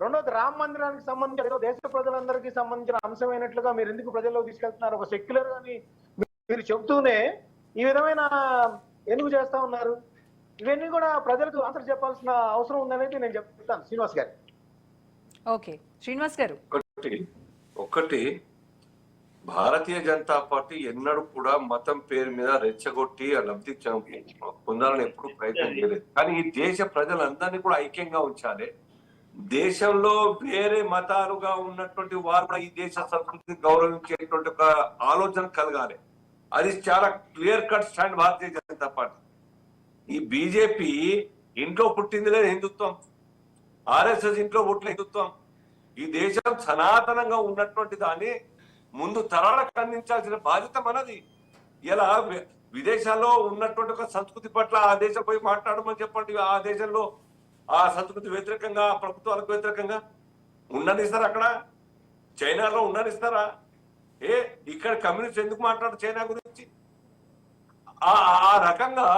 S2: రెండోది రామ మందిరానికి సంబంధించి ఏదో దేశ ప్రజలందరికీ సంబంధించిన అంశమైనట్లుగా మీరు ఎందుకు ప్రజల్లో తీసుకెళ్తున్నారు? ఒక సెక్యులర్ అని మీరు చెబుతూనే ఈ విధమైన ఎందుకు చేస్తా ఉన్నారు? ఇవన్నీ కూడా ప్రజలకు ఆన్సర్ చెప్పాల్సిన అవసరం ఉందనేది నేను చెప్తాను శ్రీనివాస్ గారు.
S1: ఓకే శ్రీనివాస్ గారు,
S5: ఒకటి భారతీయ జనతా పార్టీ ఎన్నడూ కూడా మతం పేరు మీద రెచ్చగొట్టి లబ్ధి పొందాలని ఎప్పుడు ప్రయత్నం చేయలేదు. కానీ ఈ దేశ ప్రజలందరినీ కూడా ఐక్యంగా ఉంచాలి. దేశంలో వేరే మతాలుగా ఉన్నటువంటి వారు ఈ దేశ సంస్కృతిని గౌరవించేటువంటి ఒక ఆలోచన కలగాలి. అది చాలా clear cut stand Bharatiya Janata party. ఈ బీజేపీ ఇంట్లో పుట్టింది లేదు హిందుత్వం, ఆర్ఎస్ఎస్ ఇంట్లో పుట్టిన హిందుత్వం. ఈ దేశం సనాతనంగా ఉన్నటువంటి దాన్ని ముందు తరాలకు అందించాల్సిన బాధ్యత మనది. ఇలా విదేశాల్లో ఉన్నటువంటి ఒక సంస్కృతి పట్ల ఆ దేశం పోయి మాట్లాడమని చెప్పండి, ఆ దేశంలో ఆ సంస్కృతి వ్యతిరేకంగా ప్రభుత్వాలకు వ్యతిరేకంగా ఉండనిస్తారా? అక్కడ చైనాలో ఉండనిస్తారా? ఇక్కడ కమ్యూనిస్ట్ ఎందుకు మాట్లాడు చైనా గురించి? ఆ రకంగా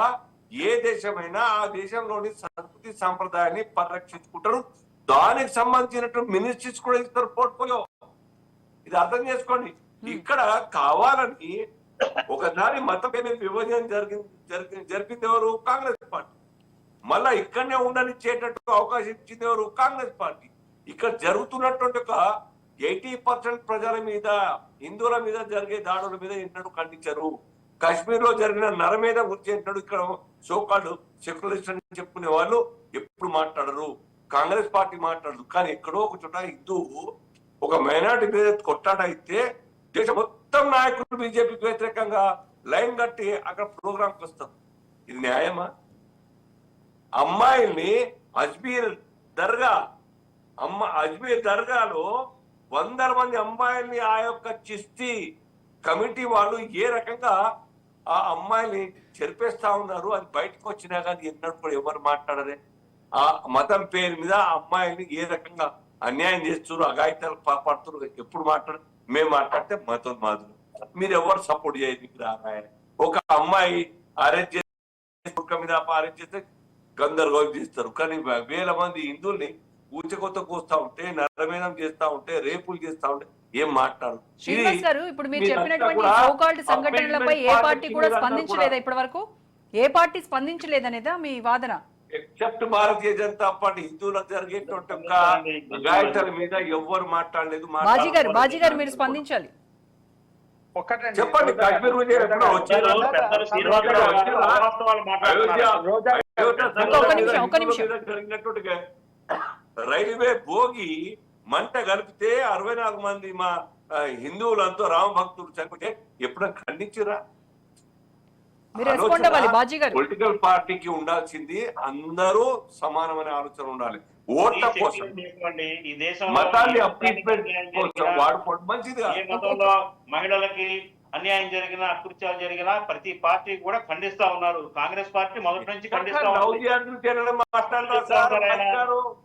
S5: ఏ దేశమైనా ఆ దేశంలోని సంస్కృతి సాంప్రదాయాన్ని పరిరక్షించుకుంటారు. దానికి సంబంధించినటువంటి మినిస్ట్రీస్ కూడా ఇస్తారు పోర్ట్ఫోలియో. ఇది అర్థం చేసుకోండి. ఇక్కడ కావాలని ఒకసారి మత విభజన జరిపింది ఎవరు? కాంగ్రెస్ పార్టీ. మళ్ళా ఇక్కడనే ఉండనిచ్చేటట్టు అవకాశం ఇచ్చింది ఎవరు? కాంగ్రెస్ పార్టీ. ఇక్కడ జరుగుతున్నటువంటి ఒక 80% ప్రజల మీద, హిందువుల మీద జరిగే దాడుల మీద ఎన్నడూ ఖండించరు. కాశ్మీర్ లో జరిగిన నర మీద గురించి ఎన్నడూ ఇక్కడ సోకాళ్ళు సెక్యులరిస్ట్ అని చెప్పుకునే వాళ్ళు ఎప్పుడు మాట్లాడరు. కాంగ్రెస్ పార్టీ మాట్లాడదు. కానీ ఎక్కడో ఒక చోట హిందువు ఒక మైనారిటీ మీద కొట్టాట అయితే దేశం మొత్తం నాయకులు బీజేపీకి వ్యతిరేకంగా లైన్ కట్టి అక్కడ ప్రోగ్రాంకి వస్తారు. ఇది న్యాయమా? అమ్మాయిల్ని అజ్మీర్ దర్గాలో 100 మంది అమ్మాయిల్ని ఆ యొక్క చిస్తీ కమిటీ వాళ్ళు ఏ రకంగా ఆ అమ్మాయిల్ని చెరిపేస్తా ఉన్నారు, అది బయటకు వచ్చినా కానీ ఎన్నడూ కూడా ఎవరు మాట్లాడరే. ఆ మతం పేరు మీద ఆ అమ్మాయిల్ని ఏ రకంగా అన్యాయం చేస్తున్నారు, అఘాయితాలు పాపడుతున్నారు, ఎప్పుడు మాట్లాడరు. మేము మాట్లాడితే మతం మాదులు, మీరు ఎవరు సపోర్ట్ చేయరు. ఒక అమ్మాయి అరెస్ట్ చేస్తే మీద అరెస్ట్ చేస్తే గందరగోళం చేస్తారు. కానీ వేల మంది హిందువుల్ని ఊచకొత్త కోస్తా ఉంటే, నరమేనం చేస్తా ఉంటే, రేపులు చేస్తా ఉంటే ఏం మాట్లాడు?
S1: శ్రీనివాస్ గారు, ఇప్పుడు మీరు చెప్పినటువంటి సోకాల్డ్ సంఘటనలపై ఏ పార్టీ కూడా స్పందించలేదా? ఇప్పటి వరకు ఏ పార్టీ స్పందించలేదనేదా మీ వాదన?
S5: ఎక్సెప్ట్ భారతీయ జనతా పార్టీ హిందువులకు జరిగేటువంటి గాయతల మీద ఎవ్వరు మాట్లాడలేదు.
S1: బాజీ గారు మీరు స్పందించాలి.
S5: చెప్పండి. కాశ్మీర్ జరిగినటువంటి రైల్వే భోగి మంట కలిపితే 64 మంది మా హిందువులంతా రామ భక్తులు చనిపోతే ఎప్పుడైనా ఖండించిరా? పొలిటికల్ పార్టీకి ఉండాల్సింది అందరూ సమానమైన ఆలోచన ఉండాలి. ఓట్ల కోసం మతాన్ని వాడుకోవడం మంచిది.
S3: మహిళలకి అన్యాయం జరిగిన, అకృత్యాలు జరిగినా ప్రతి పార్టీ కూడా ఖండిస్తా ఉన్నారు. కాంగ్రెస్ పార్టీ మొదటి నుంచి ఖండిస్తా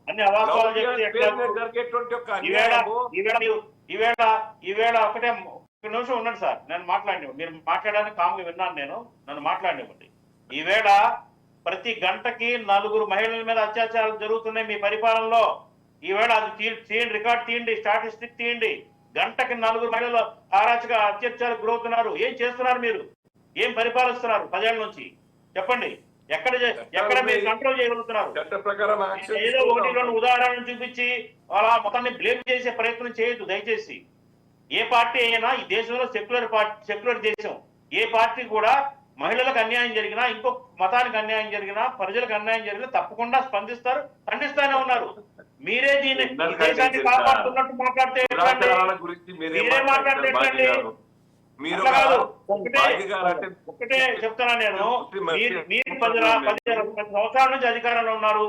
S3: అన్ని అవాస్తవాలు ఈవేళ ఒకటే ఒక నిమిషం ఉండండి సార్, నేను మాట్లాడినివ్వండి. మీరు మాట్లాడడానికి కామ్గా విన్నాను, నన్ను మాట్లాడినివ్వండి. ఈవేళ ప్రతి గంటకి 4 మహిళల మీద అత్యాచారాలు జరుగుతున్నాయి మీ పరిపాలనలో. ఈవేళ అది తీయండి, రికార్డ్ తీయండి, స్టాటిస్టిక్ తీయండి. గంటకి 4 మహిళలు అరాచక అత్యాచారాలకు గురవుతున్నారు. ఏం చేస్తున్నారు మీరు? ఏం పరిపాలిస్తున్నారు 10 ఏళ్ల నుంచి? చెప్పండి, ఎక్కడ మీరు కంట్రోల్ చేయగలుగుతున్నారు? ఏదో 1-2 ఉదాహరణలు చూపించి అలా మొత్తాన్ని బ్లేమ్ చేసే ప్రయత్నం చేయొద్దు దయచేసి. ఏ పార్టీ అయినా ఈ దేశంలో సెక్యులర్ దేశం, ఏ పార్టీ కూడా మహిళలకు అన్యాయం జరిగినా, ఇంకో మతానికి అన్యాయం జరిగినా, ప్రజలకు అన్యాయం జరిగినా తప్పకుండా స్పందిస్తారు, ఖండిస్తానే ఉన్నారు. మీరే దీన్ని దేశాన్ని కాపాడుతున్నట్టు మాట్లాడితే మీరే మాట్లాడితే ఒకటే చెప్తున్నా నేను. మీరు 10 సంవత్సరాల నుంచి అధికారంలో ఉన్నారు.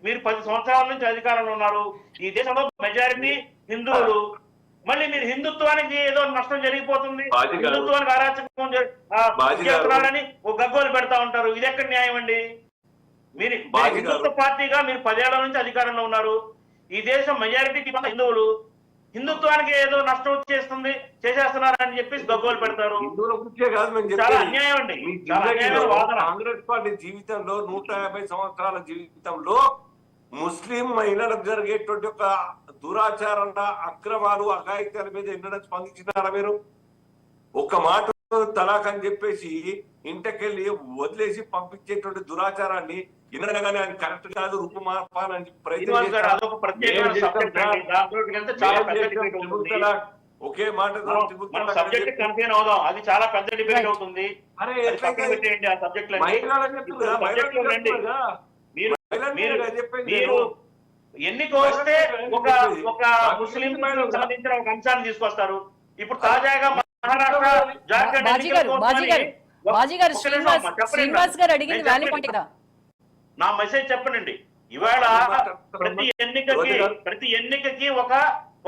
S3: మీరు 10 సంవత్సరాల నుంచి అధికారంలో ఉన్నారు. ఈ దేశంలో మెజారిటీ హిందువులు. మళ్ళీ మీరు హిందుత్వానికి ఏదో నష్టం జరిగిపోతుంది, హిందుత్వానికి అరాచకం చేస్తున్నారని ఒక గగ్గోలు పెడతా ఉంటారు. ఇది ఎక్కడ న్యాయం అండి? మీరు హిందుత్వ పార్టీగా మీరు 10 ఏళ్ల నుంచి అధికారంలో ఉన్నారు. ఈ దేశం మెజారిటీ హిందువులు. హిందుత్వానికి ఏదో నష్టం చేసేస్తున్నారని చెప్పేసి గగ్గోలు పెడతారు. చాలా అన్యాయం అండి, చాలా అన్యాయమైన వాదన.
S5: కాంగ్రెస్ పార్టీ జీవితంలో 150 సంవత్సరాల జీవితంలో ముస్లిం మహిళలకు జరిగేటువంటి ఒక దురాచారాల, అక్రమాలు, అఘాయిత్యాల మీద ఎన్నడూ స్పందించినారా మీరు? ఒక మాట తలాక్ అని చెప్పేసి ఇంటికెళ్ళి వదిలేసి పంపించేటువంటి దురాచారాన్ని వినగానే ఆయన కరెక్ట్ కాదు, రూపుమాపాలని ఒకే మాట
S3: అది చాలా పెద్ద డిబేట్ అవుతుంది. మీరు ఎన్నిక వస్తే ఒక ముస్లిం సంబంధించిన ఒక అంశాన్ని తీసుకొస్తారు. ఇప్పుడు తాజాగా మహారాష్ట్ర, జార్ఖండ్ నా మెసేజ్ చెప్పనండి. ఇవాళ ప్రతి ఎన్నికకి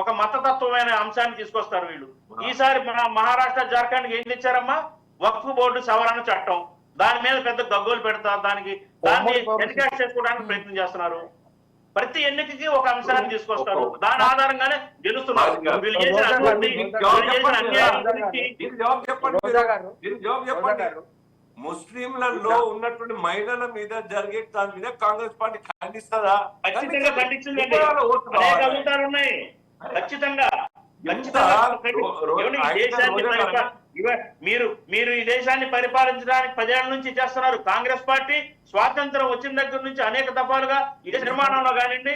S3: ఒక మతతత్వమైన అంశాన్ని తీసుకొస్తారు వీళ్ళు. ఈసారి మహారాష్ట్ర, జార్ఖండ్ ఏం తెచ్చారమ్మా? వక్ఫ్ బోర్డు సవరణ చట్టం. దాని మీద పెద్ద గగ్గోలు పెడతారు, దాన్ని ఎన్కాష్ చేసుకోవడానికి ప్రయత్నం చేస్తున్నారు. ప్రతి ఎన్నికకి ఒక అంశాన్ని తీసుకొస్తారు, దాని ఆధారంగానే గెలుస్తున్నారు. వీళ్ళు చేసిన అన్యాయం
S5: ముస్లింలలో ఉన్నటువంటి మహిళల మీద జరిగే దాని మీద కాంగ్రెస్ పార్టీ ఖండిస్తుందా?
S3: ఖచ్చితంగా ఖండించిందండి. అనేక అంశాలు ఉన్నాయి. ఖచ్చితంగా మీరు ఈ దేశాన్ని పరిపాలించడానికి 10 ఏళ్ల నుంచి చేస్తున్నారు. కాంగ్రెస్ పార్టీ స్వాతంత్రం వచ్చిన దగ్గర నుంచి అనేక దఫాలుగా ఈ దేశ నిర్మాణంలో కానివ్వండి,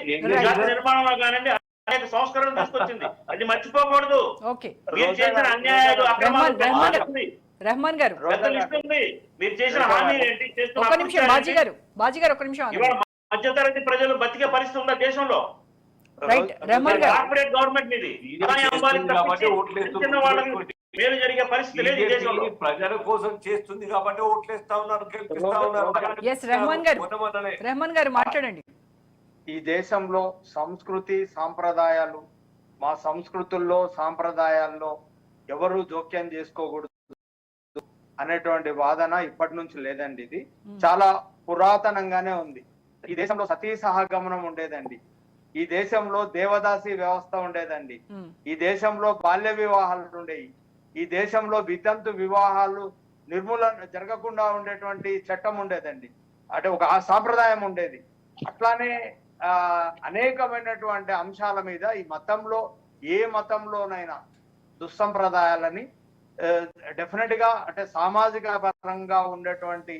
S3: జాతి నిర్మాణంలో కానివ్వండి అనేక సంస్కరణలు తీసుకొచ్చింది. అది మర్చిపోకూడదు. మీరు చేసిన అన్యాయాలు, అక్రమాలు
S1: రెహమాన్ గారు,
S3: మీరు చేసిన హామీలు ఏంటి? ఇవాళ మధ్యతరగతి ప్రజలు బతికే పరిస్థితి ఉందా దేశంలో? కార్పొరేట్ గవర్నమెంట్ ఇది. మేలు జరిగే పరిస్థితి లేదు ఈ దేశంలో.
S5: ప్రజల కోసం చేస్తుంది కాబట్టి ఓట్లేస్తా ఉన్నారు, గెలిపిస్తా ఉన్నారు.
S1: రెహమాన్ గారు మాట్లాడండి.
S4: ఈ దేశంలో సంస్కృతి సాంప్రదాయాలు, మా సంస్కృతుల్లో సాంప్రదాయాల్లో ఎవరు జోక్యం చేసుకోకూడదు అనేటువంటి వాదన ఇప్పటి నుంచి లేదండి. ఇది చాలా పురాతనంగానే ఉంది. ఈ దేశంలో సతీ సహగమనం ఉండేదండి. ఈ దేశంలో దేవదాసి వ్యవస్థ ఉండేదండి. ఈ దేశంలో బాల్య వివాహాలు ఉండేవి. ఈ దేశంలో వితంతు వివాహాలు నిర్మూలన జరగకుండా ఉండేటువంటి చట్టం ఉండేదండి. అంటే ఒక సాంప్రదాయం ఉండేది. అట్లానే అనేకమైనటువంటి అంశాల మీద ఈ మతంలో, ఏ మతంలోనైనా దుస్సంప్రదాయాలని డెఫినెట్ గా, అంటే సామాజిక పరంగా ఉండేటువంటి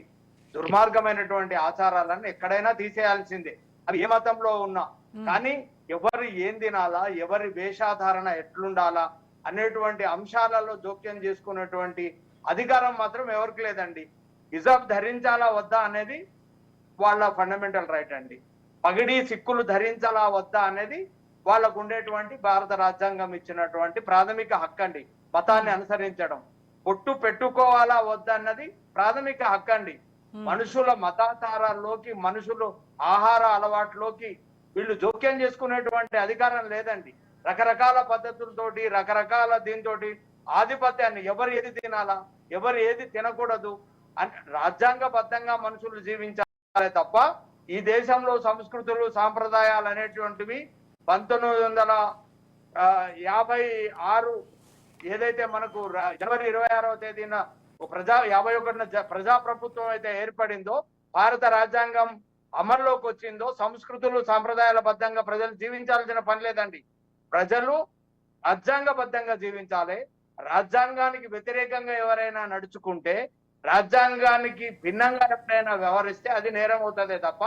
S4: దుర్మార్గమైనటువంటి ఆచారాలను ఎక్కడైనా తీసేయాల్సిందే, అవి ఏ మతంలో ఉన్నా. కానీ ఎవరు ఏం తినాలా, ఎవరి వేషాధారణ ఎట్లుండాలా అనేటువంటి అంశాలలో జోక్యం చేసుకునేటువంటి అధికారం మాత్రం ఎవరికి లేదండి. హిజాబ్ ధరించాలా వద్దా అనేది వాళ్ళ ఫండమెంటల్ రైట్ అండి. పగిడి సిక్కులు ధరించాలా వద్దా అనేది వాళ్ళకు ఉండేటువంటి భారత రాజ్యాంగం ఇచ్చినటువంటి ప్రాథమిక హక్కు అండి. మతాన్ని అనుసరించడం, పొట్టు పెట్టుకోవాలా వద్దా అన్నది ప్రాథమిక హక్కు అండి. మనుషుల మతాచారాల్లోకి, మనుషులు ఆహార అలవాట్లోకి వీళ్ళు జోక్యం చేసుకునేటువంటి అధికారం లేదండి. రకరకాల పద్ధతులతోటి, రకరకాల దీంతోటి ఆధిపత్యాన్ని, ఎవరు ఏది తినాలా, ఎవరు ఏది తినకూడదు అని రాజ్యాంగబద్ధంగా మనుషులు జీవించాలి తప్ప ఈ దేశంలో సంస్కృతులు సాంప్రదాయాలు అనేటువంటివి 56 ఏదైతే మనకు జనవరి 26వ తేదీన 51న ప్రజాప్రభుత్వం అయితే ఏర్పడిందో, భారత రాజ్యాంగం అమల్లోకి వచ్చిందో, సంస్కృతులు సాంప్రదాయాల బద్ధంగా ప్రజలు జీవించాల్సిన పని లేదండి. ప్రజలు రాజ్యాంగబద్ధంగా జీవించాలి. రాజ్యాంగానికి వ్యతిరేకంగా ఎవరైనా నడుచుకుంటే, రాజ్యాంగానికి భిన్నంగా ఎప్పుడైనా వ్యవహరిస్తే అది నేరం అవుతుందే తప్ప,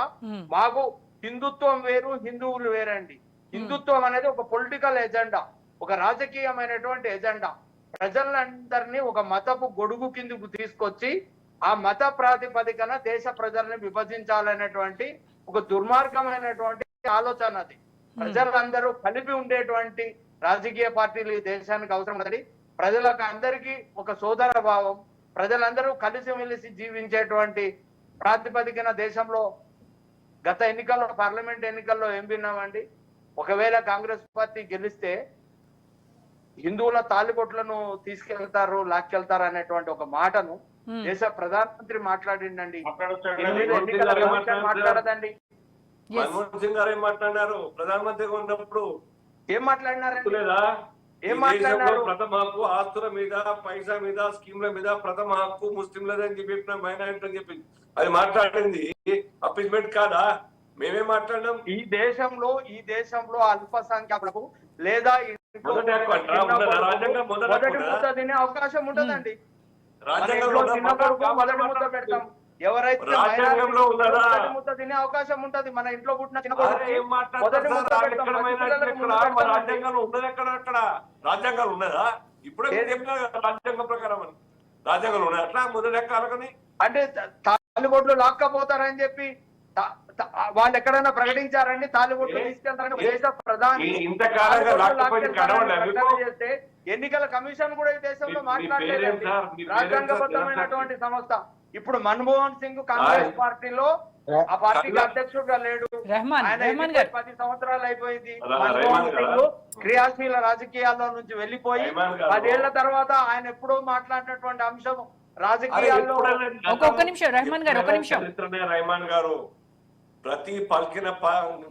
S4: మాకు హిందుత్వం వేరు, హిందువులు వేరండి. హిందుత్వం అనేది ఒక పొలిటికల్ ఎజెండా, ఒక రాజకీయమైనటువంటి ఎజెండా. ప్రజలందరినీ ఒక మతపు గొడుగు కిందకు తీసుకొచ్చి ఆ మత ప్రాతిపదికన దేశ ప్రజల్ని విభజించాలనేటువంటి ఒక దుర్మార్గమైనటువంటి ఆలోచన అది. ప్రజలందరూ కలిపి ఉండేటువంటి రాజకీయ పార్టీలు ఈ దేశానికి అవసరం ఉన్నది. ప్రజలకు అందరికీ ఒక సోదర భావం, ప్రజలందరూ కలిసిమెలిసి జీవించేటువంటి ప్రాతిపదికన దేశంలో గత ఎన్నికల్లో, పార్లమెంట్ ఎన్నికల్లో ఏం విన్నామండి? ఒకవేళ కాంగ్రెస్ పార్టీ గెలిస్తే హిందువుల తాలిబొట్లను తీసుకెళ్తారు, లాక్కెళ్తారు అనేటువంటి ఒక మాటను దేశ ప్రధానమంత్రి మాట్లాడిండండి. మాట్లాడదండి.
S5: మన్మోహన్ సింగ్ గారు ఏం మాట్లాడినారు ప్రధానమంత్రిగా ఉన్నప్పుడు?
S4: ఏం మాట్లాడినారండి?
S5: ఏం మాట్లాడినారు? ప్రథమ హక్కు ఆస్తుల మీద, పైసా మీద, స్కీమ్ల మీద ప్రథమ హక్కు ముస్లింలదని చెప్పి, మైనారిటీ అని చెప్పి అది మాట్లాడింది అప్పిస్మెంట్ కాదా? మేమే మాట్లాడినాం.
S4: ఈ దేశంలో అల్పసంఖ్యాకులకు లేదా మొదటి ముద్ద తినే అవకాశం ఉంటుందండి. ఎవరైతే మొదటి ముద్ద తినే అవకాశం ఉంటది. మన ఇంట్లో పుట్టిన చిన్న
S5: రాజ్యాంగాలు ఉన్నదా? ఇప్పుడే రాజ్యాంగం ప్రకారం అని రాజ్యాంగాలు ఉన్నాయి. అట్లా మొదటి ఎక్కాలని
S4: అంటే తాలిబొట్లు లాక్కపోతారని చెప్పి వాళ్ళు ఎక్కడైనా ప్రకటించారండి? తాలిబొట్లు తీసుకెళ్తారని దేశ ప్రధాని చేస్తే ఎన్నికల కమిషన్ కూడా ఈ దేశంలో మాట్లాడలేదండి. రాజ్యాంగబద్ధమైనటువంటి సంస్థ. ఇప్పుడు మన్మోహన్ సింగ్ కాంగ్రెస్ పార్టీలో ఆ పార్టీకి అధ్యక్షుడుగా లేడు. ఆయన 10 సంవత్సరాలు అయిపోయింది. మన్మోహన్ సింగ్ క్రియాశీల రాజకీయాల్లో నుంచి వెళ్లిపోయి 10 ఏళ్ల తర్వాత ఆయన ఎప్పుడూ మాట్లాడినటువంటి అంశం రాజకీయాల్లో.
S1: ఒక్క నిమిషం రెహమాన్ గారు, ఒక్క నిమిషం.
S5: రెహమాన్ గారు ప్రతి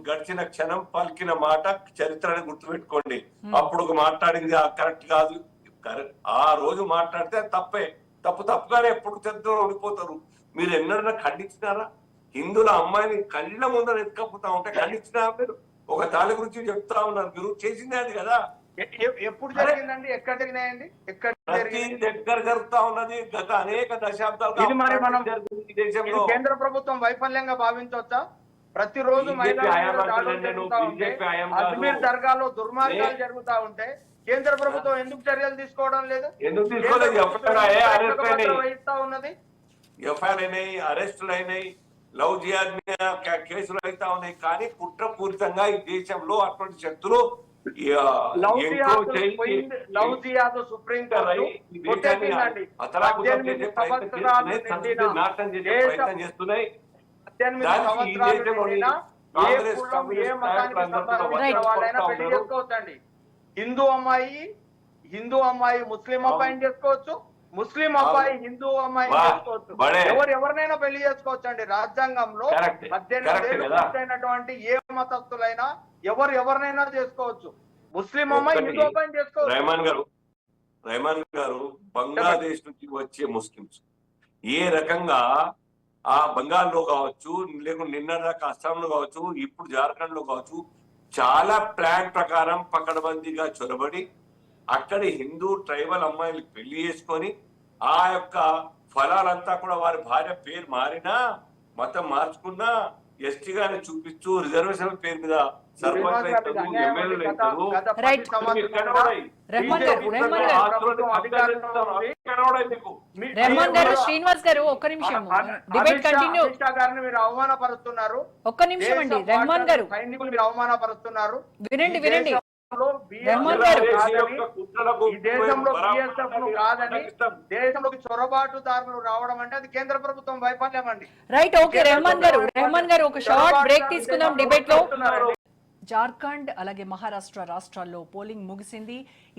S5: గడిచిన క్షణం పలికిన మాట చరిత్రని గుర్తుపెట్టుకోండి. అప్పుడు మాట్లాడింది కరెక్ట్ కాదు. ఆ రోజు మాట్లాడితే తప్పుగానే ఎప్పుడు చరిత్రలో ఉండిపోతారు. మీరు ఎన్నడన్నా ఖండించినారా? హిందువుల అమ్మాయిని కళ్ళ ముందర ఎత్తుకపోతా ఉంటే ఖండించినా? మీరు ఒక తాళి గురించి చెప్తా ఉన్నారు. మీరు చేసిందే అది కదా.
S4: ఎప్పుడు జరిగిందండి? ఎక్కడ జరిగినాయండి?
S5: దగ్గర జరుగుతా ఉన్నది. గత అనేక దశాబ్దాలు
S4: ఇది మరి మనం కేంద్ర ప్రభుత్వం వైఫల్యంగా భావించవచ్చా? ప్రతిరోజు అజ్మీర్ దర్గాలో దుర్మార్గాలు జరుగుతా ఉంటే కేంద్ర ప్రభుత్వం ఎందుకు చర్యలు తీసుకోవడం లేదు? వహిస్తా ఉన్నది.
S5: ఎఫ్ఐఆర్ అయినాయి, అరెస్టులు అయినాయి, లవ్ జిహాద్ కేసులు అవుతా ఉన్నాయి. కానీ కుట్రపూరితంగా ఈ దేశంలో అటువంటి శక్తులు
S4: లవ్ జిహాద్ సుప్రీం కోర్టు
S5: చేస్తున్నాయి.
S4: పెళ్లి చేసుకోవచ్చండి. హిందూ అమ్మాయి ముస్లిం అబ్బాయిని చేసుకోవచ్చు, ముస్లిం అబ్బాయి హిందూ అమ్మాయిని చేసుకోవచ్చు. ఎవరినైనా పెళ్లి చేసుకోవచ్చు అండి. రాజ్యాంగంలో 18 ఏళ్ళు పూర్తయినటువంటి ఏ మతస్థులైనా ఎవరినైనా చేసుకోవచ్చు. ముస్లిం అమ్మాయి హిందూ అబ్బాయిని చేసుకోవచ్చు.
S5: రెహమాన్ గారు బంగ్లాదేశ్ నుంచి వచ్చే ముస్లింస్ ఏ రకంగా ఆ బంగాల్లో కావచ్చు, లేకుంటే నిన్నదాకా అస్సాంలో కావచ్చు, ఇప్పుడు జార్ఖండ్ లో కావచ్చు, చాలా ప్లాన్ ప్రకారం పకడ్బందీగా చొరబడి అక్కడి హిందూ ట్రైబల్ అమ్మాయిలు పెళ్లి చేసుకొని ఆ యొక్క ఫలాలంతా కూడా వారి భార్య పేరు మారినా, మతం మార్చుకున్నా, ఎస్టీ గారిని చూపిస్తూ రిజర్వేషన్ పేరు మీద సర్పంచ్ అవుతారు, ఎమ్మెల్యేలు అవుతారు.
S1: శ్రీనివాస్ గారు ఒక్క నిమిషం, డిబేట్ కంటిన్యూ.
S4: మీరు అవమానపరుస్తున్నారు.
S1: ఒక్క నిమిషం అండి రెహమాన్ గారు,
S4: సైనికులు మీరు అవమానపరుస్తున్నారు.
S1: వినండి.
S4: ఈ దేశంలో బిఎస్ఎఫ్ కాదని దేశంలోకి చొరబాటుదారులు రావడం అంటే అది కేంద్ర ప్రభుత్వం వైఫల్యం అండి.
S1: రైట్, ఓకే రెహమాన్ గారు ఒక షార్ట్ బ్రేక్ తీసుకుందాం డిబేట్ లో. జార్ఖండ్ అలాగే మహారాష్ట్ర రాష్ట్రాల్లో పోలింగ్ ముగిసింది.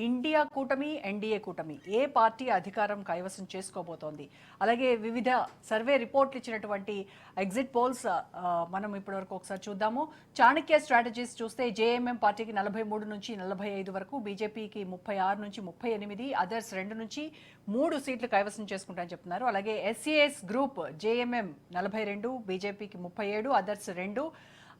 S1: ఇండియా కూటమి, ఎన్డీఏ కూటమి ఏ పార్టీ అధికారం కైవసం చేసుకోబోతోంది? అలాగే వివిధ సర్వే రిపోర్ట్లు ఇచ్చినటువంటి ఎగ్జిట్ పోల్స్ మనం ఇప్పటివరకు ఒకసారి చూద్దాము. చాణక్య స్ట్రాటజీస్ చూస్తే జేఎంఎం పార్టీకి 43 నుంచి 45 వరకు, బీజేపీకి 36 నుంచి 38, అదర్స్ 2 నుంచి 3 సీట్లు కైవసం చేసుకుంటారని చెప్తున్నారు. అలాగే ఎస్సీఎస్ గ్రూప్ జేఎంఎం 42, బీజేపీకి 37, అదర్స్ 2.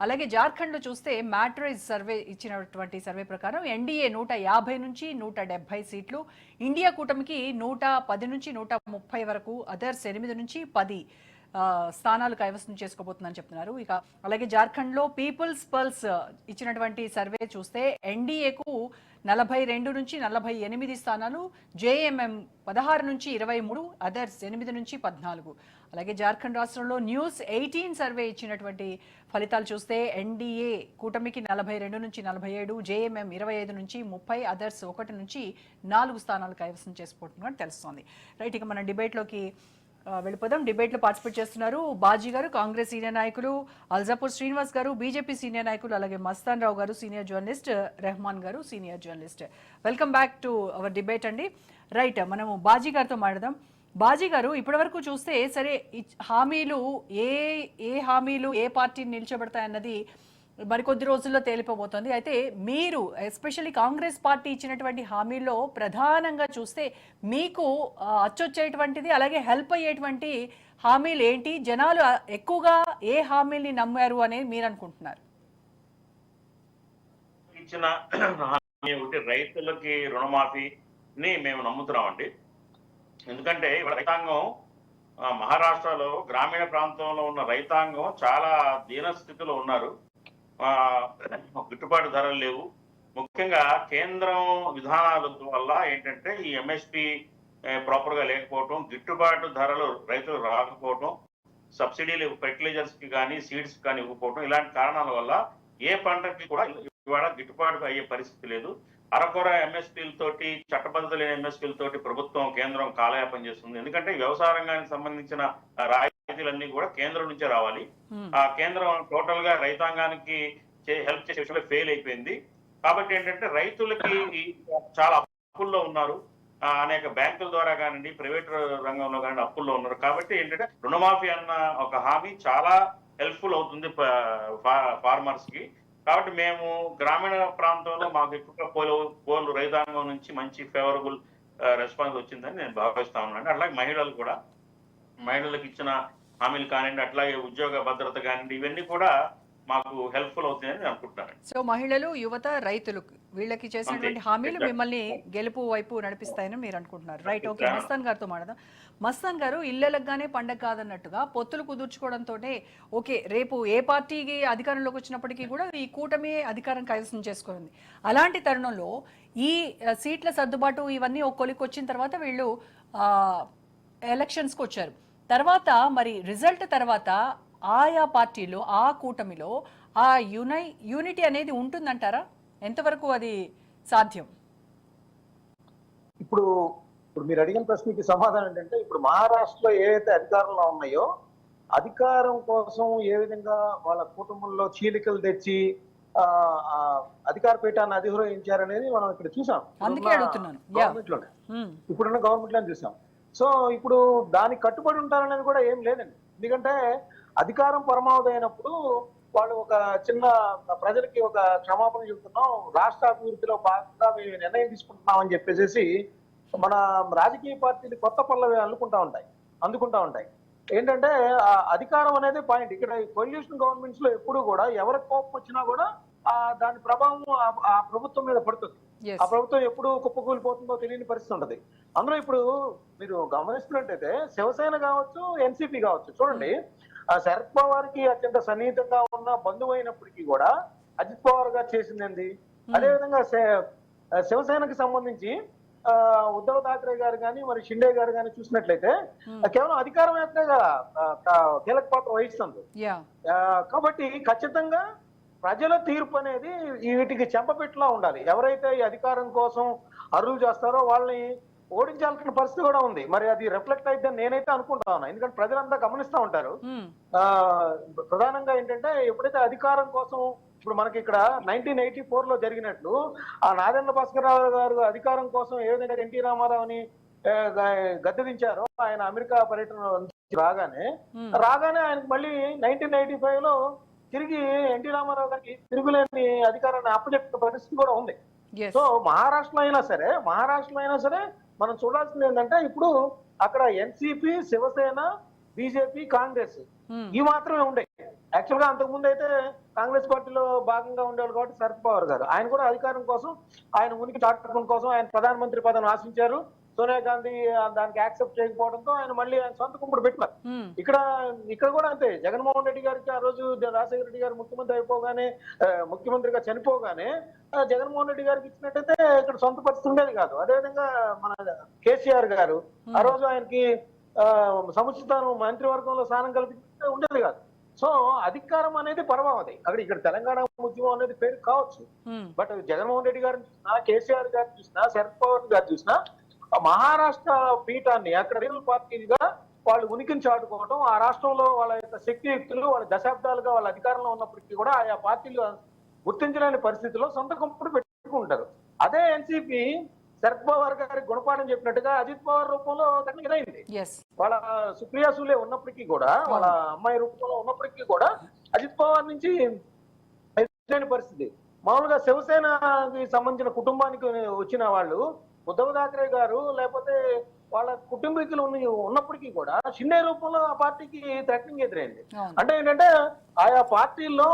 S1: అలాగే జార్ఖండ్లో చూస్తే మ్యాట్రైజ్ సర్వే ఇచ్చినటువంటి సర్వే ప్రకారం ఎన్డీఏ 150 నుంచి 170 సీట్లు, ఇండియా కూటమికి 110 నుంచి 130 వరకు, అదర్స్ 8 నుంచి 10 స్థానాలు కైవసం చేసుకోబోతుందని చెప్తున్నారు. ఇక అలాగే జార్ఖండ్లో పీపుల్స్ పల్స్ ఇచ్చినటువంటి సర్వే చూస్తే ఎన్డీఏకు 42 నుంచి 48 స్థానాలు, జేఎంఎం 16 నుంచి 23, అదర్స్ 8 నుంచి 14. అలాగే జార్ఖండ్ రాష్ట్రంలో న్యూస్ 18 సర్వే ఇచ్చినటువంటి ఫలితాలు చూస్తే ఎన్డీఏ కూటమికి 42 నుంచి 47, జేఎంఎం 25 నుంచి 30, అదర్స్ 1 నుంచి 4 స్థానాలు కైవసం చేసుకుంటున్నట్టు తెలుస్తోంది. రైట్, ఇక మనం డిబేట్లోకి వెళ్ళిపోదాం. డిబేట్లో పార్టిసిపేట్ చేస్తున్నారు బాజీ గారు, కాంగ్రెస్ సీనియర్ నాయకులు, అల్జాపూర్ శ్రీనివాస్ గారు, బీజేపీ సీనియర్ నాయకులు, అలాగే మస్తాన్ రావు గారు సీనియర్ జర్నలిస్ట్, రెహమాన్ గారు senior journalist. Welcome back to our debate అండి. రైట్, మనము బాజీ గారితో మాట్లాడదాం. బాజీ గారు, ఇప్పటివరకు చూస్తే సరే హామీలు ఏ హామీలు ఏ పార్టీని నిల్చోబెడతాయన్నది మరికొద్ది రోజుల్లో తేలిపోబోతోంది. అయితే మీరు ఎస్పెషల్లీ కాంగ్రెస్ పార్టీ ఇచ్చినటువంటి హామీల్లో ప్రధానంగా చూస్తే మీకు అచ్చొచ్చేటువంటిది అలాగే హెల్ప్ అయ్యేటువంటి హామీలు ఏంటి? జనాలు ఎక్కువగా ఏ హామీల్ని నమ్మారు అనేది మీరు అనుకుంటున్నారు?
S3: ఇచ్చిన హామీ ఒకటి, రైతులకి రుణమాఫీని మేము నమ్ముతున్నామండి. ఎందుకంటే రైతాంగం మహారాష్ట్రలో గ్రామీణ ప్రాంతంలో ఉన్న రైతాంగం చాలా దీనస్థితిలో ఉన్నారు. గిట్టుబాటు ధరలు లేవు. ముఖ్యంగా కేంద్రం విధానాల వల్ల ఏంటంటే ఈ ఎంఎస్పి ప్రాపర్ గా లేకపోవటం, గిట్టుబాటు ధరలు రైతులు రాకపోవటం, సబ్సిడీలు ఫెర్టిలైజర్స్ కి కానీ సీడ్స్ కానీ ఇవ్వకపోవటం, ఇలాంటి కారణాల వల్ల ఏ పంటకి కూడా ఇవాళ గిట్టుబాటు అయ్యే పరిస్థితి లేదు. అరకొర ఎంఎస్పీలతోటి, చట్టబద్ధత లేని ఎంఎస్పీలతోటి ప్రభుత్వం కేంద్రం కాలయాపన చేస్తుంది. ఎందుకంటే వ్యవసాయ రంగానికి సంబంధించిన రాయితీలన్నీ కూడా కేంద్రం నుంచే రావాలి. ఆ కేంద్రం టోటల్ గా రైతాంగానికి హెల్ప్ చేసే విషయంలో ఫెయిల్ అయిపోయింది. కాబట్టి ఏంటంటే రైతులకి చాలా అప్పుల్లో ఉన్నారు. అనేక బ్యాంకుల ద్వారా కానివ్వండి, ప్రైవేట్ రంగంలో కానీ అప్పుల్లో ఉన్నారు. కాబట్టి ఏంటంటే రుణమాఫీ అన్న ఒక హామీ చాలా హెల్ప్ఫుల్ అవుతుంది ఫార్మర్స్ కి. కాబట్టి మేము గ్రామీణ ప్రాంతంలో మాకు ఎక్కువగా పోలు రైతాంగం నుంచి మంచి ఫేవరబుల్ రెస్పాన్స్ వచ్చిందని నేను భావిస్తా ఉన్నాను. అట్లాగే మహిళలకు ఇచ్చిన హామీలు కానివ్వండి, అట్లాగే ఉద్యోగ భద్రత కానివ్వండి, ఇవన్నీ కూడా మాకు హెల్ప్ఫుల్ అవుతాయని నేను అనుకుంటున్నాను.
S1: సో మహిళలు, యువత, రైతులు వీళ్ళకి చేసినటువంటి హామీలు మిమ్మల్ని గెలుపు వైపు నడిపిస్తాయని మీరు అనుకుంటున్నారు. Right, okay. మస్తాన్ గారితో మాట్లాడదాం. మస్తాన్ గారు, ఇళ్లగానే పండగ కాదన్నట్టుగా పొత్తులు కుదుర్చుకోవడంతో ఓకే రేపు ఏ పార్టీకి అధికారంలోకి వచ్చినప్పటికీ కూడా ఈ కూటమి అధికారం కైవసం చేసుకుంది. అలాంటి తరుణంలో ఈ సీట్ల సర్దుబాటు ఇవన్నీ ఒక కొలికి వచ్చిన తర్వాత వీళ్ళు ఎలక్షన్స్కి వచ్చారు. తర్వాత మరి రిజల్ట్ తర్వాత ఆయా పార్టీలో, ఆ కూటమిలో ఆ యూనిటీ అనేది ఉంటుందంటారా? ఎంతవరకు అది సాధ్యం?
S2: ఇప్పుడు మీరు అడిగిన ప్రశ్నకి సమాధానం ఏంటంటే, ఇప్పుడు మహారాష్ట్రలో ఏవైతే అధికారంలో ఉన్నాయో అధికారం కోసం ఏ విధంగా వాళ్ళ కుటుంబంలో చీలికలు తెచ్చి అధికార పీఠాన్ని అధిరోహించారనేది మనం ఇక్కడ చూసాం.
S1: అందుకే అడుగుతున్నాను.
S2: గవర్నమెంట్ లోనే, ఇప్పుడున్న గవర్నమెంట్ లోనే చూసాం. సో ఇప్పుడు దానికి కట్టుబడి ఉంటారనేది కూడా ఏం లేదండి. ఎందుకంటే అధికారం పరమావధి అయినప్పుడు వాళ్ళు ఒక చిన్న ప్రజలకి ఒక క్షమాపణ చెబుతున్నాం, రాష్ట్ర అభివృద్ధిలో భాగంగా మేము నిర్ణయం తీసుకుంటున్నాం అని చెప్పేసి మన రాజకీయ పార్టీలు కొత్త పల్లవి అందుకుంటా ఉంటాయి. ఏంటంటే అధికారం అనేది పాయింట్. ఇక్కడ పొల్యూషన్ గవర్నమెంట్స్ లో ఎప్పుడు కూడా ఎవరికి కోపం వచ్చినా కూడా దాని ప్రభావం ఆ ప్రభుత్వం మీద పడుతుంది. ఆ ప్రభుత్వం ఎప్పుడు కుప్పకూలిపోతుందో తెలియని పరిస్థితి ఉంటది. అందులో ఇప్పుడు మీరు గమనిస్తున్నట్టయితే శివసేన కావచ్చు, ఎన్సీపీ కావచ్చు, చూడండి శరద్ పవార్ కి అత్యంత సన్నిహితంగా ఉన్న బంధువు అయినప్పటికీ కూడా అజిత్ పవార్ గారు చేసింది ఏంది? అదేవిధంగా శివసేనకి సంబంధించి ఉద్ధవ్ ఠాక్రే గారు కానీ, మరి షిండే గారు కానీ చూసినట్లయితే కేవలం అధికారం యాత్రగా కీలక పాత్ర వహిస్తుంది. కాబట్టి ఖచ్చితంగా ప్రజల తీర్పు అనేది వీటికి చెంపపెట్టులా ఉండాలి. ఎవరైతే ఈ అధికారం కోసం అరువులు చేస్తారో వాళ్ళని ఓడించాల్సిన పరిస్థితి కూడా ఉంది. మరి అది రిఫ్లెక్ట్ అయిద్దని నేనైతే అనుకుంటా ఉన్నా. ఎందుకంటే ప్రజలంతా గమనిస్తా ఉంటారు. ప్రధానంగా ఏంటంటే ఎప్పుడైతే అధికారం కోసం ఇప్పుడు మనకి ఇక్కడ 1984 లో జరిగినట్లు ఆ నాదెండ్ల భాస్కరరావు గారు అధికారం కోసం ఏ విధంగా ఎన్టీ రామారావుని గద్దెదించారో, ఆయన అమెరికా పర్యటన నుంచి రాగానే ఆయనకు మళ్ళీ 1985 లో తిరిగి ఎన్టీ రామారావు గారికి తిరుగులేని అధికారాన్ని అప్పచెప్పిన పరిస్థితి కూడా ఉంది. సో మహారాష్ట్రలో అయినా సరే మనం చూడాల్సింది ఏంటంటే ఇప్పుడు అక్కడ ఎన్సీపీ, శివసేన, బీజేపీ, కాంగ్రెస్ ఈ మాత్రమే ఉండే. యాక్చువల్ గా అంతకు ముందు అయితే కాంగ్రెస్ పార్టీలో భాగంగా ఉండేవాళ్ళు కాబట్టి శరద్ పవార్ గారు ఆయన కూడా అధికారం కోసం, ఆయన ఉనికి చాటుకోవడం కోసం ఆయన ప్రధానమంత్రి పదవిని ఆశించారు. సోనియా గాంధీ దానికి యాక్సెప్ట్ చేయకపోవడంతో ఆయన మళ్ళీ ఆయన సొంత కుంపుడు పెట్టారు. ఇక్కడ కూడా అంతే. జగన్మోహన్ రెడ్డి గారికి ఆ రోజు రాజశేఖర రెడ్డి గారు ముఖ్యమంత్రిగా చనిపోగానే జగన్మోహన్ రెడ్డి గారికి ఇచ్చినట్టయితే ఇక్కడ సొంత పరిస్థితి ఉండేది కాదు. అదేవిధంగా మన కేసీఆర్ గారు ఆ రోజు ఆయనకి సముచిత మంత్రివర్గంలో స్థానం కల్పించే ఉండేది కాదు. సో అధికారం అనేది పరమావధి. ఇక్కడ తెలంగాణ ఉద్యమం అనేది పేరు కావచ్చు, బట్ జగన్మోహన్ రెడ్డి గారిని చూసినా, కేసీఆర్ గారిని చూసినా, శరద్ పవార్ గారు చూసినా మహారాష్ట్ర పీఠాన్ని అక్కడ రీజనల్ పార్టీగా వాళ్ళు ఉనికిని చాటుకోవడం, ఆ రాష్ట్రంలో వాళ్ళ యొక్క శక్తియుక్తులు వాళ్ళ దశాబ్దాలుగా వాళ్ళ అధికారంలో ఉన్నప్పటికీ కూడా ఆయా పార్టీలు గుర్తించలేని పరిస్థితిలో సొంత కంపుడు పెట్టుకుంటారు. అదే ఎన్సీపీ శరద్ పవార్ గారికి గుణపాఠం చెప్పినట్టుగా అజిత్ పవార్ రూపంలో ఎదురైంది. వాళ్ళ సుప్రియా సూలే ఉన్నప్పటికీ కూడా, వాళ్ళ అమ్మాయి రూపంలో ఉన్నప్పటికీ కూడా అజిత్ పవార్ నుంచి ఎదురైన పరిస్థితి. మామూలుగా శివసేనకి సంబంధించిన కుటుంబానికి వచ్చిన వాళ్ళు ఉద్ధవ్ థాకరే గారు లేకపోతే వాళ్ళ కుటుంబీకులు ఉన్నప్పటికీ కూడా షిండే రూపంలో ఆ పార్టీకి థ్రెటనింగ్ ఎదురైంది. అంటే ఏంటంటే ఆయా పార్టీల్లో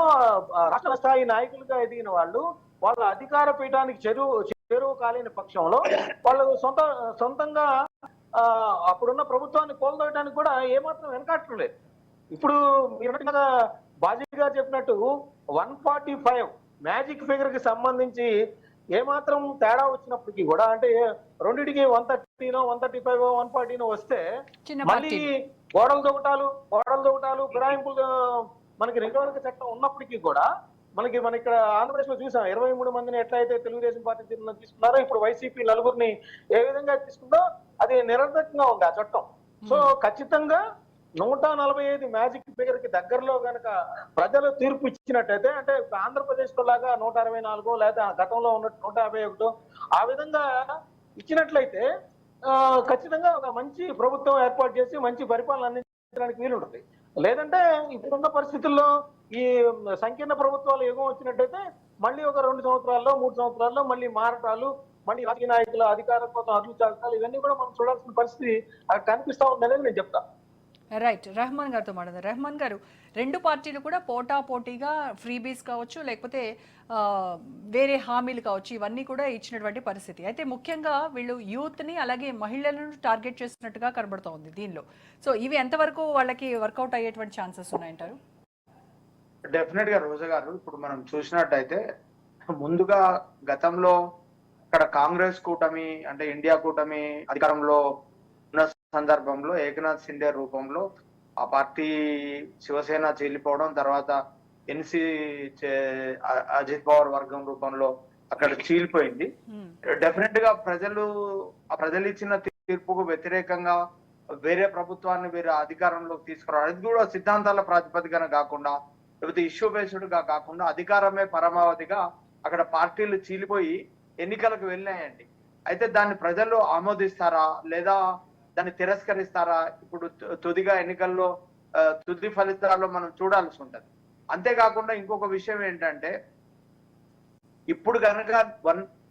S2: రాష్ట్ర స్థాయి నాయకులుగా ఎదిగిన వాళ్ళు వాళ్ళ అధికార పీఠానికి చెరువు కాలేని పక్షంలో వాళ్ళు సొంతంగా అప్పుడున్న ప్రభుత్వాన్ని కోల్దోయడానికి కూడా ఏమాత్రం వెనకాటలేదు. ఇప్పుడు మీరు బాజీ గారు చెప్పినట్టు 145 మ్యాజిక్ ఫిగర్ కి సంబంధించి ఏమాత్రం తేడా వచ్చినప్పటికీ కూడా, అంటే రెండింటికి 130, 135, 140 వస్తే మళ్ళీ గోడలు దొగటాలు ఫిరాయింపులు మనకి నిరోధక చట్టం ఉన్నప్పటికీ కూడా మన ఇక్కడ ఆంధ్రప్రదేశ్ లో చూసాం 23 మందిని ఎట్లయితే తెలుగుదేశం పార్టీ తీసుకున్నారో, ఇప్పుడు వైసీపీ 4 ఏ విధంగా తీసుకుందో అది నిరర్థకంగా ఉంది ఆ చట్టం. సో ఖచ్చితంగా 145 మ్యాజిక్ ఫిగర్ కి దగ్గరలో గనక ప్రజలు తీర్పు ఇచ్చినట్టయితే, అంటే ఆంధ్రప్రదేశ్ లో లాగా 164 లేదా గతంలో ఉన్నట్టు 151 ఆ విధంగా ఇచ్చినట్లయితే ఖచ్చితంగా ఒక మంచి ప్రభుత్వం ఏర్పాటు చేసి మంచి పరిపాలన అందించడానికి వీలుంటుంది. లేదంటే ఇప్పుడున్న పరిస్థితుల్లో ఈ సంకీర్ణ ప్రభుత్వాలు యుగం వచ్చినట్టయితే మళ్ళీ ఒక 2 సంవత్సరాల్లో 3 సంవత్సరాల్లో మళ్ళీ మారటాలు, మళ్ళీ రాజకీయ నాయకుల అధికారం కోసం అర్జుచాలు ఇవన్నీ కూడా మనం చూడాల్సిన పరిస్థితి అక్కడ కనిపిస్తా ఉందనేది నేను చెప్తా.
S1: రైట్. రెహమాన్ గారితో మాట్లాడారు. రెహమాన్ గారు, రెండు పార్టీలు కూడా పోటాపోటీగా ఫ్రీబీస్ కావచ్చు, లేకపోతే వేరే హామీలు కావచ్చు, ఇవన్నీ కూడా ఇచ్చినటువంటి పరిస్థితి. అయితే ముఖ్యంగా వీళ్ళు యూత్ని అలాగే మహిళలను టార్గెట్ చేసినట్టుగా కనబడుతోంది దీనిలో. సో ఇవి ఎంతవరకు వాళ్ళకి వర్కౌట్ అయ్యేటువంటి ఛాన్సెస్ ఉన్నాయంటారు?
S4: డెఫినెట్ గా రోజా గారు, ఇప్పుడు మనం చూసినట్టయితే ముందుగా గతంలో అక్కడ కాంగ్రెస్ కూటమి అంటే ఇండియా కూటమి అధికారంలో ఉన్న సందర్భంలో ఏకనాథ్ షిండే రూపంలో ఆ పార్టీ శివసేన చీలిపోవడం, తర్వాత ఎన్సీ అజిత్ పవార్ వర్గం రూపంలో అక్కడ చీలిపోయింది. డెఫినెట్ గా ప్రజలు ఇచ్చిన తీర్పుకు వ్యతిరేకంగా వేరే ప్రభుత్వాన్ని వేరే అధికారంలోకి తీసుకురావడం, అది కూడా సిద్ధాంతాల ప్రాతిపదికన కాకుండా లేకపోతే ఇష్యూ బేస్డ్ గా కాకుండా అధికారమే పరమావధిగా అక్కడ పార్టీలు చీలిపోయి ఎన్నికలకు వెళ్ళాయండి. అయితే దాన్ని ప్రజలు ఆమోదిస్తారా లేదా దాన్ని తిరస్కరిస్తారా, ఇప్పుడు తుదిగా ఎన్నికల్లో తుది ఫలితాల్లో మనం చూడాల్సి ఉంటది. అంతేకాకుండా ఇంకొక విషయం ఏంటంటే, ఇప్పుడు కనుక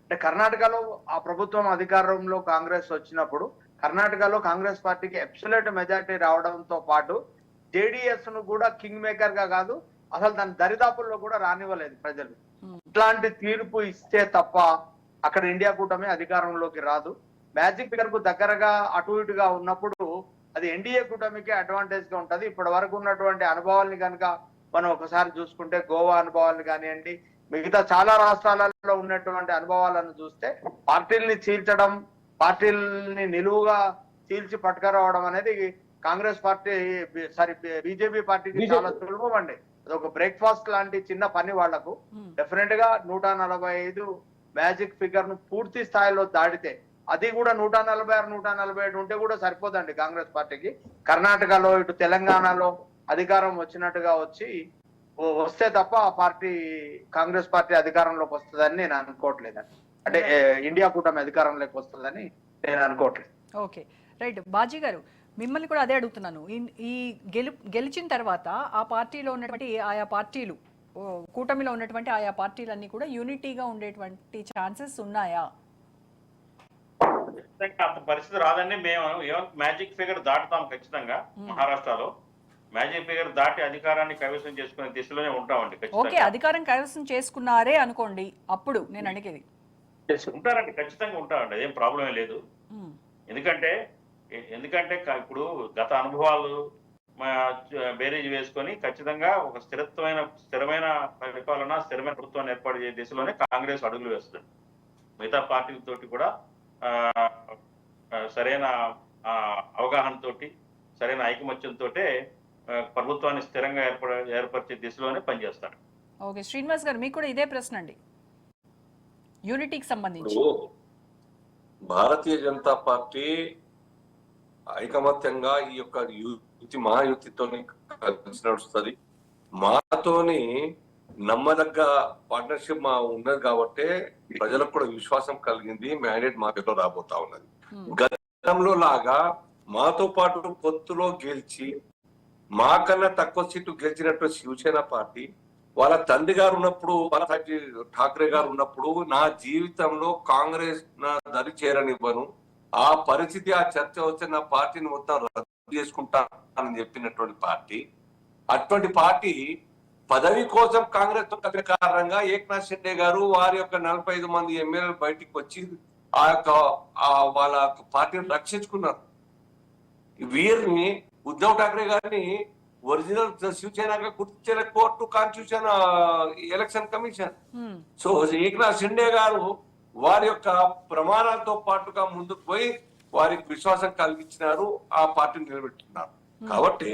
S4: అంటే కర్ణాటకలో ఆ ప్రభుత్వం అధికారంలో కాంగ్రెస్ వచ్చినప్పుడు కర్ణాటకలో కాంగ్రెస్ పార్టీకి అబ్సల్యూట్ మెజారిటీ రావడంతో పాటు జేడీఎస్ ను కూడా కింగ్ మేకర్ గా కాదు, అసలు దాని దరిదాపుల్లో కూడా రానివ్వలేదు ప్రజలు. ఇట్లాంటి తీర్పు ఇస్తే తప్ప అక్కడ ఇండియా కూటమి అధికారంలోకి రాదు. మ్యాజిక్ ఫిగర్ కు దగ్గరగా అటు ఇటుగా ఉన్నప్పుడు అది ఎన్డీఏ కూటమికి అడ్వాంటేజ్ గా ఉంటది. ఇప్పటి వరకు ఉన్నటువంటి అనుభవాల్ని కనుక మనం ఒకసారి చూసుకుంటే, గోవా అనుభవాలను కానివ్వండి, మిగతా చాలా రాష్ట్రాలలో ఉన్నటువంటి అనుభవాలను చూస్తే పార్టీల్ని చీల్చడం, పార్టీల్ని నిలువుగా చీల్చి పట్టుకురావడం అనేది కాంగ్రెస్ పార్టీ బీజేపీ పార్టీకి చాలా సులభం అండి. అదొక బ్రేక్ఫాస్ట్ లాంటి చిన్న పని వాళ్లకు. డెఫినెట్ గా 145 మ్యాజిక్ ఫిగర్ ను పూర్తి స్థాయిలో దాటితే అది కూడా 146, 147 ఉంటే కూడా సరిపోదండి కాంగ్రెస్ పార్టీకి. కర్ణాటకలో ఇటు తెలంగాణలో అధికారం వచ్చినట్టుగా వస్తే తప్ప ఆ పార్టీ కాంగ్రెస్ పార్టీ అధికారంలోకి వస్తుందని నేను అనుకోవట్లేదండి. అంటే ఇండియా కూటమి అధికారంలోకి వస్తుందని నేను అనుకోవట్లేదు.
S1: Okay, right. బాజీ గారు, మిమ్మల్ని కూడా అదే అడుగుతున్నాను. ఈ గెలిచిన తర్వాత ఆ పార్టీలో ఉన్నటువంటి ఆయా పార్టీలు, కూటమిలో ఉన్నటువంటి ఆయా పార్టీలన్నీ కూడా యూనిటీగా ఉండేటువంటి ఛాన్సెస్ ఉన్నాయా?
S3: అంత పరిస్థితి రాదండి. మేము మ్యాజిక్ ఫిగర్ దాటుతాం ఖచ్చితంగా. మహారాష్ట్రలో మ్యాజిక్ ఫిగర్ దాటి అధికారాన్ని కైవసం చేసుకునే దిశలోనే ఉంటామండి.
S1: ఓకే, అధికారం కైవసం చేసుకున్నారే అనుకోండి, అప్పుడు నేను అడిగేది.
S3: ఉంటారండి, ఖచ్చితంగా ఉంటారండి, అదేం ప్రాబ్లం లేదు. ఎందుకంటే ఇప్పుడు గత అనుభవాలు బేరీజ్ వేసుకొని ఖచ్చితంగా ఒక స్థిరమైన పరిపాలన, స్థిరమైన ప్రభుత్వాన్ని ఏర్పాటు చేసే దిశలోనే కాంగ్రెస్ అడుగులు వేస్తుంది. మిగతా పార్టీలతోటి కూడా సరైన అవగాహనతోటి, సరైన ఐకమత్యంతో ప్రభుత్వాన్ని స్థిరంగా ఏర్పరిచే దిశలోనే పనిచేస్తారు.
S1: ఓకే, శ్రీనివాస్ గారు, మీకు కూడా ఇదే ప్రశ్న అండి, యూనిటీకి సంబంధించి.
S5: భారతీయ జనతా పార్టీ ఐకమత్యంగా ఈ యొక్క మహాయుతితో కలిసి నడుస్తుంది. మాతోని నమ్మదగ్గ పార్ట్నర్షిప్ ఉన్నది కాబట్టి ప్రజలకు కూడా విశ్వాసం కలిగింది. మ్యాండేట్ మా పేరులో రాబోతా ఉన్నది. గతంలో లాగా మాతో పాటు పొత్తులో గెలిచి మాకన్నా తక్కువ సీటు గెలిచినట్టు శివసేన పార్టీ వాళ్ళ తండ్రి గారు ఉన్నప్పుడు, ఠాక్రే గారు ఉన్నప్పుడు నా జీవితంలో కాంగ్రెస్ నా దరి చేరనివ్వను, ఆ పరిస్థితి ఆ చర్చ వస్తే నా పార్టీని మొత్తం రద్దు చేసుకుంటానని చెప్పినటువంటి పార్టీ, అటువంటి పార్టీ పదవి కోసం కాంగ్రెస్ తో కలిసిన కారణంగా ఏక్నాథ్ షిండే గారు వారి యొక్క 45 మంది ఎమ్మెల్యేలు బయటికి వచ్చి వాళ్ళ పార్టీని రక్షించుకున్నారు. వీరిని ఉద్ధవ్ ఠాక్రే గారిని ఒరిజినల్ శివసేనగా గుర్తించిన court, constitution, election commission. So Eknath Shinde గారు వారి యొక్క ప్రమాణాలతో పాటుగా ముందుకు పోయి వారికి విశ్వాసం కలిగించినారు, ఆ పార్టీని నిలబెట్టుకున్నారు. కాబట్టి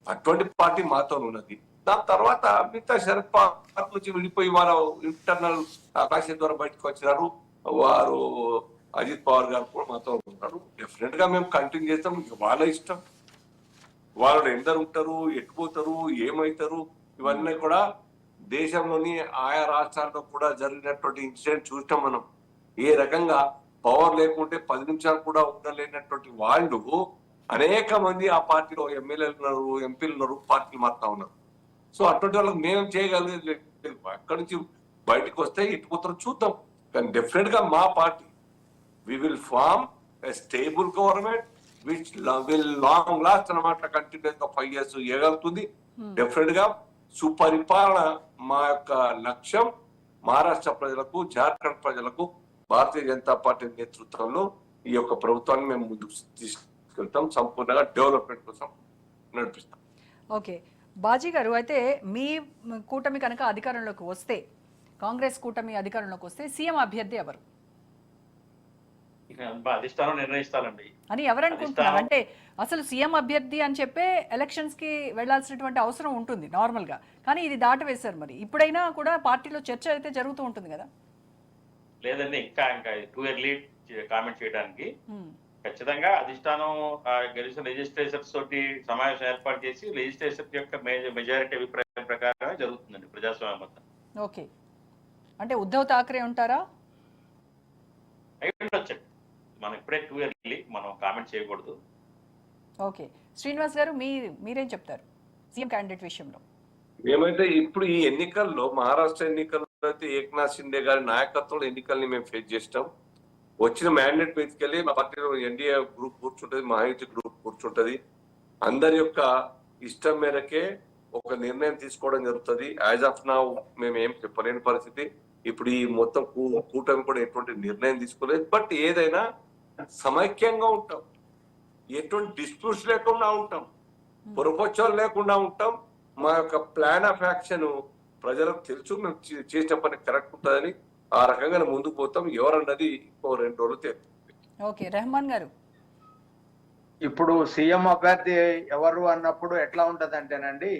S5: అటువంటి పార్టీ మాతో ఉన్నది. దాని తర్వాత మిగతా శరద్ పవార్ నుంచి విడిపోయి వాళ్ళ ఇంటర్నల్ ఆకాశం ద్వారా బయటకు వచ్చినారు. వారు అజిత్ పవార్ గారు కూడా మాతో ఉన్నారు. డెఫినెట్ గా మేము కంటిన్యూ చేస్తాం. వాళ్ళ ఇష్టం, వాళ్ళు ఎందరు ఉంటారు, ఎట్టుపోతారు, ఏమవుతారు, ఇవన్నీ కూడా దేశంలోని ఆయా రాష్ట్రాల్లో కూడా జరిగినటువంటి ఇన్సిడెంట్ చూస్తాం మనం. ఏ రకంగా పవర్ లేకుంటే 10 నిమిషాలు కూడా ఉండలేనటువంటి వాళ్ళు అనేక మంది ఆ పార్టీలో ఎమ్మెల్యేలు ఉన్నారు, ఎంపీలు ఉన్నారు, పార్టీలు మారుతా ఉన్నారు. సో అటువంటి వాళ్ళకి మేము చేయగలిగేది అక్కడి నుంచి బయటకు వస్తే ఎట్టుపోతారో చూద్దాం. కానీ డెఫినెట్ గా మా party we will form a stable government which will long last అన్నమాట. కంటిన్యూస్ గా 5 years ఇవ్వగలుగుతుంది. డెఫినెట్ గా సుపరిపాలన మా యొక్క లక్ష్యం. మహారాష్ట్ర ప్రజలకు, జార్ఖండ్ ప్రజలకు భారతీయ జనతా పార్టీ నేతృత్వంలో ఈ యొక్క ప్రభుత్వాన్ని మేము ముందుకు తీసుకెళ్తాం. సంపూర్ణంగా డెవలప్మెంట్ కోసం నడిపిస్తాం.
S1: ఓకే, బాజీ గారు, అయితే మీ కూటమి కనుక అధికారంలోకి వస్తే, కాంగ్రెస్ కూటమి అధికారంలోకి వస్తే సీఎం అభ్యర్థి ఎవరు
S3: అధిష్టానం నిర్ణయిస్తారండి
S1: అని ఎవరు అనుకుంటున్నారు? అంటే అసలు సీఎం అభ్యర్థి అని చెప్పే ఎలక్షన్స్ కి వెళ్లాల్సినటువంటి అవసరం ఉంటుంది నార్మల్ గా, కానీ ఇది దాటవేశారు. మరి ఇప్పుడైనా కూడా పార్టీలో చర్చ అయితే జరుగుతూ ఉంటుంది కదా?
S3: లేదండి, ఇంకా టూ ఎర్లీ కామెంట్ చేయడానికి. ఖచ్చితంగా అధిష్టానం గెలిచిన లెజిస్లేచర్స్ తోటి సమావేశం ఏర్పాటు చేసి లెజిస్లేచర్ యొక్క మెజారిటీ అభిప్రాయం ప్రకారమే జరుగుతుందండి ప్రజాస్వామ్యం మొత్తం.
S1: ఓకే, అంటే ఉద్ధవ్ ఠాక్రే ఉంటారా?
S3: అయి ఉండొచ్చండి, మనం ఇప్పుడే టూ ఎర్లీ మనం కామెంట్ చేయకూడదు.
S1: ఓకే, శ్రీనివాస్ గారు, మీరేం చెప్తారు సీఎం క్యాండిడేట్ విషయంలో?
S5: మేమైతే ఇప్పుడు ఈ ఎన్నికల్లో, మహారాష్ట్ర ఎన్నికల్లో అయితే ఏక్నాథ్ షిండే గారి నాయకత్వంలో ఎన్నికల్ని మేము ఫేస్ చేస్తాం. వచ్చిన మ్యాండేట్ మీదకెళ్ళి మా పార్టీలో ఎన్డీఏ గ్రూప్ కూర్చుంటది, మహాయుతి గ్రూప్ కూర్చుంటది. అందరి యొక్క ఇష్టం మేరకే ఒక నిర్ణయం తీసుకోవడం జరుగుతుంది. యాజ్ ఆఫ్ నౌ మేము ఏం చెప్పలేని పరిస్థితి. ఇప్పుడు ఈ మొత్తం కూటమి కూడా ఎటువంటి నిర్ణయం తీసుకోలేదు. బట్ ఏదైనా సమైక్యంగా ఉంటాం, ఎటువంటి డిస్ప్యూట్స్ లేకుండా ఉంటాం, పొరపక్షాలు లేకుండా ఉంటాం. మా యొక్క ప్లాన్ ఆఫ్ యాక్షన్ ప్రజలకు తెలుసు, మేము చేసిన పని కరెక్ట్ ఉంటుందని ఆ రకంగా ముందుకు పోతాం. ఎవరన్నది ఇంకో 2 రోజులు తెలుస్తుంది.
S1: ఓకే, రెహమాన్ గారు,
S4: ఇప్పుడు సీఎం అభ్యర్థి ఎవరు అన్నప్పుడు ఎట్లా ఉంటది అంటేనండి,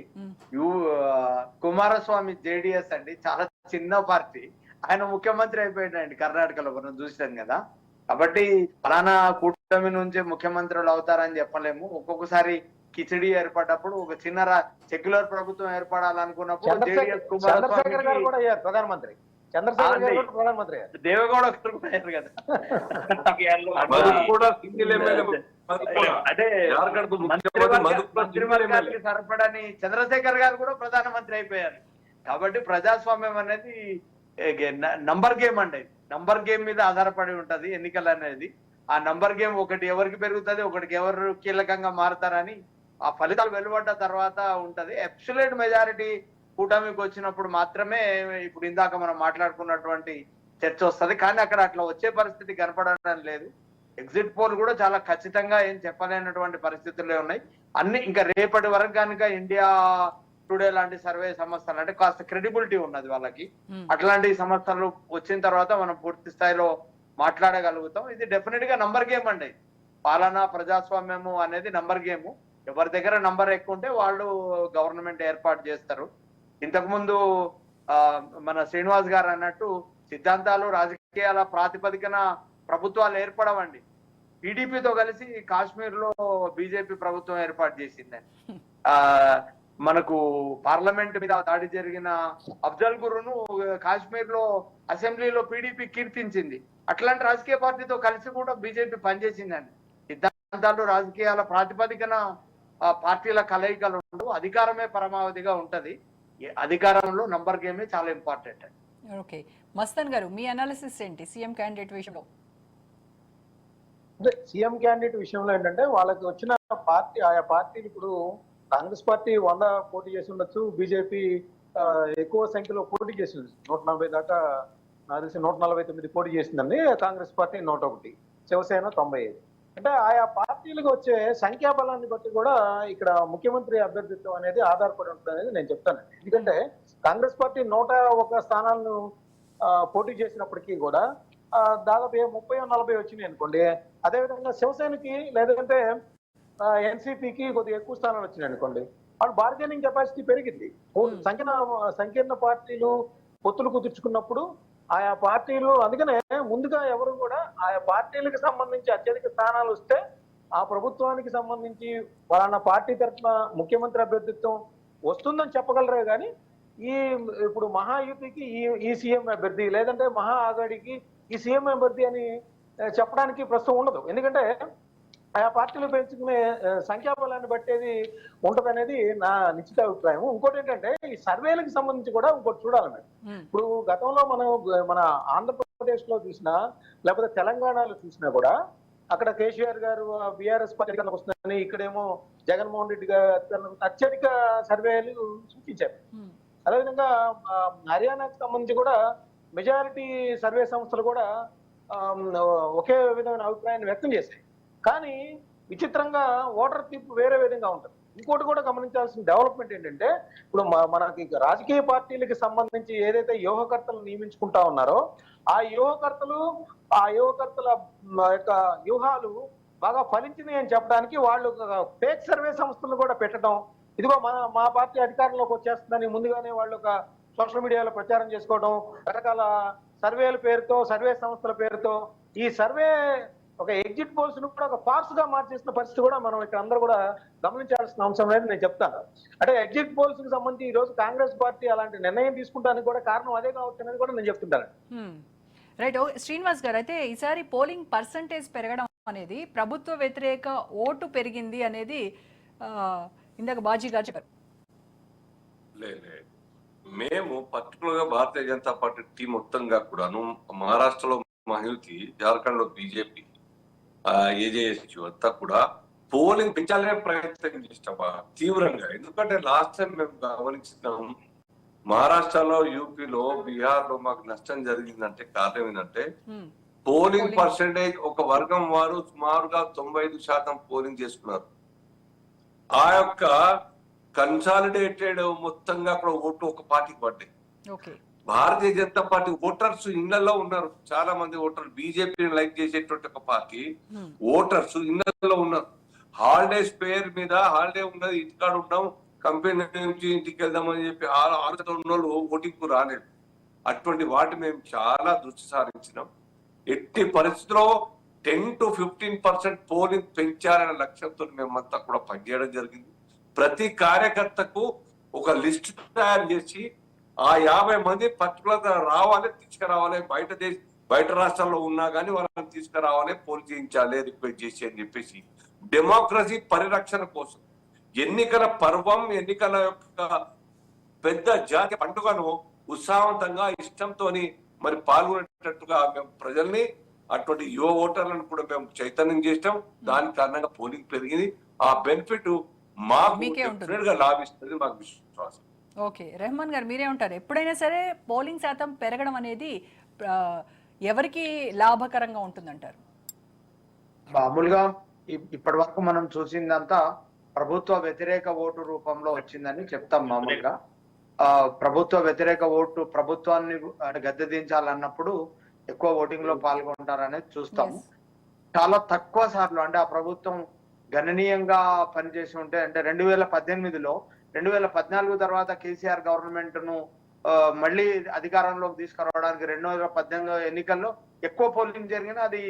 S4: కుమారస్వామి జేడిఎస్ అండి, చాలా చిన్న పార్టీ. ఆయన ముఖ్యమంత్రి అయిపోయాడండి కర్ణాటకలో, మనం చూసాం కదా. కాబట్టి ఫలానా కూటమి నుంచి ముఖ్యమంత్రులు అవుతారని చెప్పలేము. ఒక్కొక్కసారి కిచిడి ఏర్పడ్డప్పుడు ఒక చిన్న సెక్యులర్ ప్రభుత్వం ఏర్పడాలనుకున్నప్పుడు జేడీఎస్
S2: చంద్రశేఖర్ గారు కూడా అయ్యారు ప్రధానమంత్రి. చంద్రశేఖర్ గారు కూడా ప్రధానమంత్రి అయ్యారు.
S4: దేవగౌడ గారు కూడా అయ్యారు కదా. అంటే మంత్రివర్గానికి సరిపడని చంద్రశేఖర్ గారు కూడా ప్రధానమంత్రి అయిపోయారు. కాబట్టి ప్రజాస్వామ్యం అనేది నంబర్ గేమ్ అండి. నంబర్ గేమ్ మీద ఆధారపడి ఉంటది ఎన్నికలు అనేది. ఆ నంబర్ గేమ్ ఒకటి ఎవరికి పెరుగుతుంది, ఒకటికి ఎవరు కీలకంగా మారుతారని ఆ ఫలితాలు వెలువడ్డ తర్వాత ఉంటది. అబ్సల్యూట్ మెజారిటీ కూటమికి వచ్చినప్పుడు మాత్రమే ఇప్పుడు ఇందాక మనం మాట్లాడుకున్నటువంటి చర్చ వస్తుంది. కానీ అక్కడ అట్లా వచ్చే పరిస్థితి కనపడడం లేదు. ఎగ్జిట్ పోల్ కూడా చాలా ఖచ్చితంగా ఏం చెప్పలేనటువంటి పరిస్థితుల్లో ఉన్నాయి అన్ని. ఇంకా రేపటి వరకు కనుక ఇండియా టుడే లాంటి సర్వే సంస్థలు అంటే కాస్త క్రెడిబిలిటీ ఉన్నది వాళ్ళకి. అట్లాంటి సంస్థలు వచ్చిన తర్వాత మనం పూర్తి స్థాయిలో మాట్లాడగలుగుతాం. ఇది డెఫినెట్ గా నంబర్ గేమ్ అండి. పాలన ప్రజాస్వామ్యము అనేది నంబర్ గేమ్. ఎవరి దగ్గర నంబర్ ఎక్కువ ఉంటే వాళ్ళు గవర్నమెంట్ ఏర్పాటు చేస్తారు. ఇంతకుముందు మన శ్రీనివాస్ గారు అన్నట్టు సిద్ధాంతాలు రాజకీయాల ప్రాతిపదికన ప్రభుత్వాలు ఏర్పడవండి. టీడీపీతో కలిసి కాశ్మీర్ లో బీజేపీ ప్రభుత్వం ఏర్పాటు చేసిందని. మనకు పార్లమెంట్ మీద దాడి జరిగిన అఫ్జల్ గురును కాశ్మీర్ లో అసెంబ్లీలో పీడీపీ కీర్తించింది. అట్లాంటి రాజకీయ పార్టీతో కలిసి కూడా బీజేపీ పనిచేసిందండి. సిద్ధాంతాలు రాజకీయాల ప్రాతిపదికన పార్టీల కలయికలు ఉండవు. అధికారమే పరమావధిగా ఉంటది. అధికారంలో నంబర్ గేమే చాలా ఇంపార్టెంట్ అండి.
S1: ఓకే, మస్తాన్ గారు మీ అనాలిసిస్ ఏంటి సీఎం క్యాండిడేట్ విషయంలో?
S2: అంటే సీఎం క్యాండిడేట్ విషయంలో ఏంటంటే వాళ్ళకి వచ్చిన పార్టీ, ఆయా పార్టీలు ఇప్పుడు కాంగ్రెస్ పార్టీ 100 పోటీ చేసి ఉండొచ్చు, బీజేపీ ఎక్కువ సంఖ్యలో పోటీ చేసి 140 దాకా, నాకు తెలిసి 149 పోటీ చేసిందండి. కాంగ్రెస్ పార్టీ 101, శివసేన 95. అంటే ఆయా పార్టీలకు వచ్చే సంఖ్యాబలాన్ని బట్టి కూడా ఇక్కడ ముఖ్యమంత్రి అభ్యర్థిత్వం అనేది ఆధారపడి ఉంటుంది అనేది నేను చెప్తాను. ఎందుకంటే కాంగ్రెస్ పార్టీ 101 స్థానాలను పోటీ చేసినప్పటికీ కూడా దాదాపు 30-40 వచ్చినాయి అనుకోండి. అదేవిధంగా శివసేనకి లేదంటే ఎన్సీపీకి కొద్దిగా ఎక్కువ స్థానాలు వచ్చినాయి అనుకోండి. వాళ్ళు బార్గెనింగ్ కెపాసిటీ పెరిగింది. సంకీర్ణ పార్టీలు పొత్తులు కుదుర్చుకున్నప్పుడు ఆయా పార్టీలు, అందుకనే ముందుగా ఎవరు కూడా ఆయా పార్టీలకు సంబంధించి అత్యధిక స్థానాలు వస్తే ఆ ప్రభుత్వానికి సంబంధించి వాళ్ళ పార్టీ తరఫున ముఖ్యమంత్రి అభ్యర్థిత్వం వస్తుందని చెప్పగలరే కానీ ఇప్పుడు మహాయుతికి ఈ సీఎం అభ్యర్థి లేదంటే మహా ఆఘాడికి ఈ సీఎం అభ్యర్థి అని చెప్పడానికి ప్రస్తుతం ఉండదు. ఎందుకంటే ఆయా పార్టీలు పెంచుకునే సంఖ్యాబలాన్ని బట్టేది ఉంటదనేది నా నిశ్చిత అభిప్రాయం. ఇంకోటి ఏంటంటే ఈ సర్వేలకు సంబంధించి కూడా ఇంకోటి చూడాలి మేడం. ఇప్పుడు గతంలో మన ఆంధ్రప్రదేశ్ లో చూసినా లేకపోతే తెలంగాణలో చూసినా కూడా అక్కడ కేసీఆర్ గారు బీఆర్ఎస్ పార్టీ వస్తుందని, ఇక్కడేమో జగన్మోహన్ రెడ్డి గారు అత్యధిక సర్వేలు సూచించారు. అదేవిధంగా హర్యానాకు సంబంధించి కూడా మెజారిటీ సర్వే సంస్థలు కూడా ఒకే విధమైన అభిప్రాయాన్ని వ్యక్తం చేశాయి. కానీ విచిత్రంగా ఓటర్ తీర్పు వేరే విధంగా ఉంటుంది. ఇంకోటి కూడా గమనించాల్సిన డెవలప్మెంట్ ఏంటంటే ఇప్పుడు మనకి రాజకీయ పార్టీలకి సంబంధించి ఏదైతే వ్యూహకర్తలు నియమించుకుంటా ఉన్నారో ఆ వ్యూహకర్తల యొక్క వ్యూహాలు బాగా ఫలించినాయి అని చెప్పడానికి వాళ్ళు ఫేక్ సర్వే సంస్థలు కూడా పెట్టడం, ఇదిగో మా పార్టీ అధికారంలోకి వచ్చేస్తుందని ముందుగానే వాళ్ళు ఒక సోషల్ మీడియాలో ప్రచారం చేసుకోవడం, రకరకాల సర్వేల పేరుతో సర్వే సంస్థల పేరుతో ఈ సర్వే ఒక ఎగ్జిట్ పోల్స్ ను కూడా ఒక ఫార్స్ గా మార్చేసిన పరిస్థితి కూడా మనం ఇక్కడ అందరూ కూడా గమనించాల్సిన అంశం అనేది నేను చెప్తాను. అంటే ఎగ్జిట్ పోల్స్ కి సంబంధించి ఈ రోజు కాంగ్రెస్ పార్టీ అలాంటి నిర్ణయం తీసుకుంటానికి కూడా కారణం అదే కావచ్చు అనేది కూడా నేను చెప్తుంటాను.
S1: రైట్, శ్రీనివాస్ గారు, అయితే ఈసారి పోలింగ్ పర్సంటేజ్ పెరగడం అనేది ప్రభుత్వ వ్యతిరేక ఓటు పెరిగింది అనేది ఇందాక బాజీ గారు చెప్పారు.
S5: మేము పర్టికులర్ గా భారతీయ జనతా పార్టీ టీం మొత్తంగా కూడాను మహారాష్ట్రలో మహిళకి, జార్ఖండ్ లో బీజేపీ, ఏజేఎస్యూ అంతా కూడా పోలింగ్ పెంచాలనే ప్రయత్నం చేస్తామా తీవ్రంగా. ఎందుకంటే లాస్ట్ టైం మేము గమనించినాం మహారాష్ట్రలో, యూపీలో, బీహార్ లో మాకు నష్టం జరిగిందంటే కారణం ఏంటంటే పోలింగ్ పర్సెంటేజ్ ఒక వర్గం వారు సుమారుగా 95% పోలింగ్ చేసుకున్నారు. ఆ యొక్క కన్సాలిడేటెడ్ మొత్తంగా అక్కడ ఓటు ఒక పార్టీకి పడ్డాయి. భారతీయ జనతా పార్టీ ఓటర్స్ ఇళ్లలో ఉన్నారు, చాలా మంది ఓటర్లు బీజేపీని లైక్ చేసేటువంటి ఒక పార్టీ ఓటర్స్ ఇళ్లలో ఉన్నారు. హాలిడేస్ పేరు మీద హాలిడే ఉన్నది, ఇంటికాడ ఉంటాం, కంపెనీ నుంచి ఇంటికి వెళ్దామని చెప్పి ఆలోచన ఉన్న వాళ్ళు ఓటింగ్కు రాలేదు. అటువంటి వాటి మేము చాలా దృష్టి సారించినాం. ఎట్టి పరిస్థితుల్లో 10 to 15% పోలింగ్ పెంచాలనే లక్ష్యంతో మేమంతా కూడా పనిచేయడం జరిగింది. ప్రతి కార్యకర్తకు ఒక లిస్ట్ తయారు చేసి ఆ 50 మంది పర్టికులర్ గా రావాలి, తీసుకురావాలి, బయట రాష్ట్రాల్లో ఉన్నా కానీ వాళ్ళని తీసుకురావాలి, పోల్ చేయించాలి, రిక్వెస్ట్ చేసి అని చెప్పేసి డెమోక్రసీ పరిరక్షణ కోసం ఎన్నికల పర్వం, ఎన్నికల యొక్క పెద్ద జాతి పండుగను ఉత్సాహవంతంగా ఇష్టంతో మరి పాల్గొనేటట్టుగా మేము ప్రజల్ని, అటువంటి యువ ఓటర్లను కూడా మేము చైతన్యం చేస్తాం. దాని కారణంగా పోలింగ్ పెరిగింది. ఆ బెనిఫిట్ మాకు డెఫినెట్ గా లాభిస్తుంది, మాకు విశ్వాసం.
S1: ఓకే, రెహమాన్ గారు మీరే ఉంటారు, ఎప్పుడైనా సరే పోలింగ్ శాతం పెరగడం అనేది ఎవరికి లాభకరంగా ఉంటుందంటారు?
S4: మామూలుగా ఇప్పటి వరకు మనం చూసిందంతా ప్రభుత్వ వ్యతిరేక ఓటు రూపంలో వచ్చిందని చెప్తాం. మామూలుగా ప్రభుత్వ వ్యతిరేక ఓటు, ప్రభుత్వాన్ని గద్దె దించాలన్నప్పుడు ఎక్కువ ఓటింగ్ లో పాల్గొంటారనేది చూస్తాము. చాలా తక్కువ సార్లు అంటే ఆ ప్రభుత్వం గణనీయంగా పనిచేసి ఉంటే, అంటే 2018లో 2014 తర్వాత కేసీఆర్ గవర్నమెంట్ ను మళ్ళీ అధికారంలోకి తీసుకురావడానికి 2018 ఎన్నికల్లో ఎక్కువ పోలింగ్ జరిగిన అది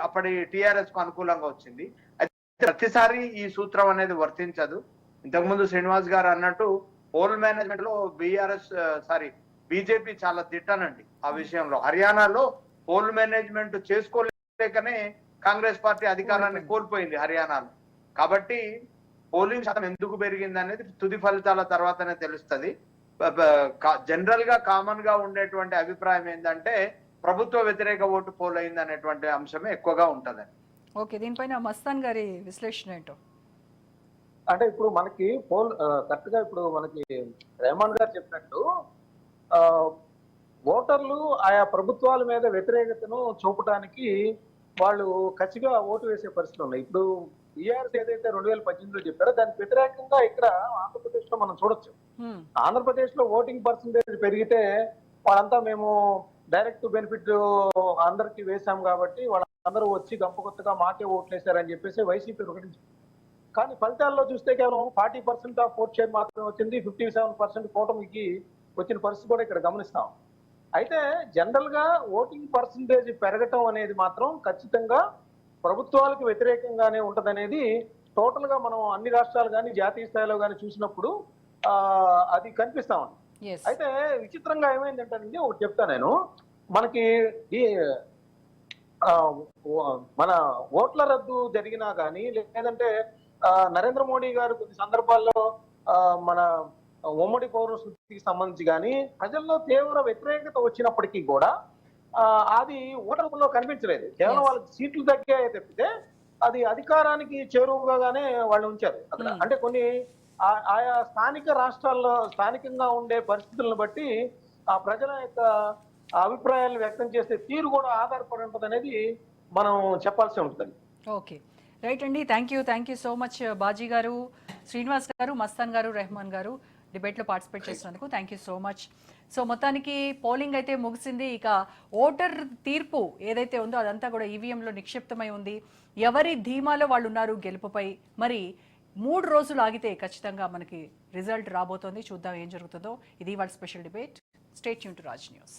S4: అప్పటి టిఆర్ఎస్ కు అనుకూలంగా వచ్చింది. అయితే ప్రతిసారి ఈ సూత్రం అనేది వర్తించదు. ఇంతకుముందు శ్రీనివాస్ గారు అన్నట్టు పోల్ మేనేజ్మెంట్ లో బీజేపీ చాలా తిట్టనండి ఆ విషయంలో. హర్యానాలో పోల్ మేనేజ్మెంట్ చేసుకోలేకనే కాంగ్రెస్ పార్టీ అధికారాన్ని కోల్పోయింది హర్యానాలో. కాబట్టి పోలింగ్ శాతం ఎందుకు పెరిగింది అనేది తుది ఫలితాల తర్వాతనే తెలుస్తుంది. జనరల్ గా కామన్ గా ఉండేటువంటి అభిప్రాయం ఏంటంటే ప్రభుత్వ వ్యతిరేక ఓటు పోల్ అయింది అనేటువంటి అంశమే ఎక్కువగా ఉంటదండి.
S1: ఓకే, దీనిపైన మస్తాన్ గారి విశ్లేషణ ఏంటో?
S2: అంటే ఇప్పుడు మనకి కరెక్ట్ గా ఇప్పుడు మనకి రెహమాన్ గారు చెప్పినట్టు ఓటర్లు ఆయా ప్రభుత్వాల మీద వ్యతిరేకతను చూపడానికి వాళ్ళు ఖచ్చితంగా ఓటు వేసే పరిస్థితులు ఉన్నాయి. ఇప్పుడు టీఆర్ఎస్ ఏదైతే 2018లో చెప్పారో దానికి వ్యతిరేకంగా ఇక్కడ ఆంధ్రప్రదేశ్ లో మనం చూడొచ్చు. ఆంధ్రప్రదేశ్ లో ఓటింగ్ పర్సంటేజ్ పెరిగితే వాళ్ళంతా మేము డైరెక్ట్ బెనిఫిట్ అందరికి వేసాం కాబట్టి వాళ్ళందరూ వచ్చి గంపకొత్తగా మాకే ఓట్లు వేశారని చెప్పేసి వైసీపీ ప్రకటించింది. కానీ ఫలితాల్లో చూస్తే కేవలం 40% ఆఫ్ ఓట్ షేర్ మాత్రమే వచ్చింది. 57% కూటమికి వచ్చిన పరిస్థితి కూడా ఇక్కడ గమనిస్తాం. అయితే జనరల్ గా ఓటింగ్ పర్సంటేజ్ పెరగటం అనేది మాత్రం ఖచ్చితంగా ప్రభుత్వాలకు వ్యతిరేకంగానే ఉంటదనేది టోటల్ గా మనం అన్ని రాష్ట్రాలు కానీ జాతీయ స్థాయిలో కానీ చూసినప్పుడు అది కనిపిస్తా ఉంది. అయితే విచిత్రంగా ఏమైందంటే ఒకటి చెప్తా నేను, మనకి మన ఓట్ల రద్దు జరిగినా కానీ లేదంటే నరేంద్ర మోడీ గారు కొన్ని సందర్భాల్లో మన ఉమ్మడి పౌరస్మృతికి సంబంధించి కానీ ప్రజల్లో తీవ్ర వ్యతిరేకత వచ్చినప్పటికీ కూడా అది ఓటర్ రూపంలో కనిపించలేదు. కేవలం వాళ్ళకి సీట్లు తగ్గాయి తప్పితే అది అధికారానికి చేరువగానే వాళ్ళు ఉంచారు అక్కడ. అంటే కొన్ని ఆయా స్థానిక రాష్ట్రాల్లో స్థానికంగా ఉండే పరిస్థితులను బట్టి ఆ ప్రజల యొక్క అభిప్రాయాలను వ్యక్తం చేసే తీరు కూడా ఆధారపడి ఉంటుంది అనేది మనం చెప్పాల్సి ఉంటుంది.
S1: ఓకే, రైట్ అండి, thank you so much Baji గారు, శ్రీనివాస్ గారు, మస్తాన్ గారు, రెహమాన్ గారు డిబేట్లో పార్టిసిపేట్ చేసినందుకు thank you so much. So మొత్తానికి పోలింగ్ అయితే ముగిసింది. ఇక ఓటర్ తీర్పు ఏదైతే ఉందో అదంతా కూడా ఈవీఎంలో నిక్షిప్తమై ఉంది. ఎవరి ధీమాలో వాళ్ళు ఉన్నారు గెలుపుపై. మరి 3 రోజులు ఆగితే ఖచ్చితంగా మనకి రిజల్ట్ రాబోతోంది. చూద్దాం ఏం జరుగుతుందో. ఇది వాళ్ళ special debate. Stay tune to Raj news.